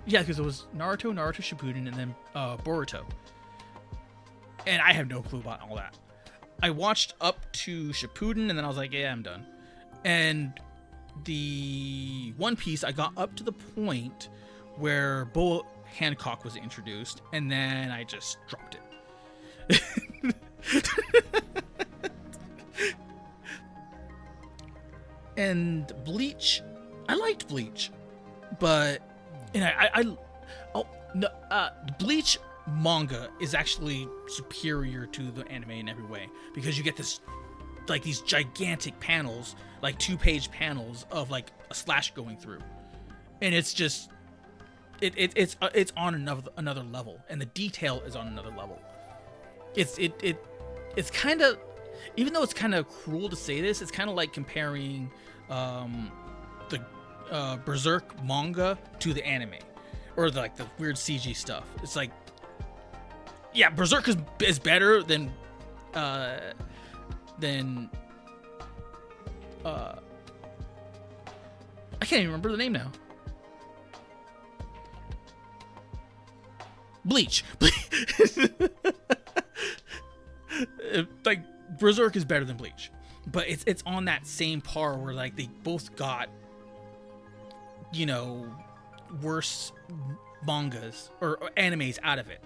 Yeah, because it was Naruto Shippuden, and then Boruto. And I have no clue about all that. I watched up to Shippuden, and then I was like, yeah, I'm done. And the One Piece, I got up to the point where Boa Hancock was introduced, and then I just dropped it. And Bleach, I liked Bleach, but Bleach manga is actually superior to the anime in every way, because you get this, like, these gigantic panels, like 2-page panels of like a slash going through, and it's just it's on another level, and the detail is on another level. It's kind of, even though it's kind of cruel to say this, it's kind of like comparing the Berserk manga to the anime, or the weird CG stuff. It's like, yeah, Berserk is better than I can't even remember the name now. Bleach. Like, Berserk is better than Bleach, but it's on that same par where like they both got, you know, worse mangas or animes out of it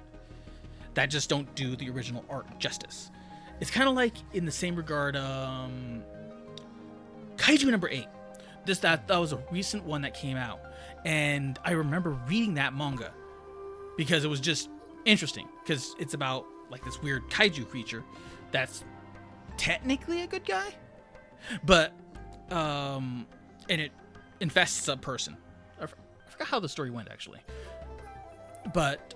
that just don't do the original art justice. It's kind of like, in the same regard, Kaiju number 8. That was a recent one that came out, and I remember reading that manga because it was just interesting, because it's about like this weird kaiju creature that's technically a good guy, but and it infests a person. I forgot how the story went, actually. But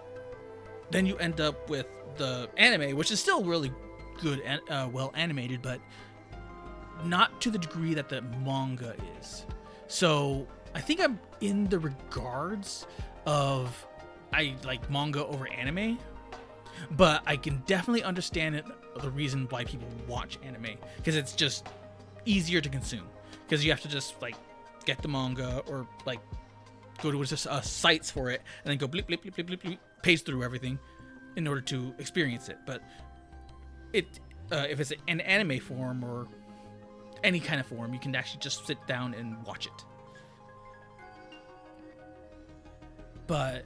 then you end up with the anime, which is still really good and well animated, but not to the degree that the manga is. So I think I'm in the regards of, I like manga over anime, but I can definitely understand the reason why people watch anime, because it's just easier to consume, because you have to just like get the manga, or like go to just sites for it, and then go blip blip blip blip blip, blip, page through everything in order to experience it. But if it's an anime form or any kind of form, you can actually just sit down and watch it. But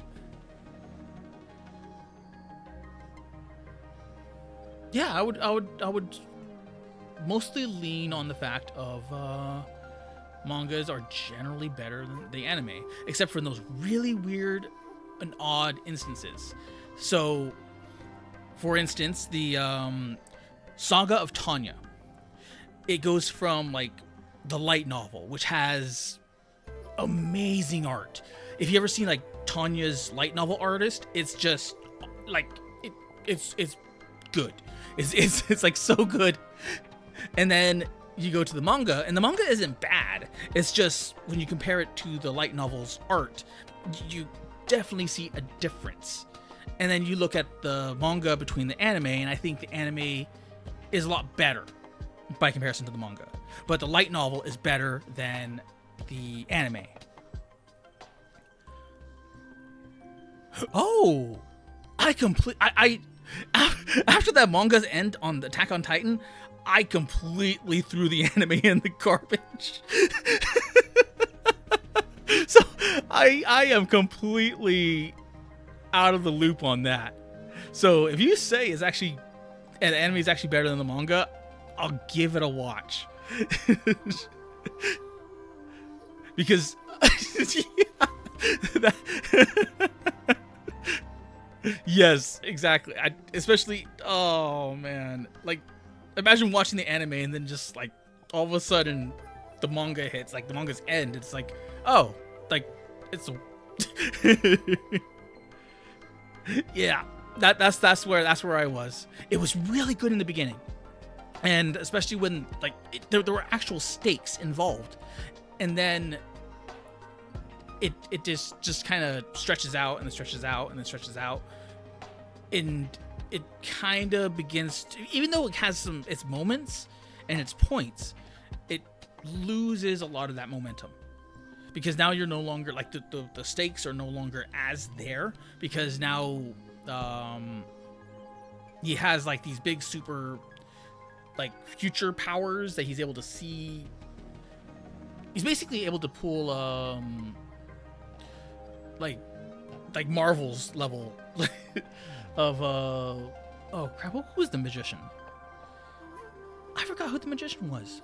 yeah, I would mostly lean on the fact of mangas are generally better than the anime, except for those really weird and odd instances. So, for instance, the Saga of Tanya. It goes from like the light novel, which has amazing art. If you ever seen like Tanya's light novel artist, it's just like it's good. It's like so good. And then you go to the manga, and the manga isn't bad. It's just when you compare it to the light novel's art, you definitely see a difference. And then you look at the manga between the anime, and I think the anime is a lot better by comparison to the manga. But the light novel is better than the anime. Oh, I after that manga's end on Attack on Titan, I completely threw the anime in the garbage. So I am completely out of the loop on that. So if you say the anime is actually better than the manga, I'll give it a watch. Because yes, exactly. Especially, oh man, like imagine watching the anime and then just like all of a sudden the manga hits, like the manga's end. It's like, oh, like it's yeah. That's where I was. It was really good in the beginning, and especially when like there were actual stakes involved, and then it just kind of stretches out and then stretches out and then stretches out, and it kind of begins to, even though it has its moments and its points, it loses a lot of that momentum. Because now you're no longer, like, the stakes are no longer as there, because now he has, like, these big super, like, future powers that he's able to see. He's basically able to pull, like Marvel's level of, oh crap, who was the magician? I forgot who the magician was.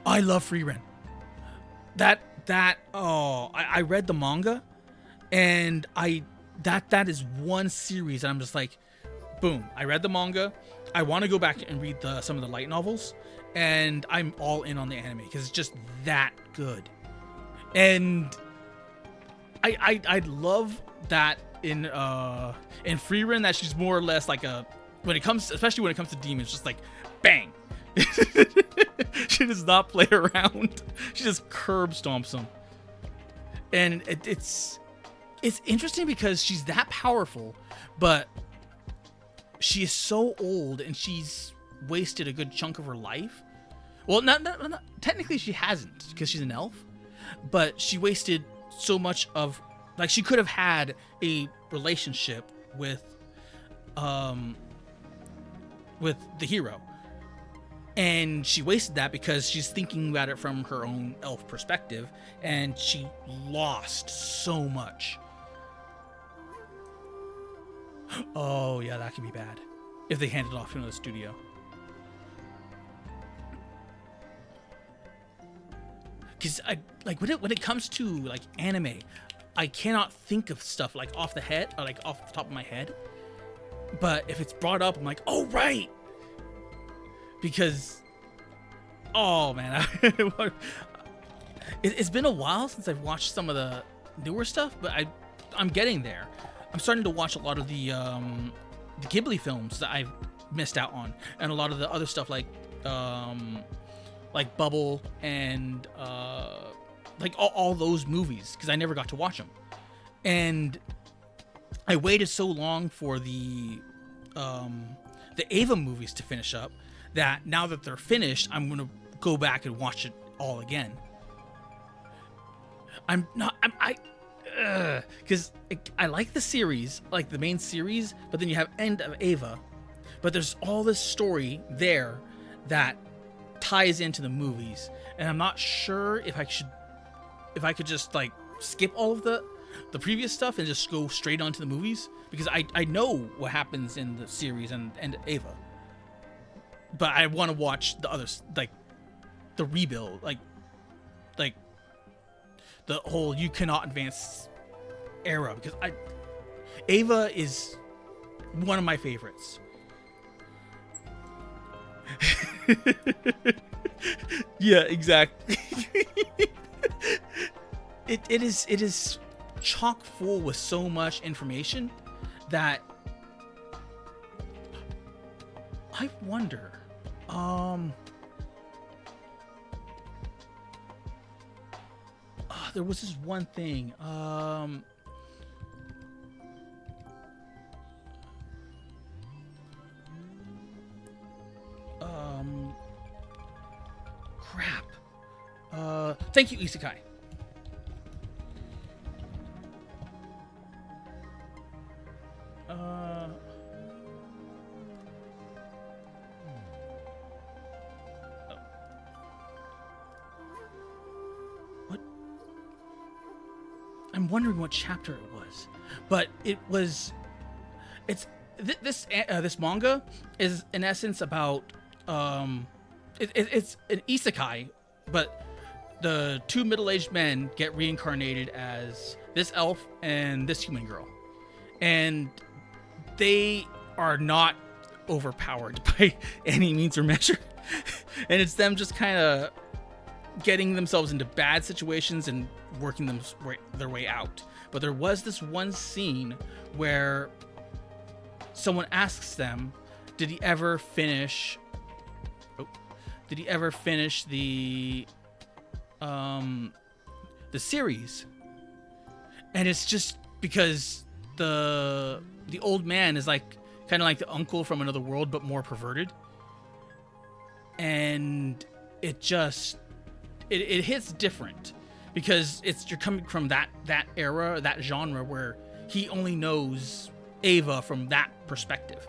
I love Frieren. I read the manga, and that is one series, and I'm just like, boom, I read the manga, I want to go back and read some of the light novels, and I'm all in on the anime, because it's just that good. And I love that in Frieren, that she's more or less like especially when it comes to demons, just like bang. She does not play around. She just curb stomps them. And it's interesting because she's that powerful, but she is so old and she's wasted a good chunk of her life. Well, not technically she hasn't, because she's an elf, but she wasted so much of, like, she could have had a relationship with the hero. And she wasted that because she's thinking about it from her own elf perspective, and she lost so much. Oh yeah, that could be bad if they hand it off to another studio. Because when it comes to like anime, I cannot think of stuff like off the head, or like off the top of my head. But if it's brought up, I'm like, oh right. Because, oh man, it's been a while since I've watched some of the newer stuff, but I'm getting there. I'm starting to watch a lot of the Ghibli films that I've missed out on, and a lot of the other stuff like Bubble and like all those movies, because I never got to watch them. And I waited so long for the Ava movies to finish up, that now that they're finished, I'm gonna go back and watch it all again. Because I like the series, like the main series, but then you have End of Ava, but there's all this story there that ties into the movies, and I'm not sure if I could just like skip all of the previous stuff and just go straight onto the movies, because I know what happens in the series and Ava. But I want to watch the others, like the rebuild, like the whole you cannot advance era, because Ava is one of my favorites. Yeah, exactly. It is chock full with so much information that I wonder. There was this one thing. Crap. Thank you, Isekai. What? I'm wondering what chapter it was, but it was. This manga is in essence about it's an isekai, but the two middle-aged men get reincarnated as this elf and this human girl, and they are not overpowered by any means or measure, and it's them just kind of getting themselves into bad situations and working their way out. But there was this one scene where someone asks them, did he ever finish the series? And it's just because the old man is like kind of like the uncle from another world, but more perverted. And it hits different because you're coming from that era, that genre where he only knows Ava from that perspective.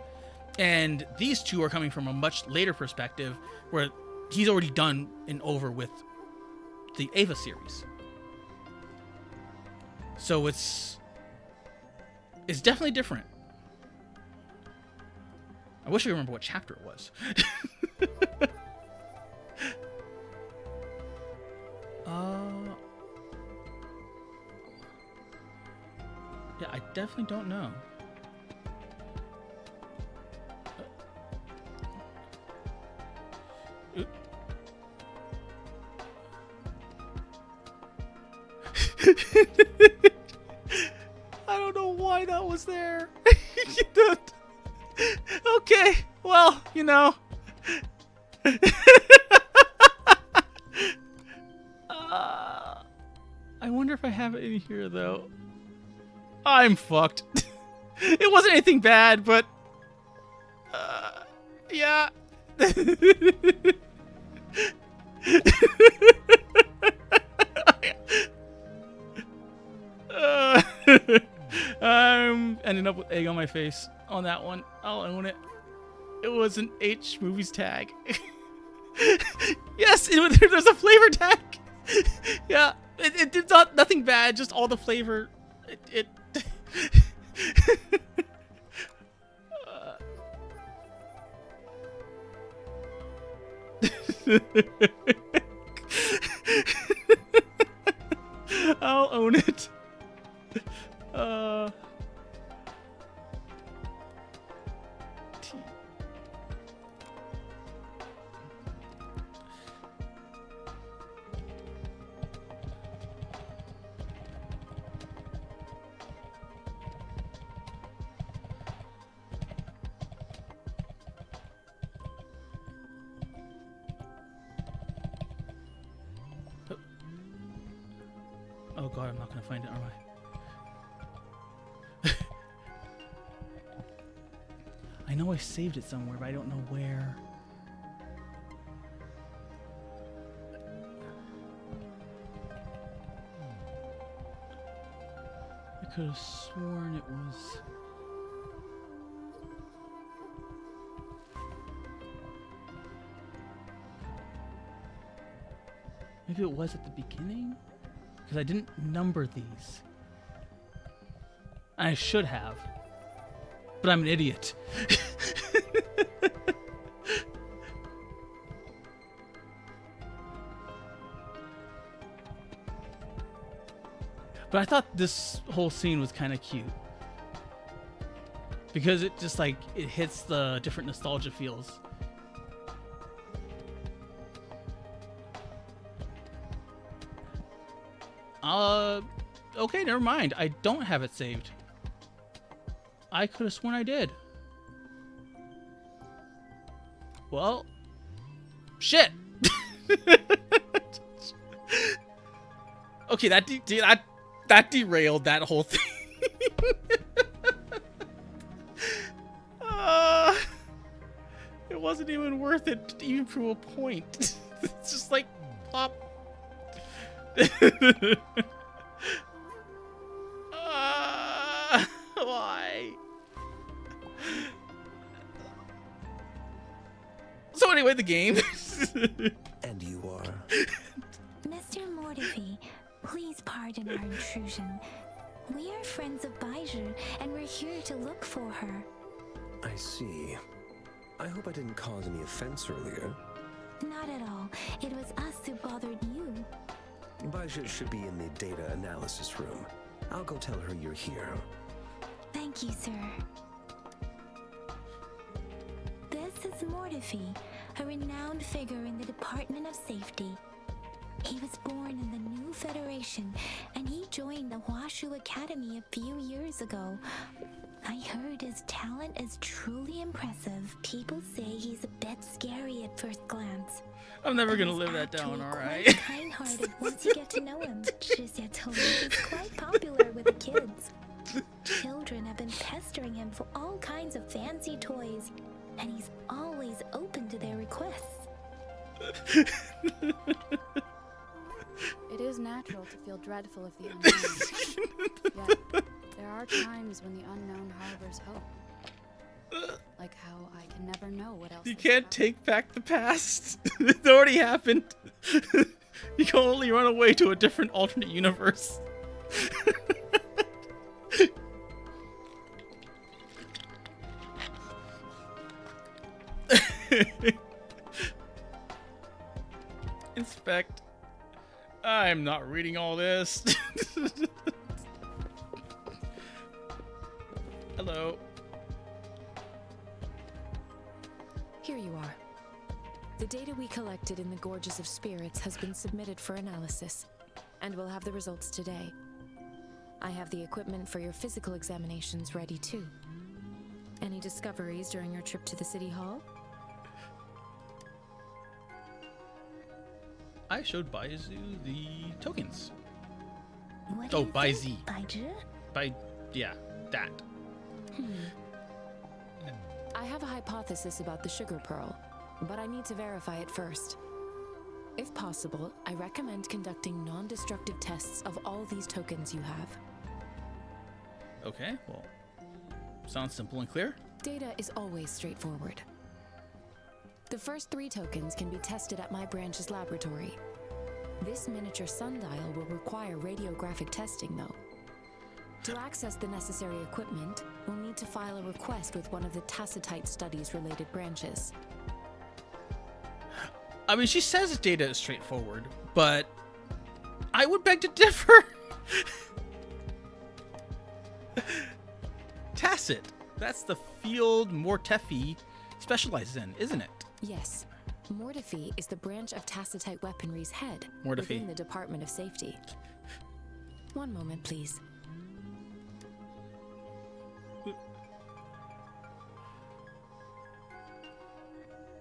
And these two are coming from a much later perspective where he's already done and over with the Ava series. So it's definitely different. I wish I remember what chapter it was. Yeah, I definitely don't know. I don't know why that was there. Okay, well, you know. I wonder if I have it in here, though. I'm fucked. It wasn't anything bad, but... yeah. I'm ending up with egg on my face on that one. I'll own it. It was an H movies tag. Yes, there's a flavor tag. Yeah, it did nothing bad, just all the flavor. It I'll own it. Oh god, I'm not gonna find it, am I? I know I saved it somewhere, but I don't know where. I could have sworn it was... Maybe it was at the beginning? Because I didn't number these. I should have. But I'm an idiot. But I thought this whole scene was kind of cute. Because it just like, it hits the different nostalgia feels. Okay, never mind. I don't have it saved. I could have sworn I did. Well, shit. Okay, that derailed that whole thing. It wasn't even worth it to even prove a point. It's just like plop. Why? So anyway, the game. And you are? Mr. Mortifi, please pardon our intrusion. We are friends of Baiju, and we're here to look for her. I see. I hope I didn't cause any offense earlier. Not at all. It was us who bothered you. Baja should be in the data analysis room. I'll go tell her you're here. Thank you, sir. This is Mortifi, a renowned figure in the Department of Safety. He was born in the new Federation, and he joined the Huashu Academy a few years ago. I heard his talent is truly impressive. People say he's a bit scary at first glance. I'm never gonna live that down, Actually alright? quite kind-hearted once you get to know him. Shizuya told me he's quite popular with the kids. Children have been pestering him for all kinds of fancy toys, and he's always open to their requests. It is natural to feel dreadful of the unknown. Yet, there are times when the unknown harbors hope. Like how I can never know what else. You this can't path- take back the past. It already happened. You can only run away to a different alternate universe. Inspect. I'm not reading all this. Hello. Here you are. The data we collected in the Gorges of Spirits has been submitted for analysis, and we'll have the results today. I have the equipment for your physical examinations ready too. Any discoveries during your trip to the City Hall? I showed Baizu the tokens. What do Oh, you by think, Z. Baiju? Yeah, that. I have a hypothesis about the sugar pearl, but I need to verify it first. If possible, I recommend conducting non-destructive tests of all these tokens you have. Okay, well, sounds simple and clear. Data is always straightforward. The first 3 tokens can be tested at my branch's laboratory. This miniature sundial will require radiographic testing, though. To access the necessary equipment, we'll need to file a request with one of the Tacitite Studies-related branches. I mean, she says the data is straightforward, but I would beg to differ. Tacit. That's the field Mortefi specializes in, isn't it? Yes. Mortifi is the branch of Tacitite Weaponry's head Mortifi. within the Department of Safety. One moment, please.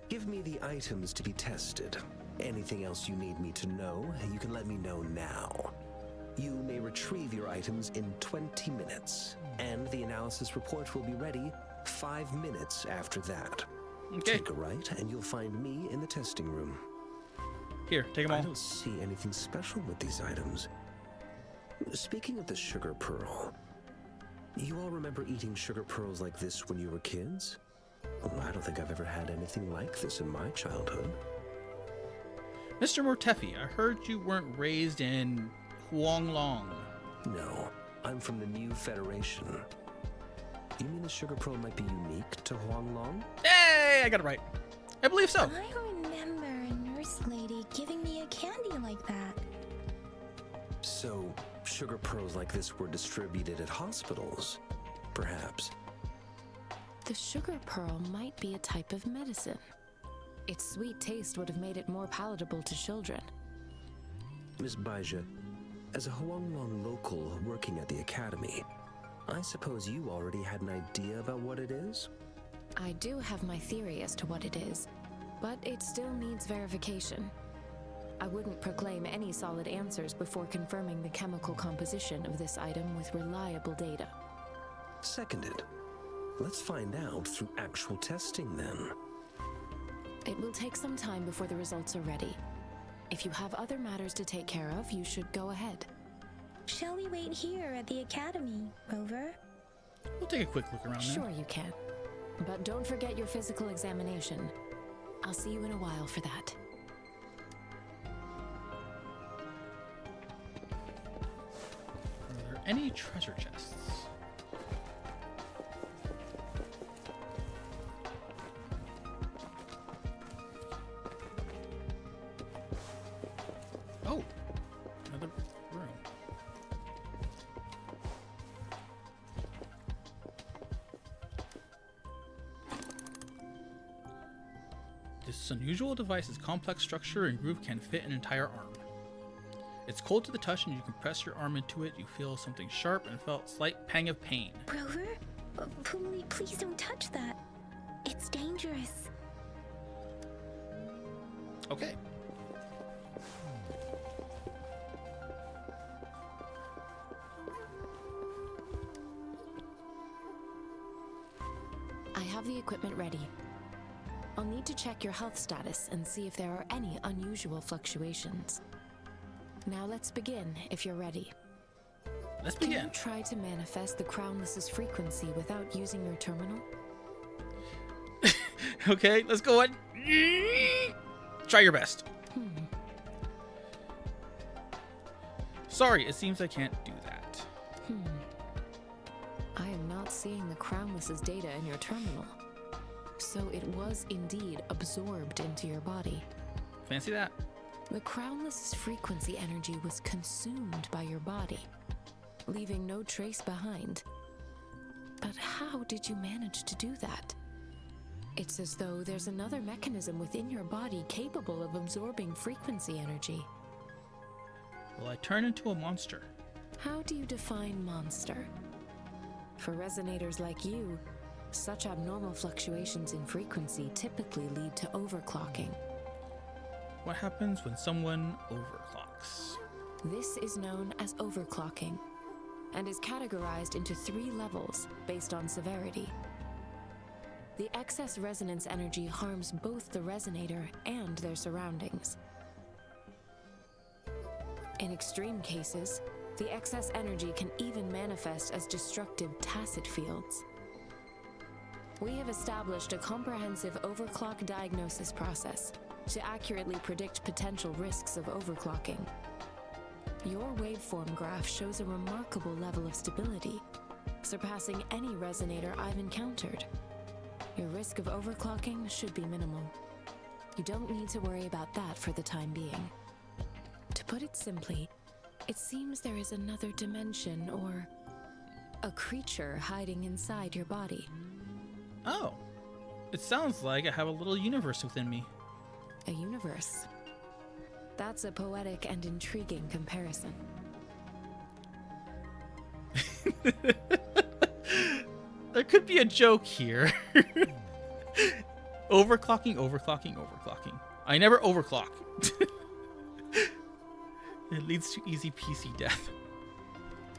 Give me the items to be tested. Anything else you need me to know, you can let me know now. You may retrieve your items in 20 minutes, and the analysis report will be ready 5 minutes after that. Okay. Take a right, and you'll find me in the testing room. Here, take them I all. don't see anything special with these items. Speaking of the sugar pearl, you all remember eating sugar pearls like this when you were kids? Well, I don't think I've ever had anything like this in my childhood. Mr. Mortefi, I heard you weren't raised in Huanglong. No, I'm from the New Federation. You mean the sugar pearl might be unique to Huanglong? Hey, I got it right. I believe so. I remember a nurse lady giving me a candy like that. So, sugar pearls like this were distributed at hospitals, perhaps. The sugar pearl might be a type of medicine. Its sweet taste would have made it more palatable to children. Miss Baija, as a Huanglong local working at the academy, I suppose you already had an idea about what it is? I do have my theory as to what it is, but it still needs verification. I wouldn't proclaim any solid answers before confirming the chemical composition of this item with reliable data. Seconded. Let's find out through actual testing then. It will take some time before the results are ready. If you have other matters to take care of, you should go ahead. Shall we wait here at the academy, Rover? We'll take a quick look around then. Sure you can. But don't forget your physical examination. I'll see you in a while for that. Are there any treasure chests? Oh, another room. This unusual device's complex structure and groove can fit an entire arm. It's cold to the touch, and you can press your arm into it. You feel something sharp and felt a slight pang of pain. Rover? Please don't touch that. It's dangerous. Okay. I have the equipment ready. I'll need to check your health status and see if there are any unusual fluctuations. Now let's begin, if you're ready. Let's Can begin. you try to manifest the Crownless's frequency without using your terminal? Okay, let's go on. Try your best. Sorry, it seems I can't do that. I am not seeing the Crownless's data in your terminal. So it was indeed absorbed into your body. Fancy that. The Crownless's frequency energy was consumed by your body, leaving no trace behind. But how did you manage to do that? It's as though there's another mechanism within your body capable of absorbing frequency energy. Will I turn into a monster? How do you define monster? For resonators like you, such abnormal fluctuations in frequency typically lead to overclocking. What happens when someone overclocks? This is known as overclocking, and is categorized into 3 levels based on severity. The excess resonance energy harms both the resonator and their surroundings. In extreme cases, the excess energy can even manifest as destructive tacit fields. We have established a comprehensive overclock diagnosis process to accurately predict potential risks of overclocking. Your waveform graph shows a remarkable level of stability, surpassing any resonator I've encountered. Your risk of overclocking should be minimal. You don't need to worry about that for the time being. To put it simply, it seems there is another dimension or a creature hiding inside your body. Oh, it sounds like I have a little universe within me. A universe. That's a poetic and intriguing comparison. There could be a joke here. Overclocking, overclocking, overclocking. I never overclock. It leads to easy PC death.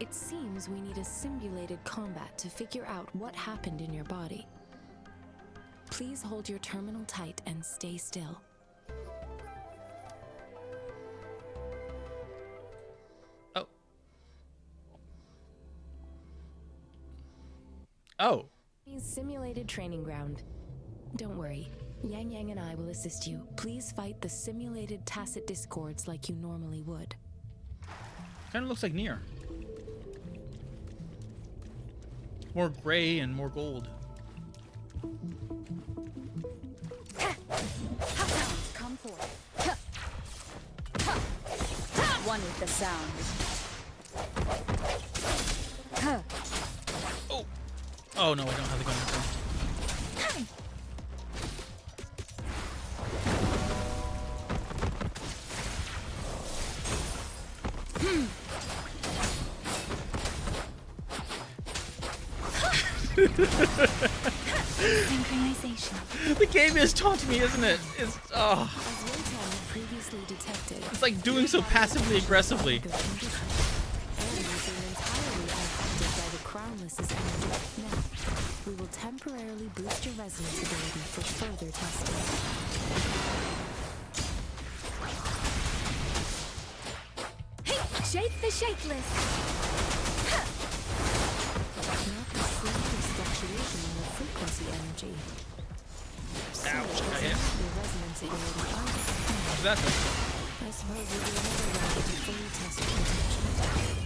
It seems we need a simulated combat to figure out what happened in your body. Please hold your terminal tight and stay still. Oh. Oh. Simulated training ground. Don't worry. Yang Yang and I will assist you. Please fight the simulated tacit discords like you normally would. Kind of looks like Nier. More gray and more gold. Come forth. One with the sound. Oh. Oh no, I don't have the gun. Synchronization. The game is taunting me, isn't it? It's As Wotan had previously detected, it's like doing so passively aggressively. and was entirely unaffected by the Crownless's energy. Now, we will temporarily boost your resonance ability for further testing. Shake the shapeless! Not the slightest fluctuation in the frequency energy. Ouch, got hit. Your resonance ability. How's that thing? I suppose we'll do another round to fully test your protection.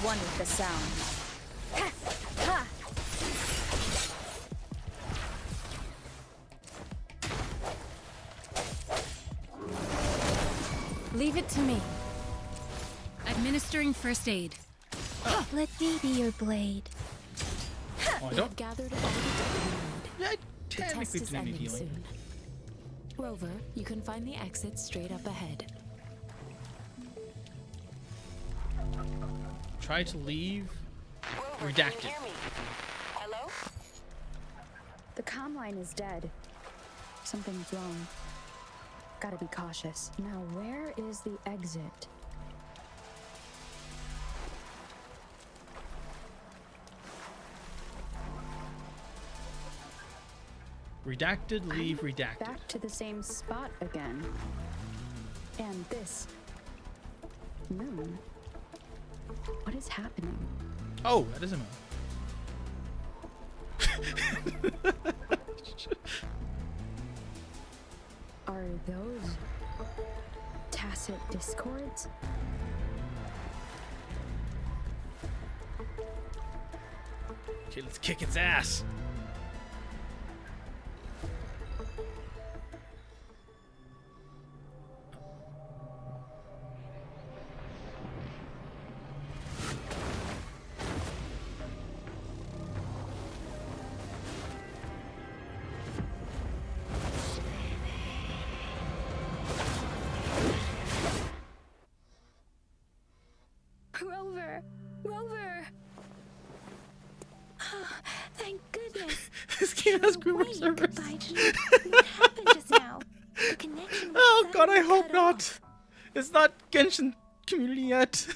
One with the sound. Ha! Ha! Leave it to me. Administering first aid. Let me be your blade. Oh, I We don't. have gathered all the data we need. Yeah, I The test technically is do need ending healing. soon. Rover, you can find the exit straight up ahead. Try to leave. Redacted. Hello? The comm line is dead. Something's wrong. Gotta be cautious. Now, where is the exit? Redacted, leave, redacted. Back to the same spot again. And this moon. What is happening? Oh, that is a move. Are those tacit discords? Okay, let's kick its ass. Rover! Rover! Ah, thank goodness. This game has groomer Wait, servers. goodbye to what happened just now? The connection was Oh god, I suddenly hope cut not. off. It's not Genshin community yet.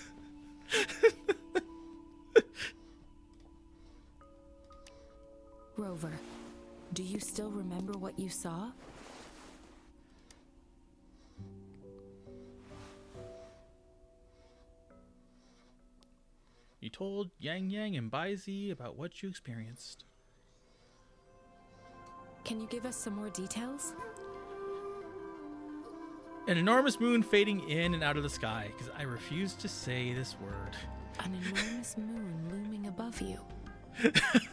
Rover, do you still remember what you saw? You told Yang Yang and Baizi about what you experienced. Can you give us some more details? An enormous moon fading in and out of the sky, because I refuse to say this word. An enormous moon looming above you.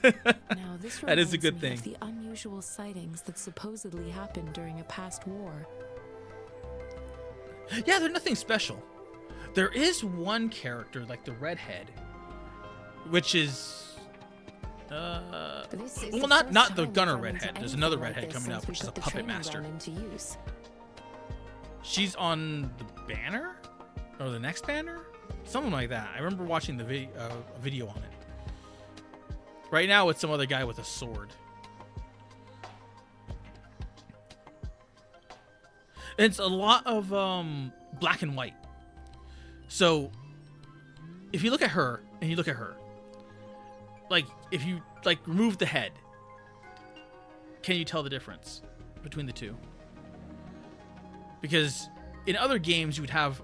Now, this That is a reminds good me thing. of the unusual sightings that supposedly happened during a past war. Yeah, they're nothing special. There is one character, like the redhead, which is This is well, the not first the time gunner we've run into redhead. There's anything another like redhead this coming since up, we which is a put the puppet training master. ground into use. She's on the banner or the next banner, something like that. I remember watching the video on it. Right now, it's some other guy with a sword. It's a lot of black and white. So if you look at her and you look at her, like if you like remove the head, can you tell the difference between the two? Because in other games you would have,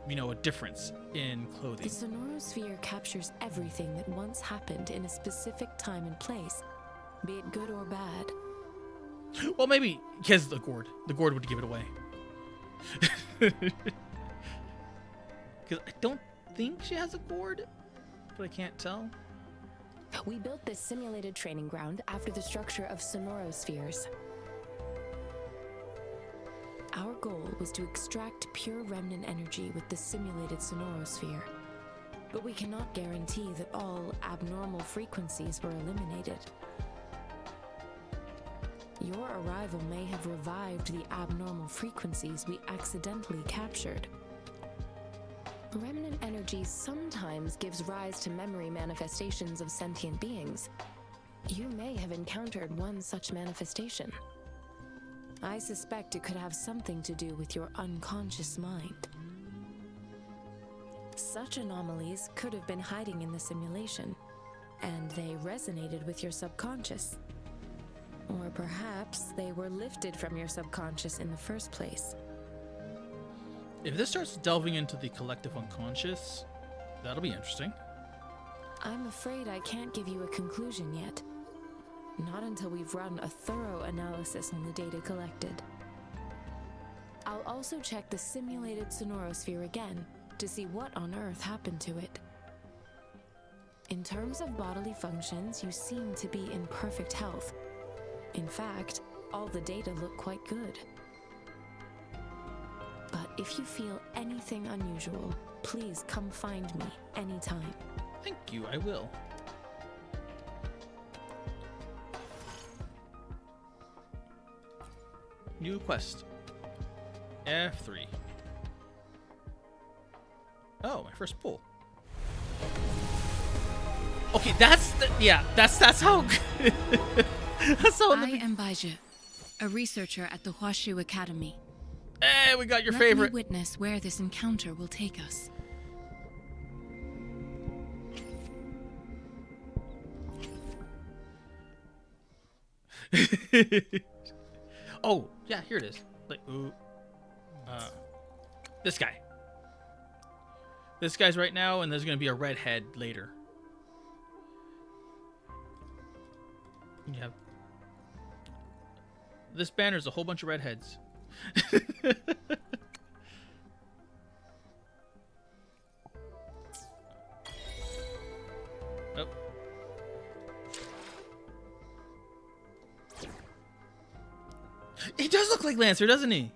you know, a difference in The clothing. sonorosphere captures everything that once happened in a specific time and place, be it good or bad. Well, maybe because the gourd would give it away. Because I don't think she has a gourd, but I can't tell. We built this simulated training ground after the structure of sonorospheres. Our goal was to extract pure remnant energy with the simulated sonorosphere. But we cannot guarantee that all abnormal frequencies were eliminated. Your arrival may have revived the abnormal frequencies we accidentally captured. Remnant energy sometimes gives rise to memory manifestations of sentient beings, You may have encountered one such manifestation. I suspect it could have something to do with your unconscious mind. Such anomalies could have been hiding in the simulation, and they resonated with your subconscious. Or perhaps they were lifted from your subconscious in the first place. If this starts delving into the collective unconscious, that'll be interesting. I'm afraid I can't give you a conclusion yet. Not until we've run a thorough analysis on the data collected. I'll also check the simulated sonorosphere again to see what on earth happened to it. In terms of bodily functions, you seem to be in perfect health. In fact, all the data look quite good. But if you feel anything unusual, please come find me anytime. Thank you, I will. New quest. F3. Oh, my first pull. Okay, that's how that's how. I am Baiju, a researcher at the Huashu Academy. Hey, we got your Let favorite. me witness where this encounter will take us. Oh, yeah, here it is. Like, ooh, this guy. This guy's right now, and there's gonna be a redhead later. You have this banner's a whole bunch of redheads. Oh. He does look like Lancer, doesn't he?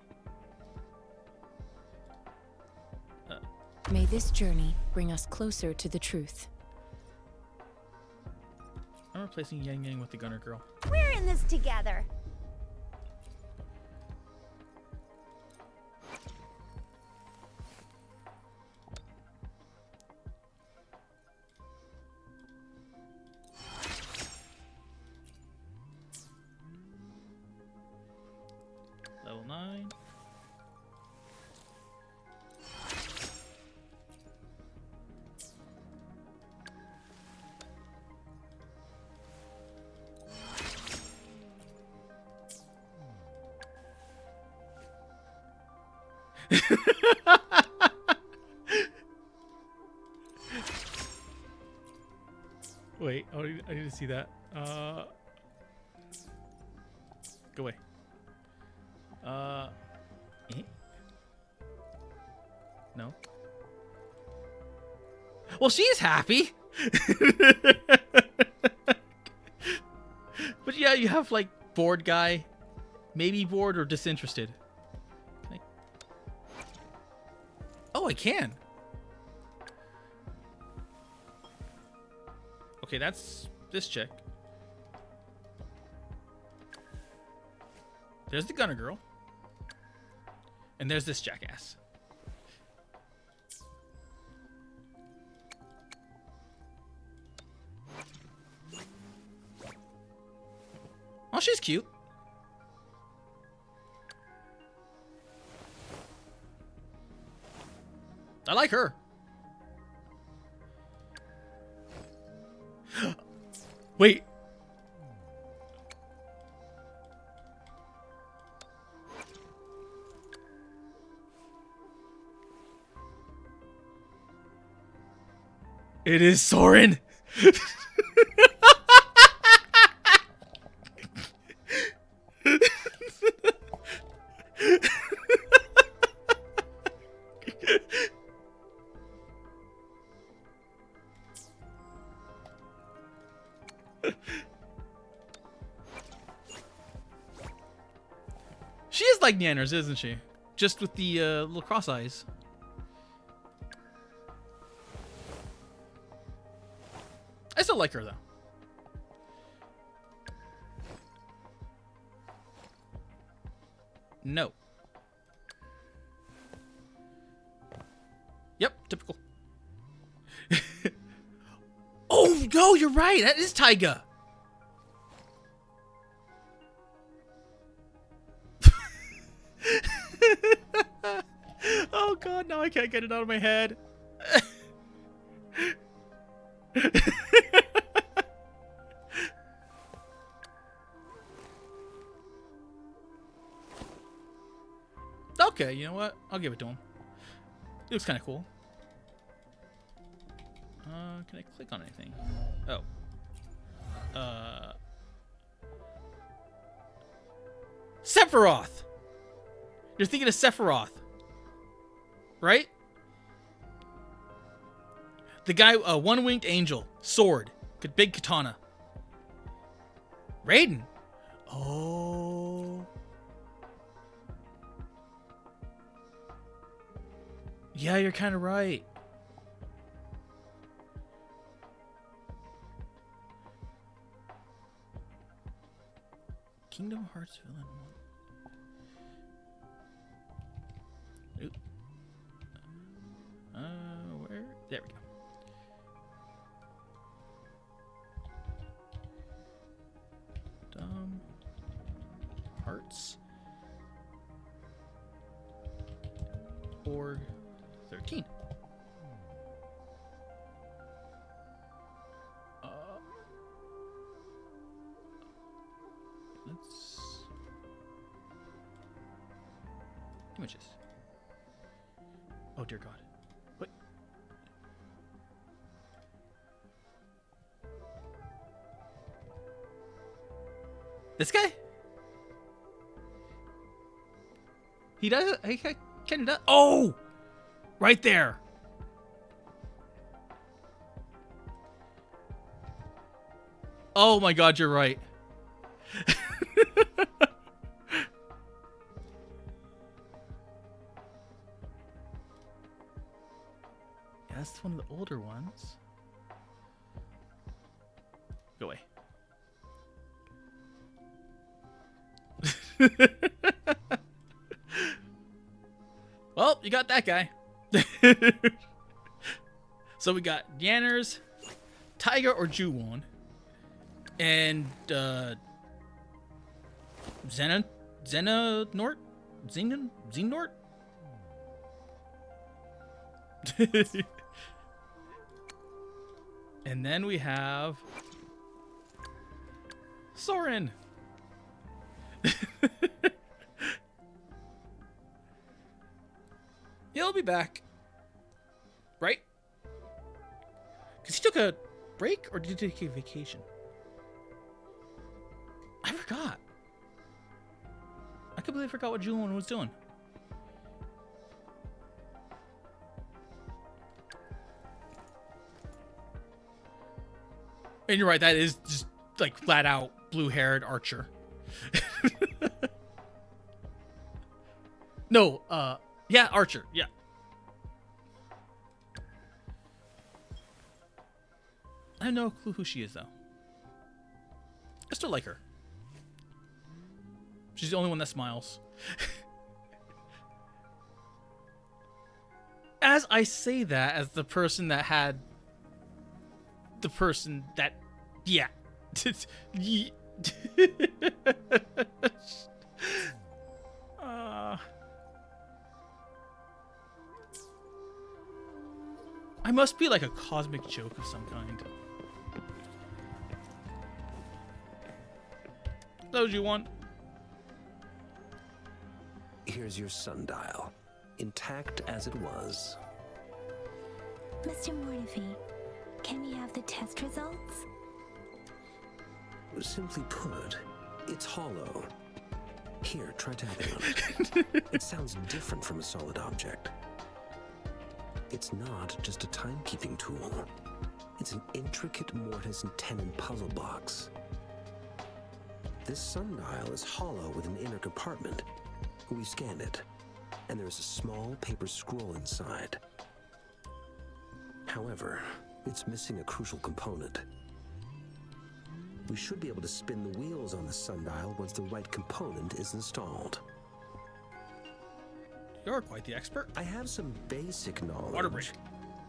May this journey bring us closer to the truth. I'm replacing Yang Yang with the Gunner Girl. We're in this together. Level 9. Wait, I need to see that. Go away. Eh? No. Well, she's happy. But yeah, you have like bored guy, maybe bored or disinterested. Like, oh, I can. Okay, that's this chick. There's the Gunner Girl. And there's this jackass. Oh, she's cute. I like her. Wait. It is Soren. She is like Nanners, isn't she? Just with the little cross eyes. I still like her, though. No. Yep, typical. Oh, no, you're right. That is Taiga. god, now I can't get it out of my head. Okay, you know what? I'll give it to him. It looks kind of cool. Can I click on anything? Oh. Sephiroth! You're thinking of Sephiroth. Right? The guy, one-winged angel. Sword. Big katana. Raiden. Oh. Yeah, you're kind of right. Kingdom Hearts villain 1. Oop. Where? There we go. Hearts. Org 13. Let's images. Oh dear God. What? This guy? He does. He kind of does. Oh, right there. Oh my God, you're right. That's one of the older ones. Go away. Well, you got that guy. So we got Yanners, Tiger or Juwon, and Xehanort? And then we have Soren. He'll be back. Right? Because he took a break, or did he take a vacation? I forgot. I completely forgot what Julian was doing. And you're right, that is just like flat out blue-haired Archer. No, yeah, Archer, yeah. I have no clue who she is, though. I still like her. She's the only one that smiles. As I say that, as the person that had... The person that... Yeah. I must be like a cosmic joke of some kind. Those you want. Here's your sundial, intact as it was. Mr. Mortefi, can we have the test results? Simply put, it's hollow. Here, try tapping on it. It sounds different from a solid object. It's not just a timekeeping tool. It's an intricate mortise and tenon puzzle box. This sundial is hollow with an inner compartment. We scanned it, and there is a small paper scroll inside. However, it's missing a crucial component. We should be able to spin the wheels on the sundial once the right component is installed. You're quite the expert. I have some basic knowledge. Water break.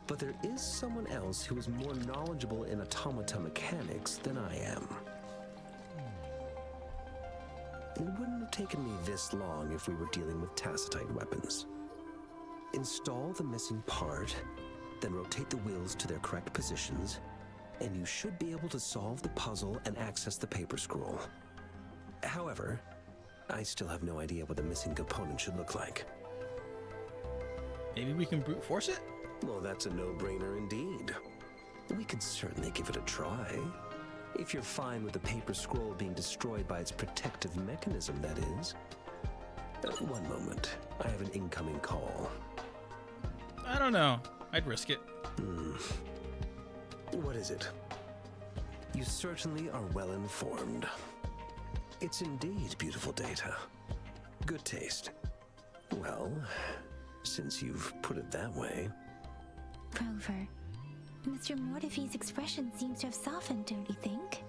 But there is someone else who is more knowledgeable in automata mechanics than I am. It wouldn't have taken me this long if we were dealing with tacitite weapons. Install the missing part, then rotate the wheels to their correct positions, and you should be able to solve the puzzle and access the paper scroll. However, I still have no idea what the missing component should look like. Maybe we can brute force it? Well, that's a no-brainer indeed. We could certainly give it a try. If you're fine with the paper scroll being destroyed by its protective mechanism, that is. One moment. I have an incoming call. I don't know. I'd risk it. What is it? You certainly are well informed. It's indeed beautiful data. Good taste. Well, since you've put it that way. Rover, Mr. Mortefi's expression seems to have softened, don't you think?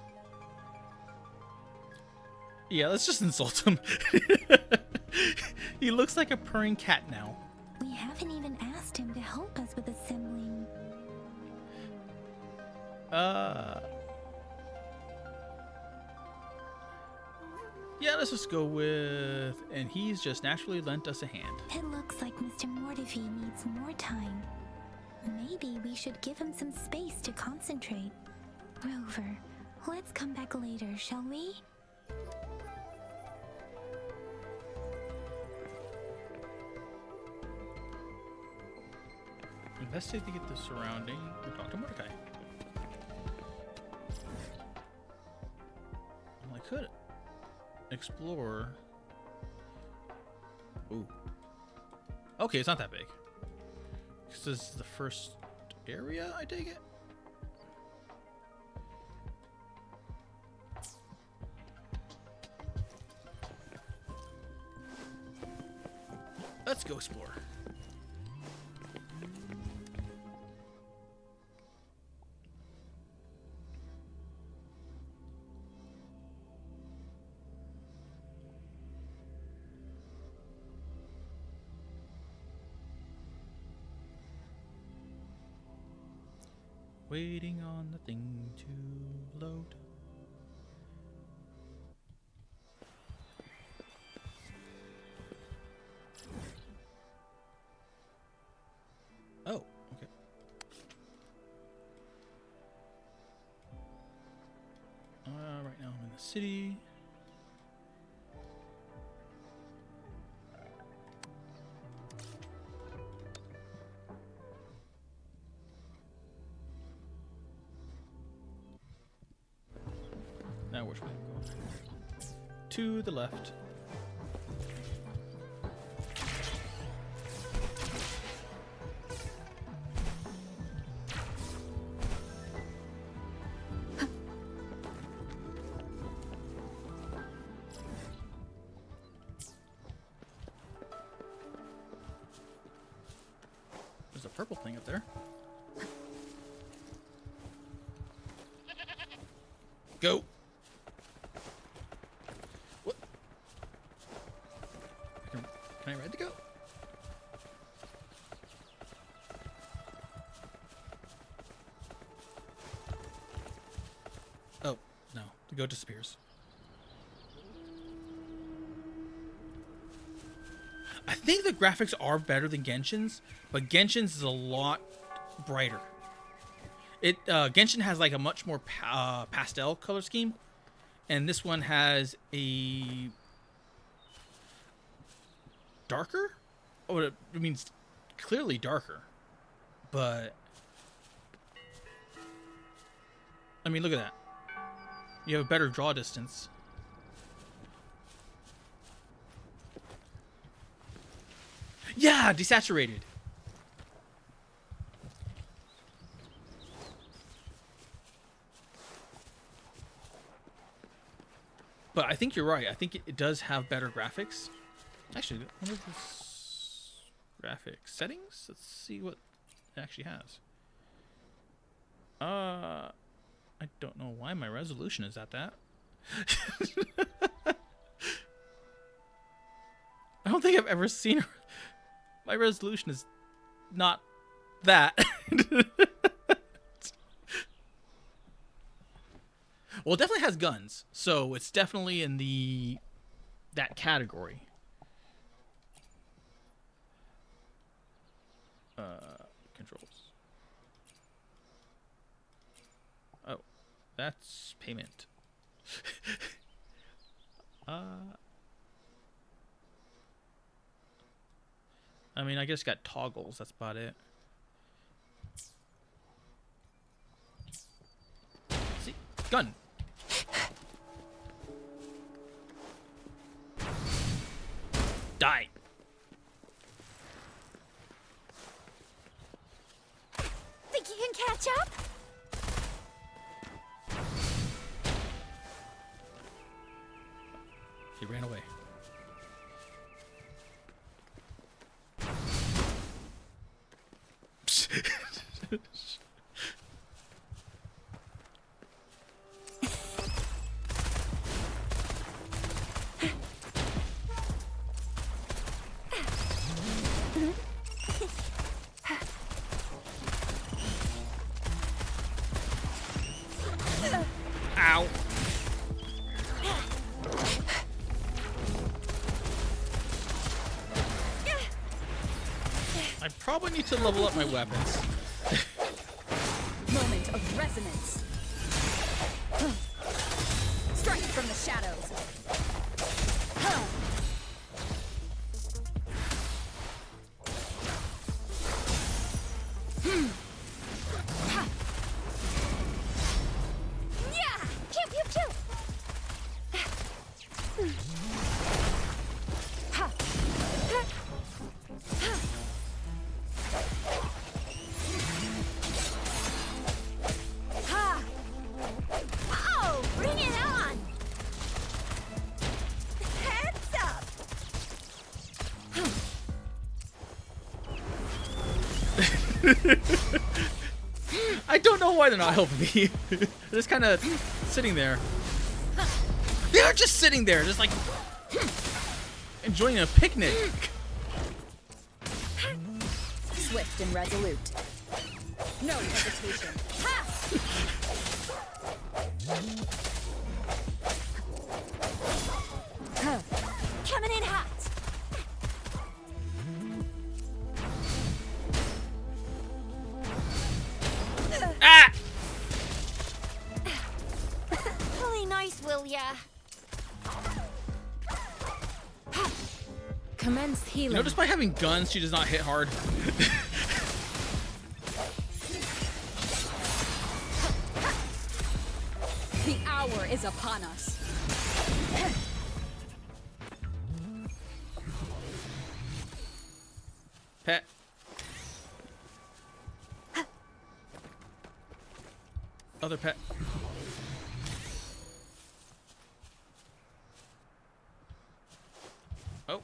Yeah, let's just insult him. He looks like a purring cat now. We haven't even asked him to help us with assembling. Yeah, let's just go with... And he's just naturally lent us a hand. It looks like Mr. Mortefi needs more time. Maybe we should give him some space to concentrate. Rover, let's come back later, shall we? Investigate to get the surrounding. Or talk to Mordecai. Well, I could explore. Ooh. Okay, it's not that big. This is the first area, I take it? Let's go explore. Waiting on the thing to load. Oh, okay. Right now I'm in the city. Now where should we go? To the left. There's a purple thing up there. Go. What? Can I ride the goat? Oh, no. The goat disappears. I think the graphics are better than Genshin's, but Genshin's is a lot brighter. Genshin has like a much more pastel color scheme, and this one has a darker. Oh, it means clearly darker, but I mean, look at that. You have a better draw distance. Yeah, desaturated. But I think you're right. I think it does have better graphics. Actually, what is this? Graphics settings? Let's see what it actually has. I don't know why my resolution is at that. I don't think I've ever seen... My resolution is not that. Well, it definitely has guns, so it's definitely in that category. Controls. Oh, that's payment. I mean, I guess got toggles. That's about it. See, gun. Die. Think you can catch up? He ran away. Ow. I probably need to level up my weapons. Moment of resonance. Strike from the shadows. Yeah! Pew, pew, pew! Ha! Oh, bring it on! Heads up! I don't know why they're not helping me. They're just kind of sitting there. They're just sitting there, just like enjoying a picnic. Swift and resolute. No hesitation. Ha! Coming in hot! Ah! Really nice, will ya? Commence healing. Notice by having guns, she does not hit hard. The hour is upon us. Pet. Other pet. Oh.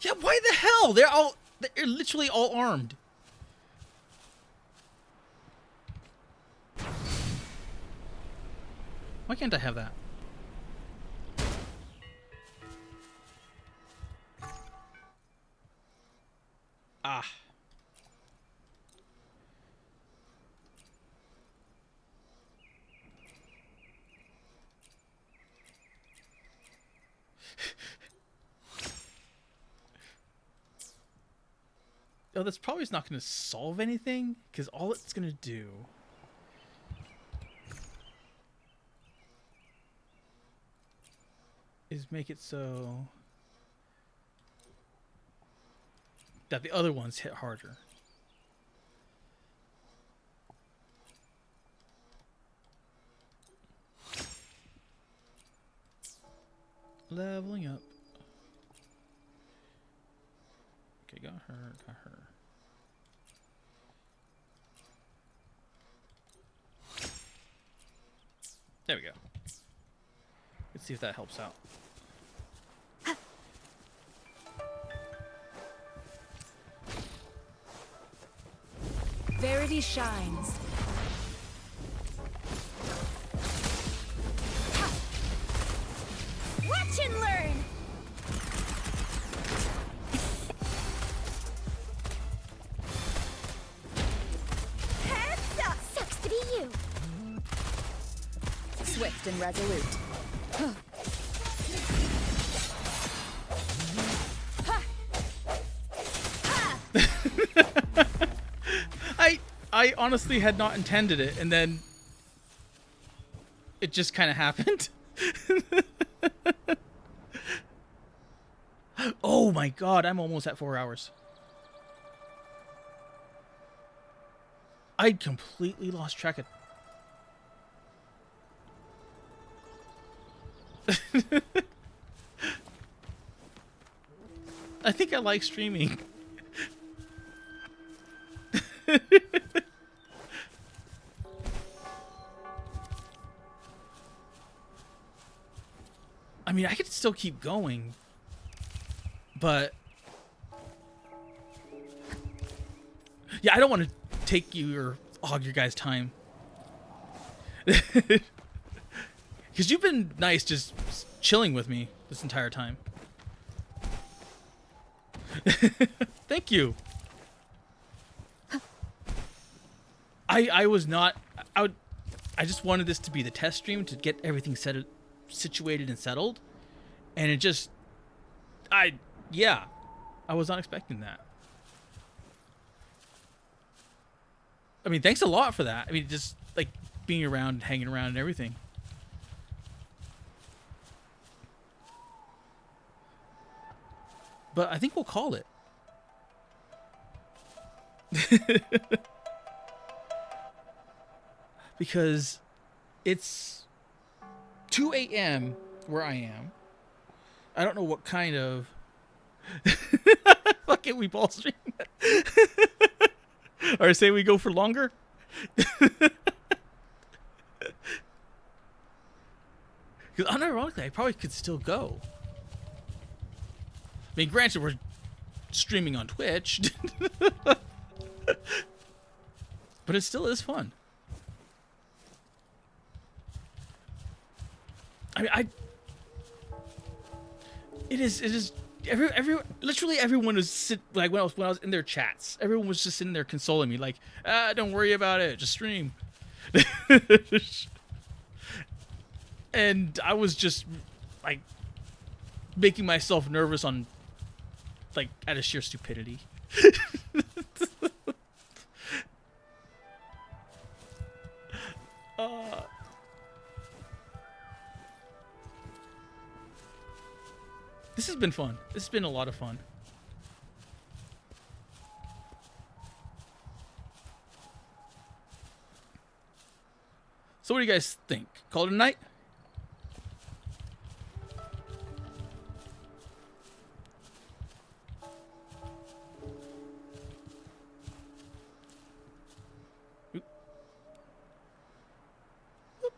Yeah, why the hell? They're literally all armed. Why can't I have that? Ah. Oh, that's probably not going to solve anything, because all it's going to do is make it so that the other ones hit harder. Leveling up. Okay, got her, got her. There we go. Let's see if that helps out. Verity shines. Watch and learn! swift and resolute. I honestly had not intended it, and then it just kind of happened. Oh my god, I'm almost at 4 hours. I completely lost track of... I think I like streaming. I mean, I could still keep going, but yeah, I don't want to take you or hog your guys' time. Because you've been nice just chilling with me this entire time. Thank you. I was not... I just wanted this to be the test stream to get everything situated and settled. And it just... yeah. I was not expecting that. I mean, thanks a lot for that. I mean, just, like, being around and hanging around and everything. But I think we'll call it. Because it's 2 a.m. where I am. I don't know what kind of... Fuck it, we ball stream. Or say we go for longer. Because unironically, I probably could still go. I mean, granted, we're streaming on Twitch. But it still is fun. I mean, it is literally everyone was like when I was in their chats, everyone was just sitting there consoling me, like, don't worry about it, just stream. And I was just like making myself nervous on, like, out of sheer stupidity. This has been fun. This has been a lot of fun. So what do you guys think? Call it a night? Oop. Oop.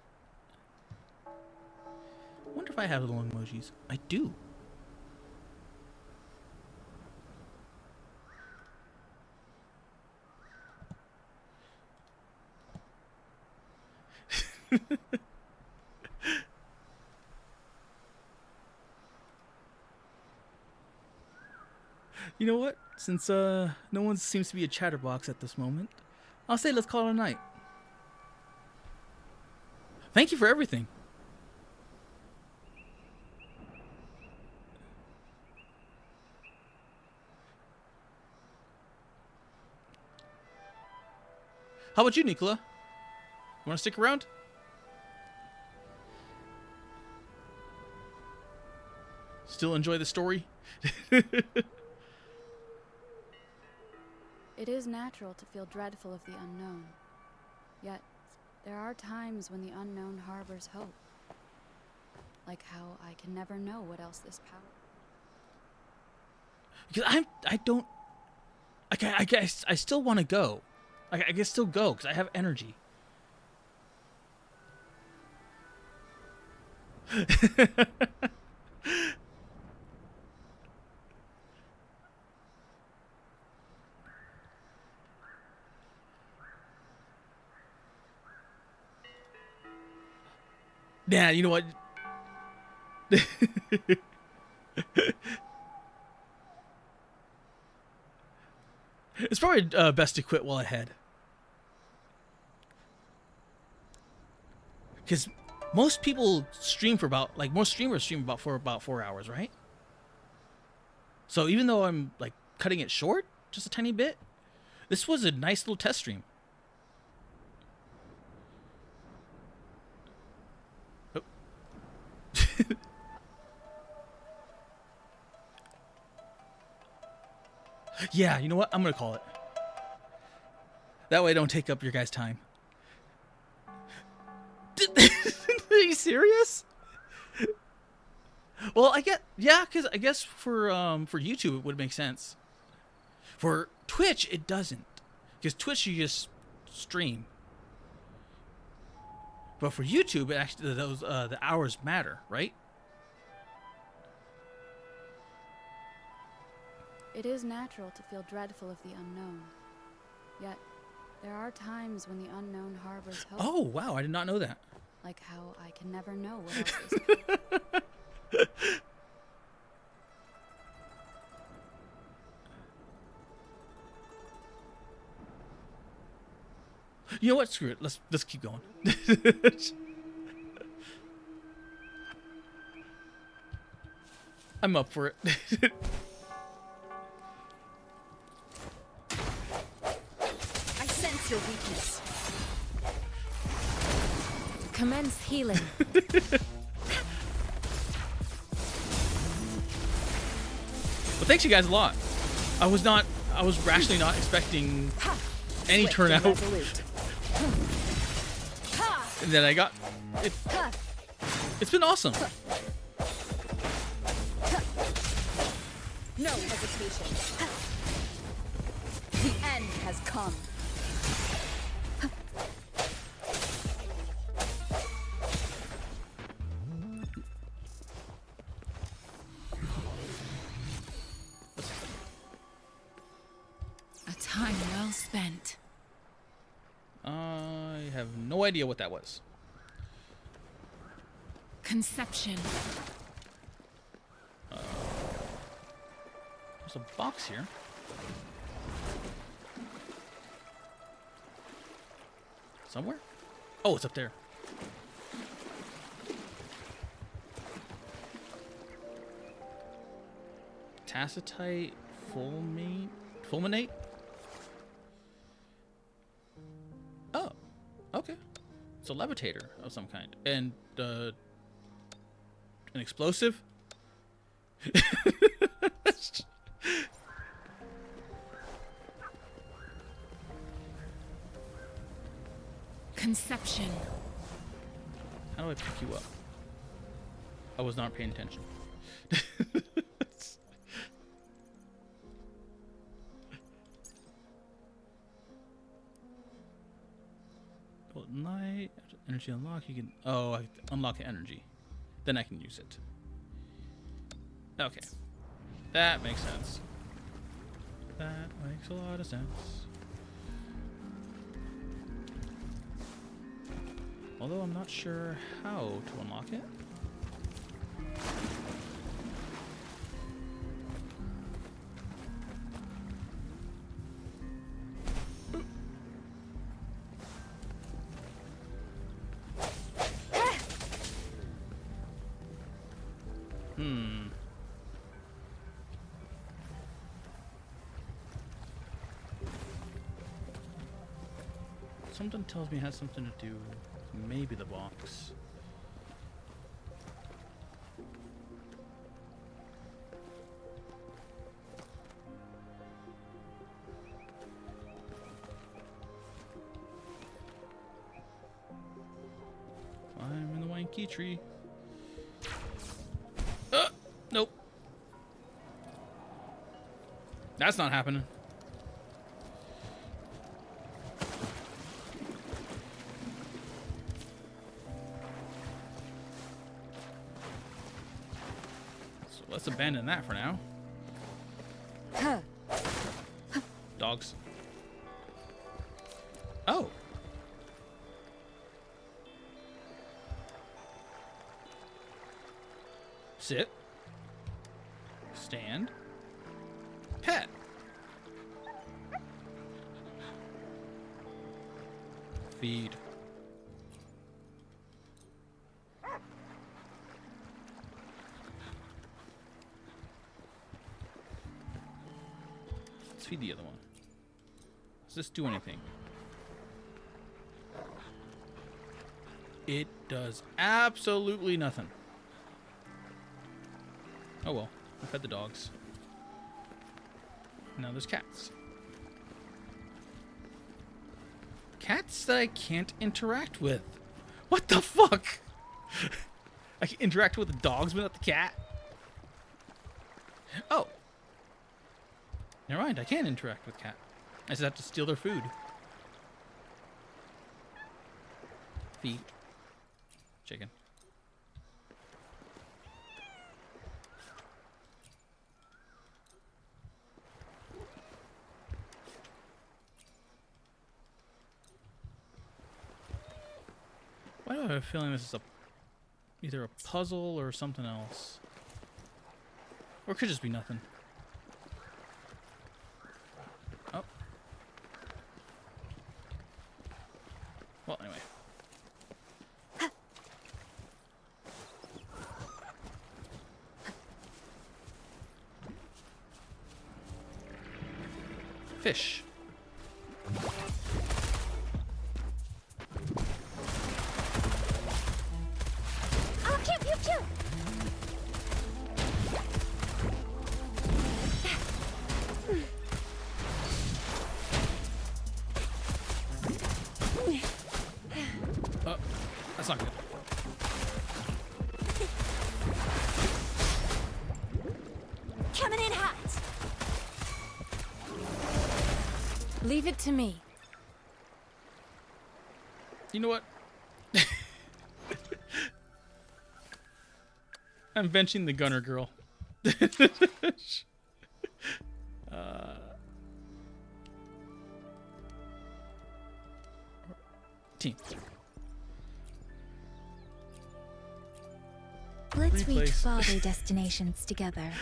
I wonder if I have little emojis. I do. You know what? Since no one seems to be a chatterbox at this moment, I'll say let's call it a night. Thank you for everything. How about you, Nicola? You want to stick around? Still enjoy the story? It is natural to feel dreadful of the unknown. Yet, there are times when the unknown harbors hope. Like how I can never know what else this power... Because I guess I still want to go. I can still go because I have energy. Nah, you know what? It's probably best to quit while ahead. Because Most people stream for about, like, most streamers stream for about 4 hours, right? So even though I'm, like, cutting it short just a tiny bit, this was a nice little test stream. Oh. Yeah, you know what? I'm gonna call it. That way I don't take up your guys' time. Are you serious? Well, yeah, because I guess for YouTube it would make sense. For Twitch it doesn't, because Twitch you just stream. But for YouTube, it actually those the hours matter, right? It is natural to feel dreadful of the unknown. Yet, there are times when the unknown harbors hope. Oh, wow, I did not know that. Like how I can never know what else is. You know what? Screw it. Let's keep going. I'm up for it. I sense your weakness. Commence healing. Well, thanks you guys a lot. I was rationally not expecting any turnout. And then I got it. It's been awesome. No hesitation. The end has come. A time well spent. I have no idea what that was. Conception. There's a box here. Somewhere? Oh, it's up there. Tacitite fulminate? Oh, okay. It's a levitator of some kind. And, an explosive? Conception. How do I pick you up? I was not paying attention. Light, energy unlock, you can... Oh, I unlock the energy. Then I can use it. Okay. That makes sense. That makes a lot of sense. Although I'm not sure how to unlock it. Something tells me it has something to do with maybe the box. I'm in the wanky tree. Nope. That's not happening. So let's abandon that for now. Dogs. Oh. Sit. Stand. Pet. Feed. Let's feed the other one. Does this do anything? It does absolutely nothing. Oh well, I fed the dogs. Now there's cats. Cats that I can't interact with. What the fuck? I can interact with the dogs but not the cat? Oh. Never mind, I can interact with cat. I just have to steal their food. Feed. Chicken. Why do I have a feeling this is either a puzzle or something else? Or it could just be nothing. Oh. Well, anyway. Fish. Oh, pew, pew, pew. That's not good. Coming in hot. Leave it to me. You know what? I'm benching the gunner girl. Team. Let's reach Replace. father destinations together.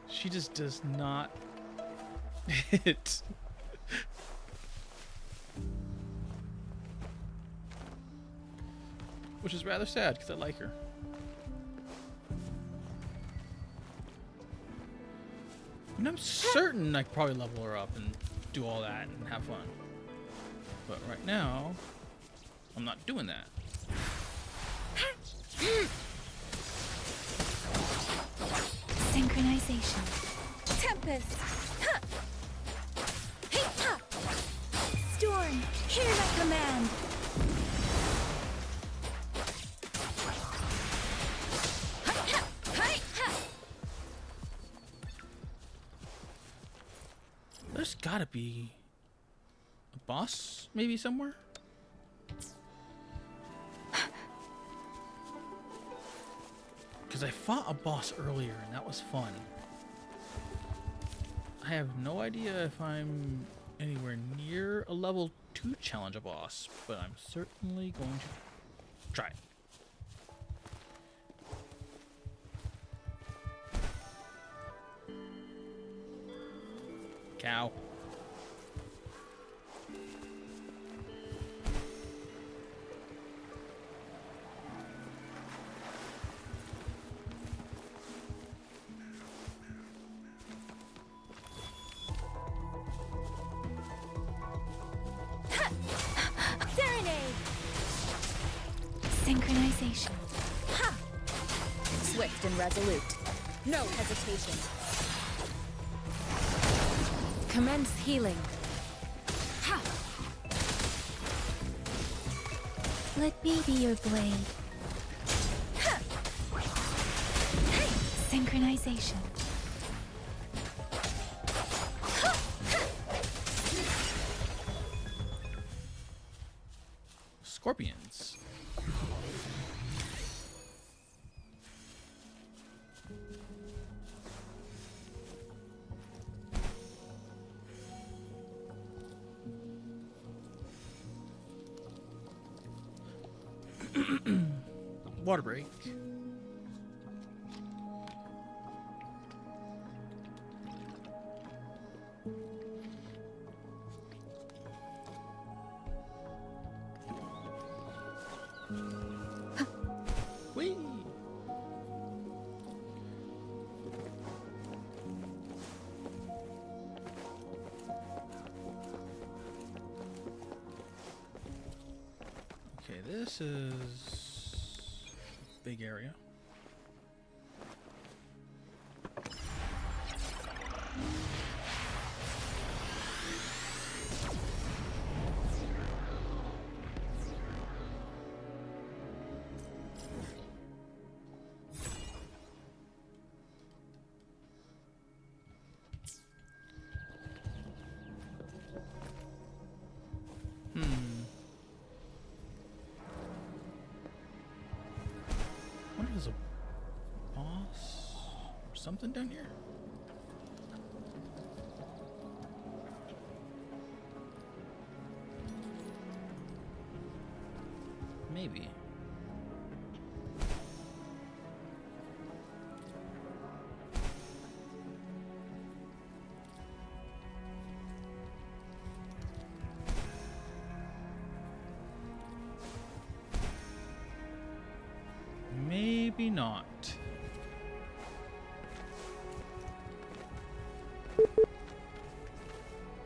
She just does not hit. Which is rather sad because I like her. And I'm certain I could probably level her up and do all that and have fun. But right now, I'm not doing that. Synchronization. Tempest! Hey, ha. Storm, hear my command. There's gotta be a boss maybe somewhere? Because I fought a boss earlier and that was fun. I have no idea if I'm anywhere near a level 2 challenge a boss, but I'm certainly going to try it. Cow. Serenade. Synchronization. Swift and resolute. No hesitation. Commence healing. Let me be your blade. Synchronization. Scorpions. Water break. Whee! this is a big area. I wonder if there's a boss or something down here. Maybe. Maybe not.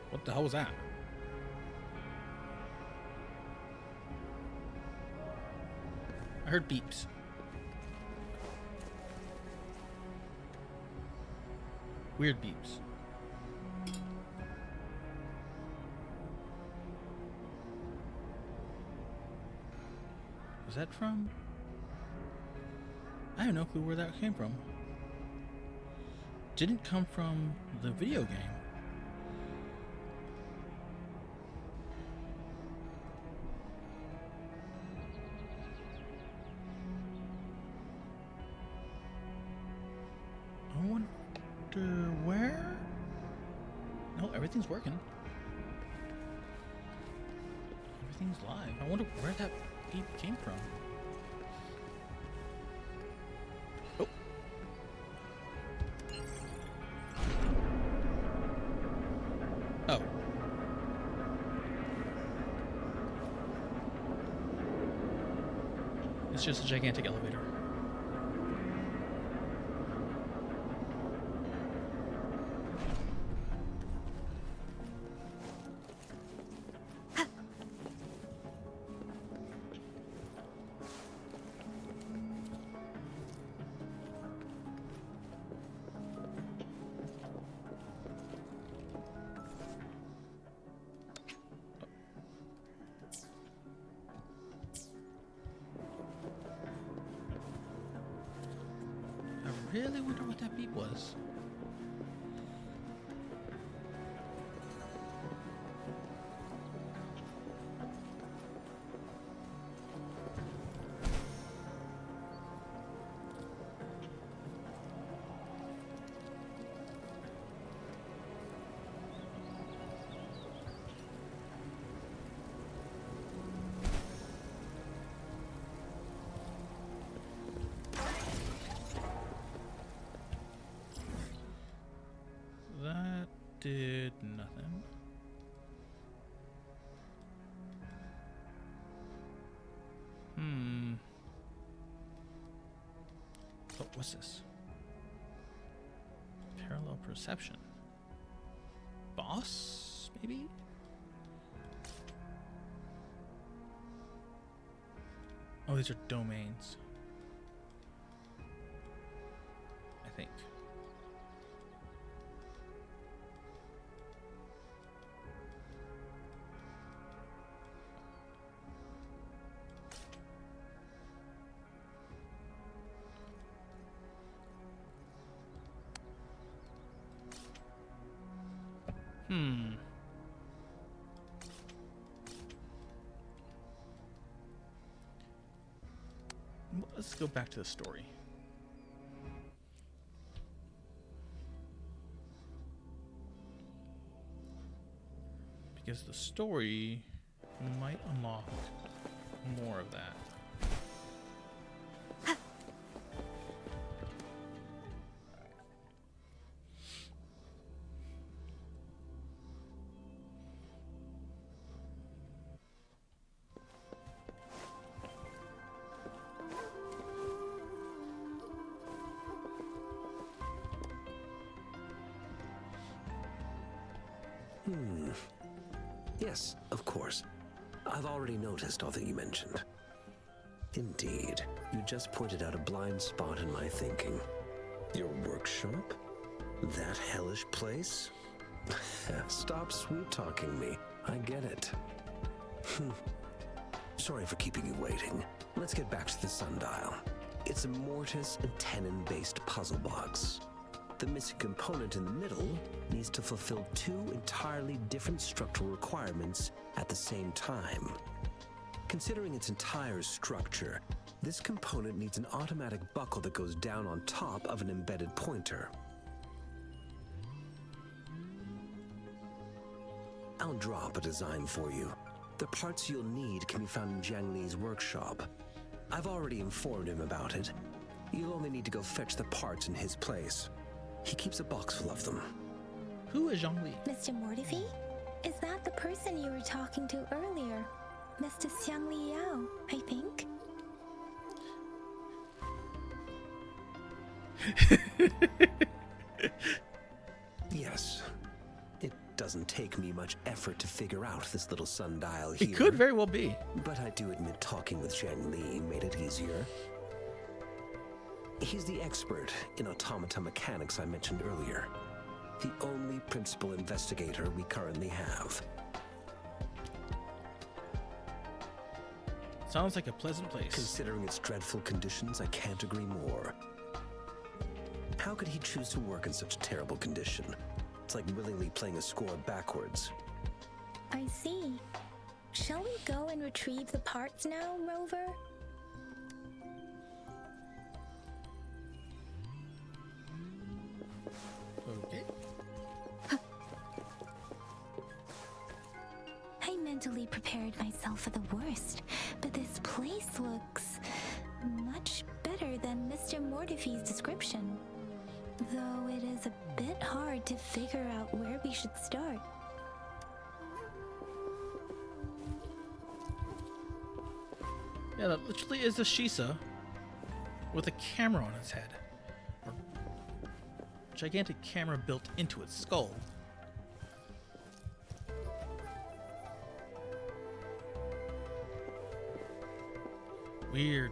What the hell was that? I heard beeps. Weird beeps. Was that from? I have no clue where that came from. Didn't come from the video game. I wonder where? No, everything's working. Everything's live. I wonder where that beep came from. Oh. Oh. It's just a gigantic elevator. I really wonder what that beep was. That did nothing. Oh, what's this? Parallel perception. Boss, maybe? Oh, these are domains. I think. Let's go back to the story. Because the story might unlock more of that. Yes, of course. I've already noticed all that you mentioned. Indeed. You just pointed out a blind spot in my thinking. Your workshop? That hellish place? Stop sweet-talking me. I get it. Sorry for keeping you waiting. Let's get back to the sundial. It's a mortise and tenon-based puzzle box. The missing component in the middle needs to fulfill two entirely different structural requirements at the same time. Considering its entire structure, this component needs an automatic buckle that goes down on top of an embedded pointer. I'll drop a design for you. The parts you'll need can be found in Jiang Li's workshop. I've already informed him about it. You'll only need to go fetch the parts in his place. He keeps a box full of them. Who is Zhang Li? Mr. Mortifi? Is that the person you were talking to earlier? Mr. Xiang Li Yao, I think. Yes. It doesn't take me much effort to figure out this little sundial here. It could very well be. But I do admit talking with Jiang Li made it easier. He's the expert in automata mechanics I mentioned earlier. The only principal investigator we currently have. Sounds like a pleasant place. Considering its dreadful conditions, I can't agree more. How could he choose to work in such a terrible condition? It's like willingly playing a score backwards. I see. Shall we go and retrieve the parts now, Rover? Okay. I mentally prepared myself for the worst, but this place looks much better than Mr. Mortifi's description. Though it is a bit hard to figure out where we should start. Yeah, that literally is a Shisa with a camera on his head. Or gigantic camera built into its skull. Weird.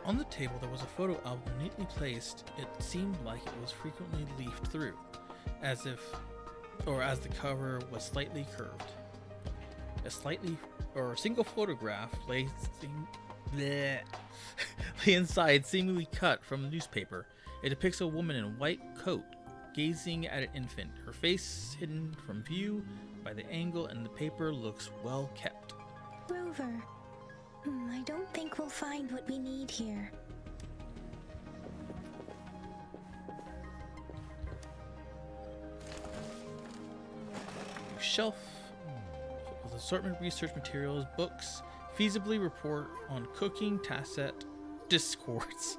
On the table there was a photo album neatly placed. It seemed like it was frequently leafed through, as the cover was slightly curved. A single photograph lay inside, seemingly cut from a newspaper. It depicts a woman in a white coat gazing at an infant, her face hidden from view by the angle, and the paper looks well kept. Rover, I don't think we'll find what we need here. Shelf with assortment research materials, books, feasibly report on cooking, tacet, discords,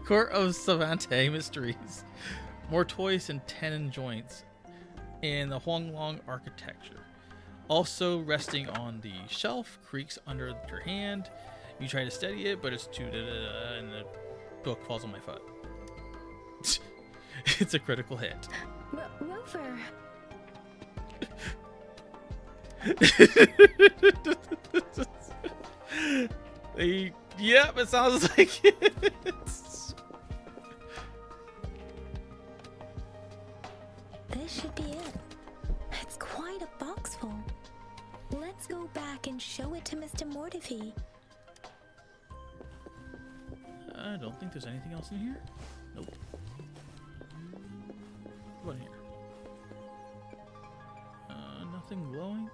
court of Savante mysteries, more toys and tenon joints, and the Huanglong architecture. Also resting on the shelf, creaks under your hand. You try to steady it, but it's too and the book falls on my foot. It's a critical hit. Rover. Yep, it sounds like it. This should be it. It's quite a box full. Let's go back and show it to Mr. Mortifi. I don't think there's anything else in here. Nope. What in here? Nothing glowing?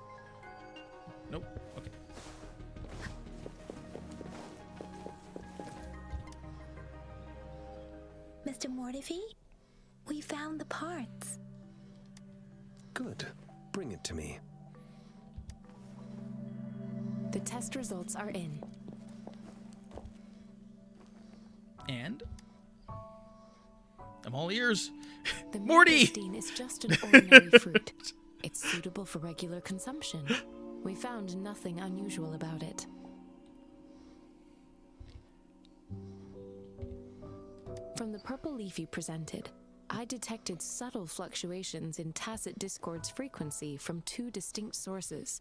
Nope. Okay. Mr. Mortifi, we found the parts. Good. Bring it to me. The test results are in. And? I'm all ears. The Morty! mangosteen is just an ordinary fruit. It's suitable for regular consumption. We found nothing unusual about it. From the purple leaf you presented, I detected subtle fluctuations in Tacit Discord's frequency from two distinct sources,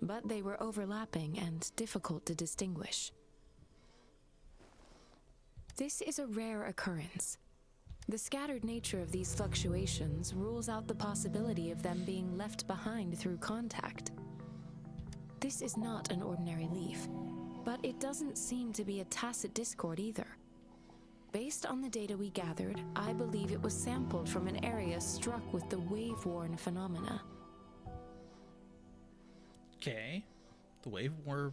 but they were overlapping and difficult to distinguish. This is a rare occurrence. The scattered nature of these fluctuations rules out the possibility of them being left behind through contact. This is not an ordinary leaf, but it doesn't seem to be a Tacit Discord either. Based on the data we gathered, I believe it was sampled from an area struck with the wave-worn phenomena. Okay. The wave-worn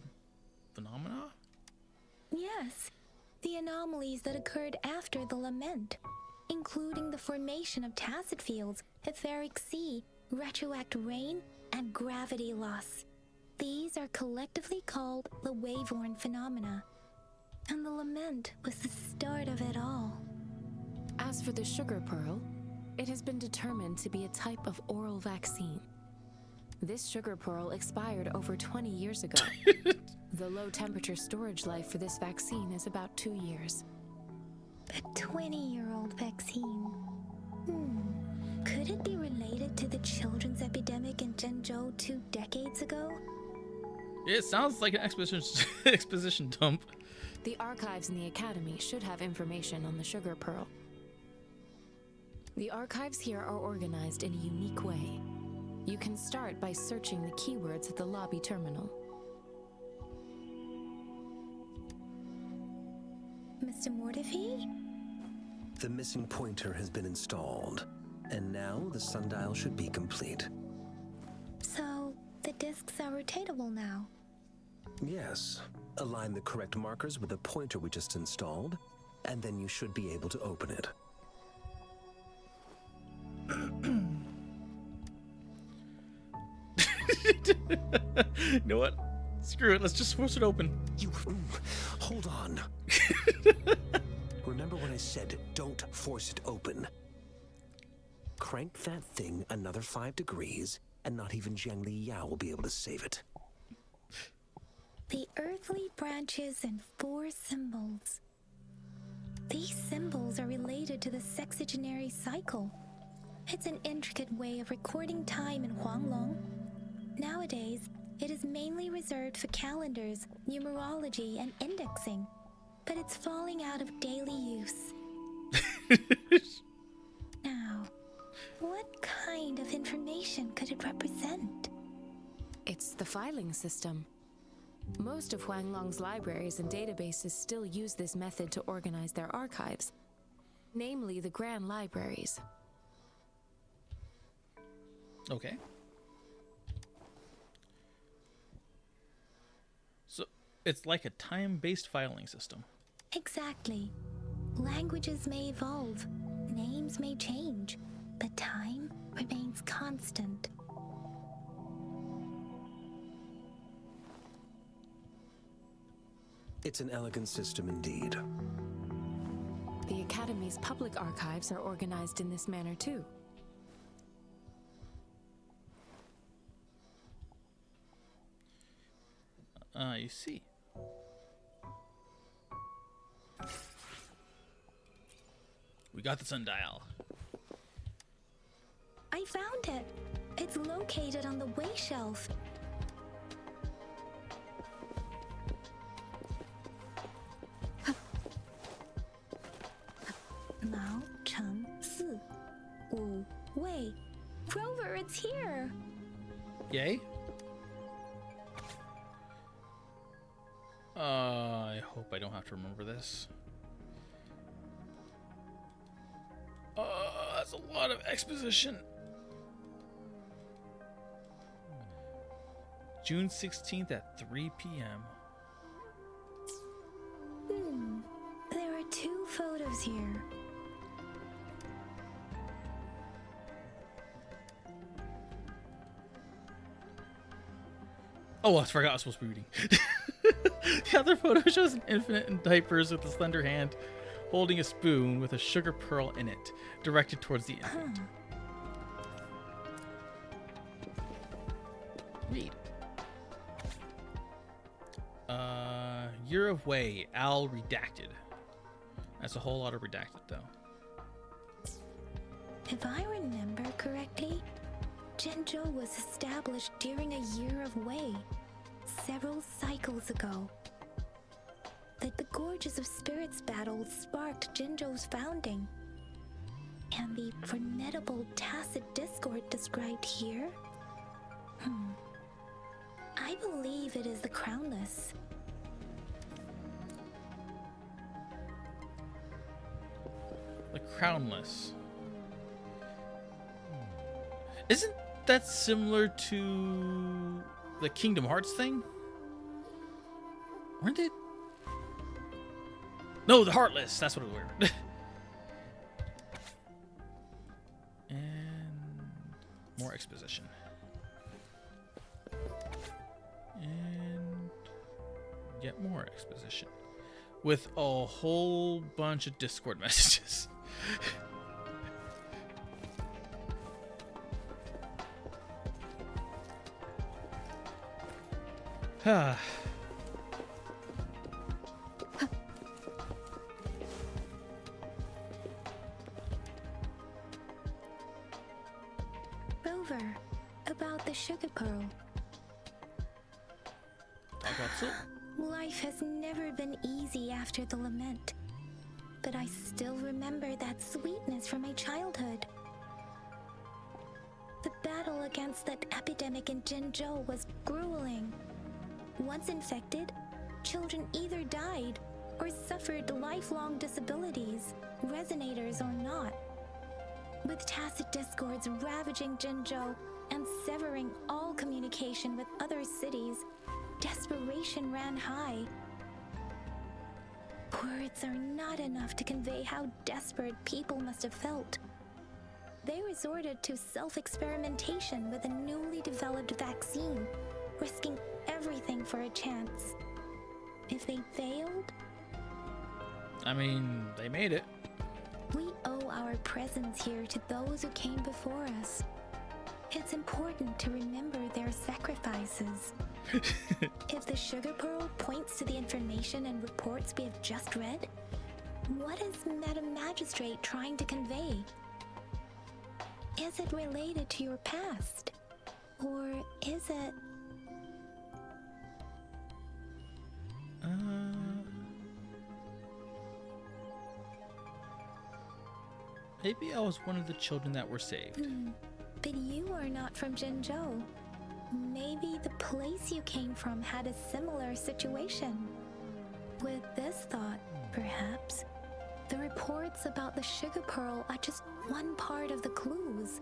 phenomena? Yes, the anomalies that occurred after the lament, including the formation of tacit fields, etheric sea, retroact rain, and gravity loss. These are collectively called the wave-worn phenomena. And the lament was the start of it all. As for the sugar pearl, it has been determined to be a type of oral vaccine. This sugar pearl expired over 20 years ago. The low-temperature storage life for this vaccine is about 2 years. A 20-year-old vaccine. Could it be related to the children's epidemic in Zhengzhou 2 decades ago? It sounds like an exposition dump. The archives in the Academy should have information on the sugar pearl. The archives here are organized in a unique way. You can start by searching the keywords at the lobby terminal. Mr. Mortefi? The missing pointer has been installed, and now the sundial should be complete. So, the discs are rotatable now? Yes. Align the correct markers with the pointer we just installed, and then you should be able to open it. You know what? Screw it. Let's just force it open. You... hold on. Remember when I said don't force it open? Crank that thing another 5 degrees, and not even Zhang Li Yao will be able to save it. The earthly branches and 4 symbols. These symbols are related to the sexagenary cycle. It's an intricate way of recording time in Huanglong. Nowadays, it is mainly reserved for calendars, numerology, and indexing, but it's falling out of daily use. Now, what kind of information could it represent? It's the filing system. Most of Huanglong's libraries and databases still use this method to organize their archives, namely the Grand Libraries. Okay. So, it's like a time-based filing system. Exactly. Languages may evolve, names may change, but time remains constant. It's an elegant system indeed. The Academy's public archives are organized in this manner too. You see. We got the sundial. I found it. It's located on the way shelf. Mao Cheng Si Wu Wei. Rover, it's here. Yay. I hope I don't have to remember this. That's a lot of exposition. June 16th at 3 p.m. There are 2 photos here. Oh, I forgot I was supposed to be reading. The other photo shows an infant in diapers with a slender hand holding a spoon with a sugar pearl in it, directed towards the infant. Read. Year of Wei, Al redacted. That's a whole lot of redacted, though. If I remember correctly, Jinzhou was established during a year of Wei, several cycles ago. That the Gorges of Spirits battle sparked Jinzhou's founding. And the formidable tacit discord described here? I believe it is the Crownless. The Crownless. Isn't that similar to the Kingdom Hearts thing? Weren't it? No, the Heartless. That's what it was. And more exposition. And yet more exposition. With a whole bunch of Discord messages. Rover, about the sugar pearl. Talk about Silk. Life has never been easy after the lament, but I still remember that sweetness from my childhood. The battle against that epidemic in Jinzhou was grueling. Once infected, children either died or suffered lifelong disabilities, resonators or not. With tacit discords ravaging Jinzhou and severing all communication with other cities, desperation ran high. Words are not enough to convey how desperate people must have felt. They resorted to self-experimentation with a newly developed vaccine, risking everything for a chance. If they failed, I mean, they made it. we owe our presence here to those who came before us. It's important to remember their sacrifices. If the sugar pearl points to the information and reports we have just read, what is Madam Magistrate trying to convey? Is it related to your past? Or is it... Maybe I was one of the children that were saved. But you are not from Jinzhou. Maybe the place you came from had a similar situation. With this thought, perhaps, the reports about the sugar pearl are just one part of the clues.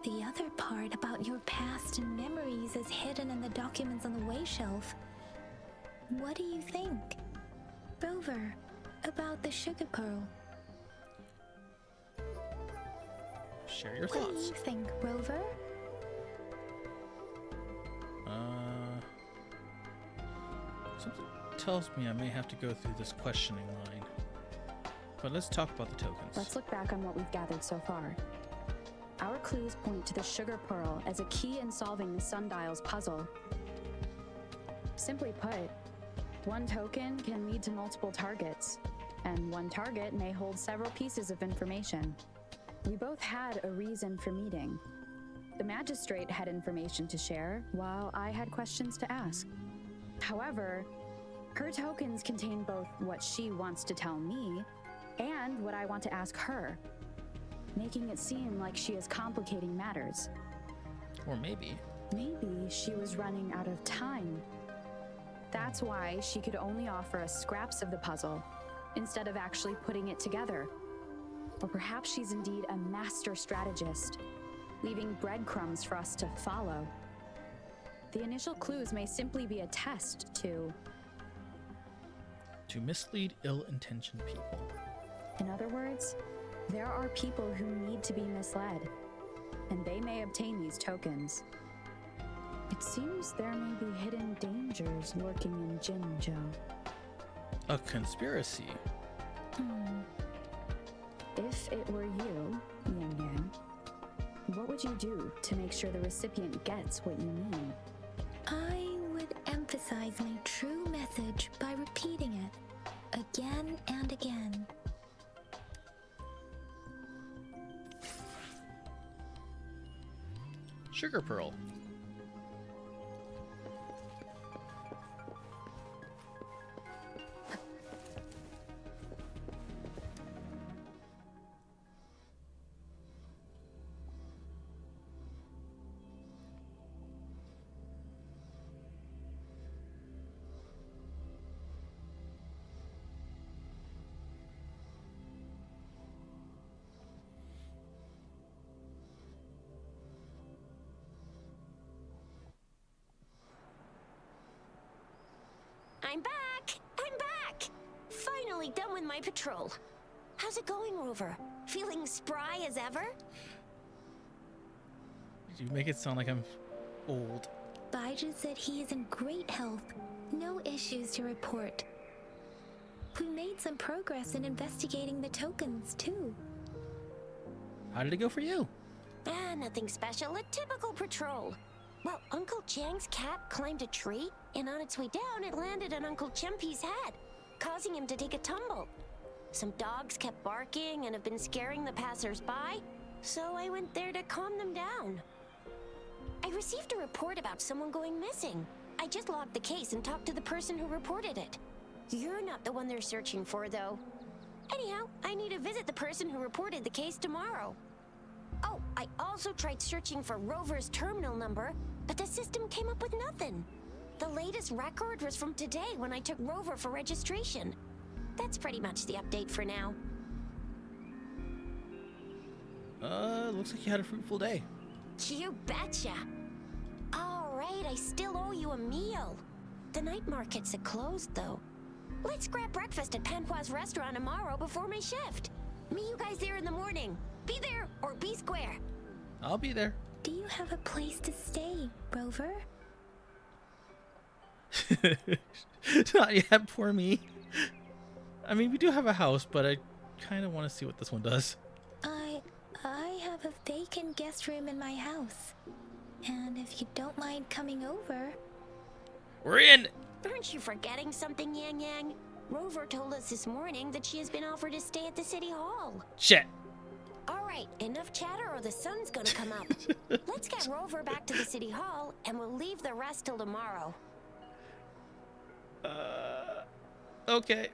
The other part about your past and memories is hidden in the documents on the way shelf. What do you think, Rover, about the sugar pearl? Share your What do thoughts. you think, Rover? Something tells me I may have to go through this questioning line. But let's talk about the tokens. Let's look back on what we've gathered so far. Our clues point to the sugar pearl as a key in solving the sundial's puzzle. Simply put, one token can lead to multiple targets, and one target may hold several pieces of information. We both had a reason for meeting. The magistrate had information to share, while I had questions to ask. However, her tokens contain both what she wants to tell me and what I want to ask her, making it seem like she is complicating matters. Or maybe she was running out of time. That's why she could only offer us scraps of the puzzle, instead of actually putting it together. Or perhaps she's indeed a master strategist, leaving breadcrumbs for us to follow. The initial clues may simply be a test to mislead ill-intentioned people. In other words, there are people who need to be misled, and they may obtain these tokens. It seems there may be hidden dangers lurking in Jinzhou. A conspiracy. If it were you, Yang Yang, what would you do to make sure the recipient gets what you mean? I would emphasize my true message by repeating it again and again. Sugar Pearl. I'm back! I'm back! Finally done with my patrol. How's it going, Rover? Feeling spry as ever? You make it sound like I'm old. Baiju said he is in great health. No issues to report. We made some progress in investigating the tokens, too. How did it go for you? Nothing special. A typical patrol. Well, Uncle Chang's cat climbed a tree, and on its way down, it landed on Uncle Chempi's head, causing him to take a tumble. Some dogs kept barking and have been scaring the passers-by, so I went there to calm them down. I received a report about someone going missing. I just logged the case and talked to the person who reported it. You're not the one they're searching for, though. Anyhow, I need to visit the person who reported the case tomorrow. Oh, I also tried searching for Rover's terminal number, but the system came up with nothing. The latest record was from today when I took Rover for registration. That's pretty much the update for now. Looks like you had a fruitful day. You betcha. All right, I still owe you a meal. The night markets are closed, though. Let's grab breakfast at Panhua's restaurant tomorrow before my shift. Meet you guys there in the morning. Be there or be square. I'll be there. Do you have a place to stay, Rover? Not yet, poor me. I mean, we do have a house, but I kind of want to see what this one does. I have a vacant guest room in my house. And if you don't mind coming over... We're in! Aren't you forgetting something, Yang Yang? Rover told us this morning that she has been offered to stay at the city hall. Shit. All right, enough chatter or the sun's gonna come up. Let's get Rover back to the city hall, and we'll leave the rest till tomorrow. Okay.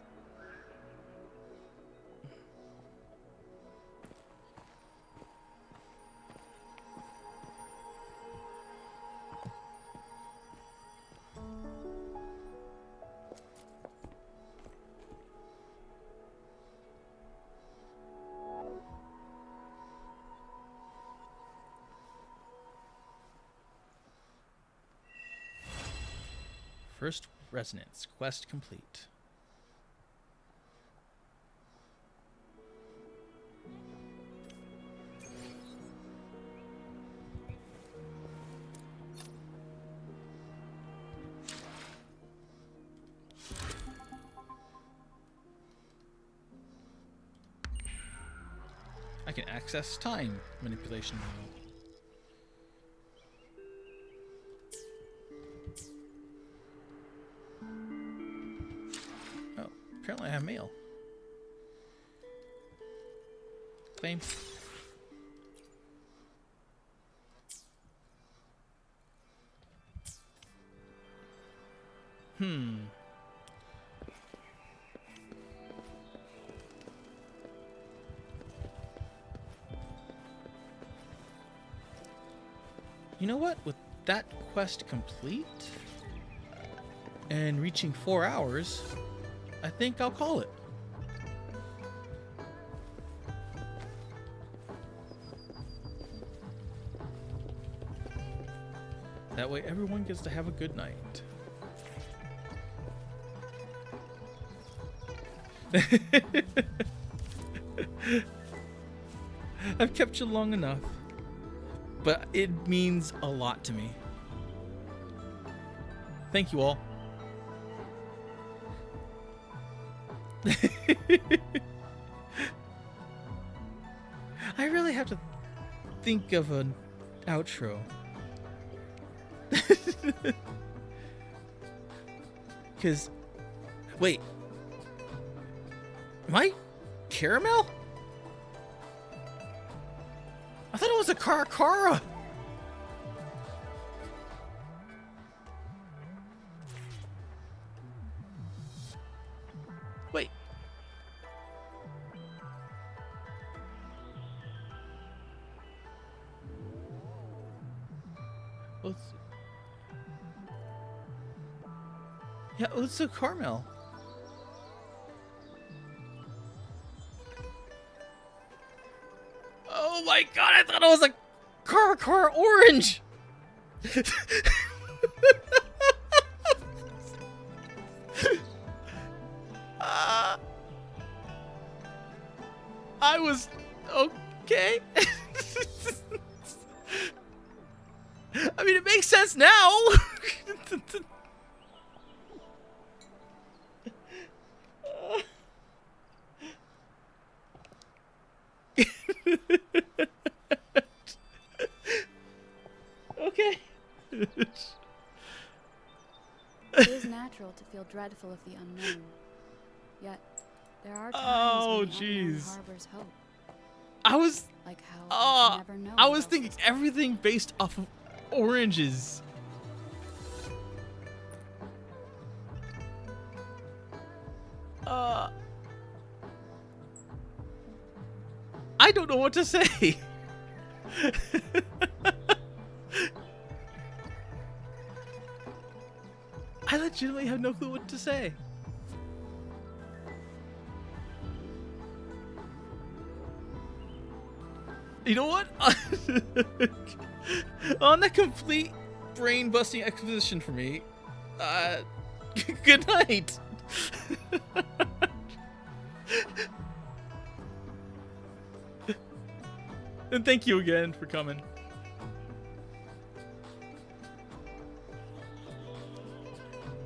First resonance quest complete. I can access time manipulation now. Apparently I have mail. Claim. You know what? With that quest complete and reaching 4 hours, I think I'll call it. That way everyone gets to have a good night. I've kept you long enough, but it means a lot to me. Thank you all. I really have to think of an outro. Because, wait, am I caramel? I thought it was a Caracara. Yeah, Otsu Caramel. Oh my god, I thought it was a Car Orange! I was okay. I mean, it makes sense now. Okay. It is natural to feel dreadful of the unknown. Yet, there are times when the unknown harbors hope. I was Like how I can never know I what was else thinking is everything based off of oranges. I don't know what to say. I legitimately have no clue what to say. You know what? On the complete brain busting exposition for me, good night. And thank you again for coming.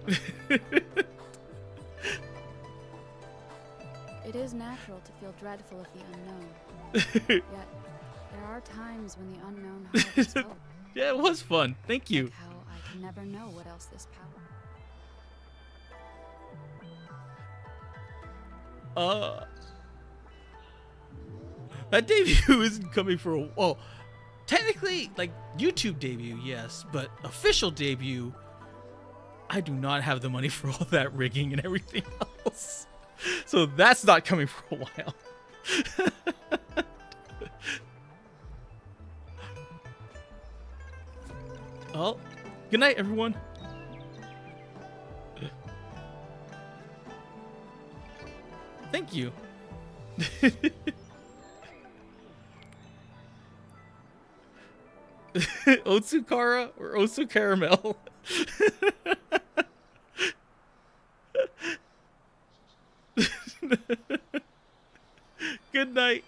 It is natural to feel dreadful of the unknown. Yet, there are times when the unknown harbors hope. Yeah, it was fun. Thank you. Like how I can never know what else this power. That debut isn't coming for a well, technically, like YouTube debut, yes, but official debut, I do not have the money for all that rigging and everything else. So that's not coming for a while. Well, good night, everyone. Thank you. Otsukara or Otsu Caramel? Good night.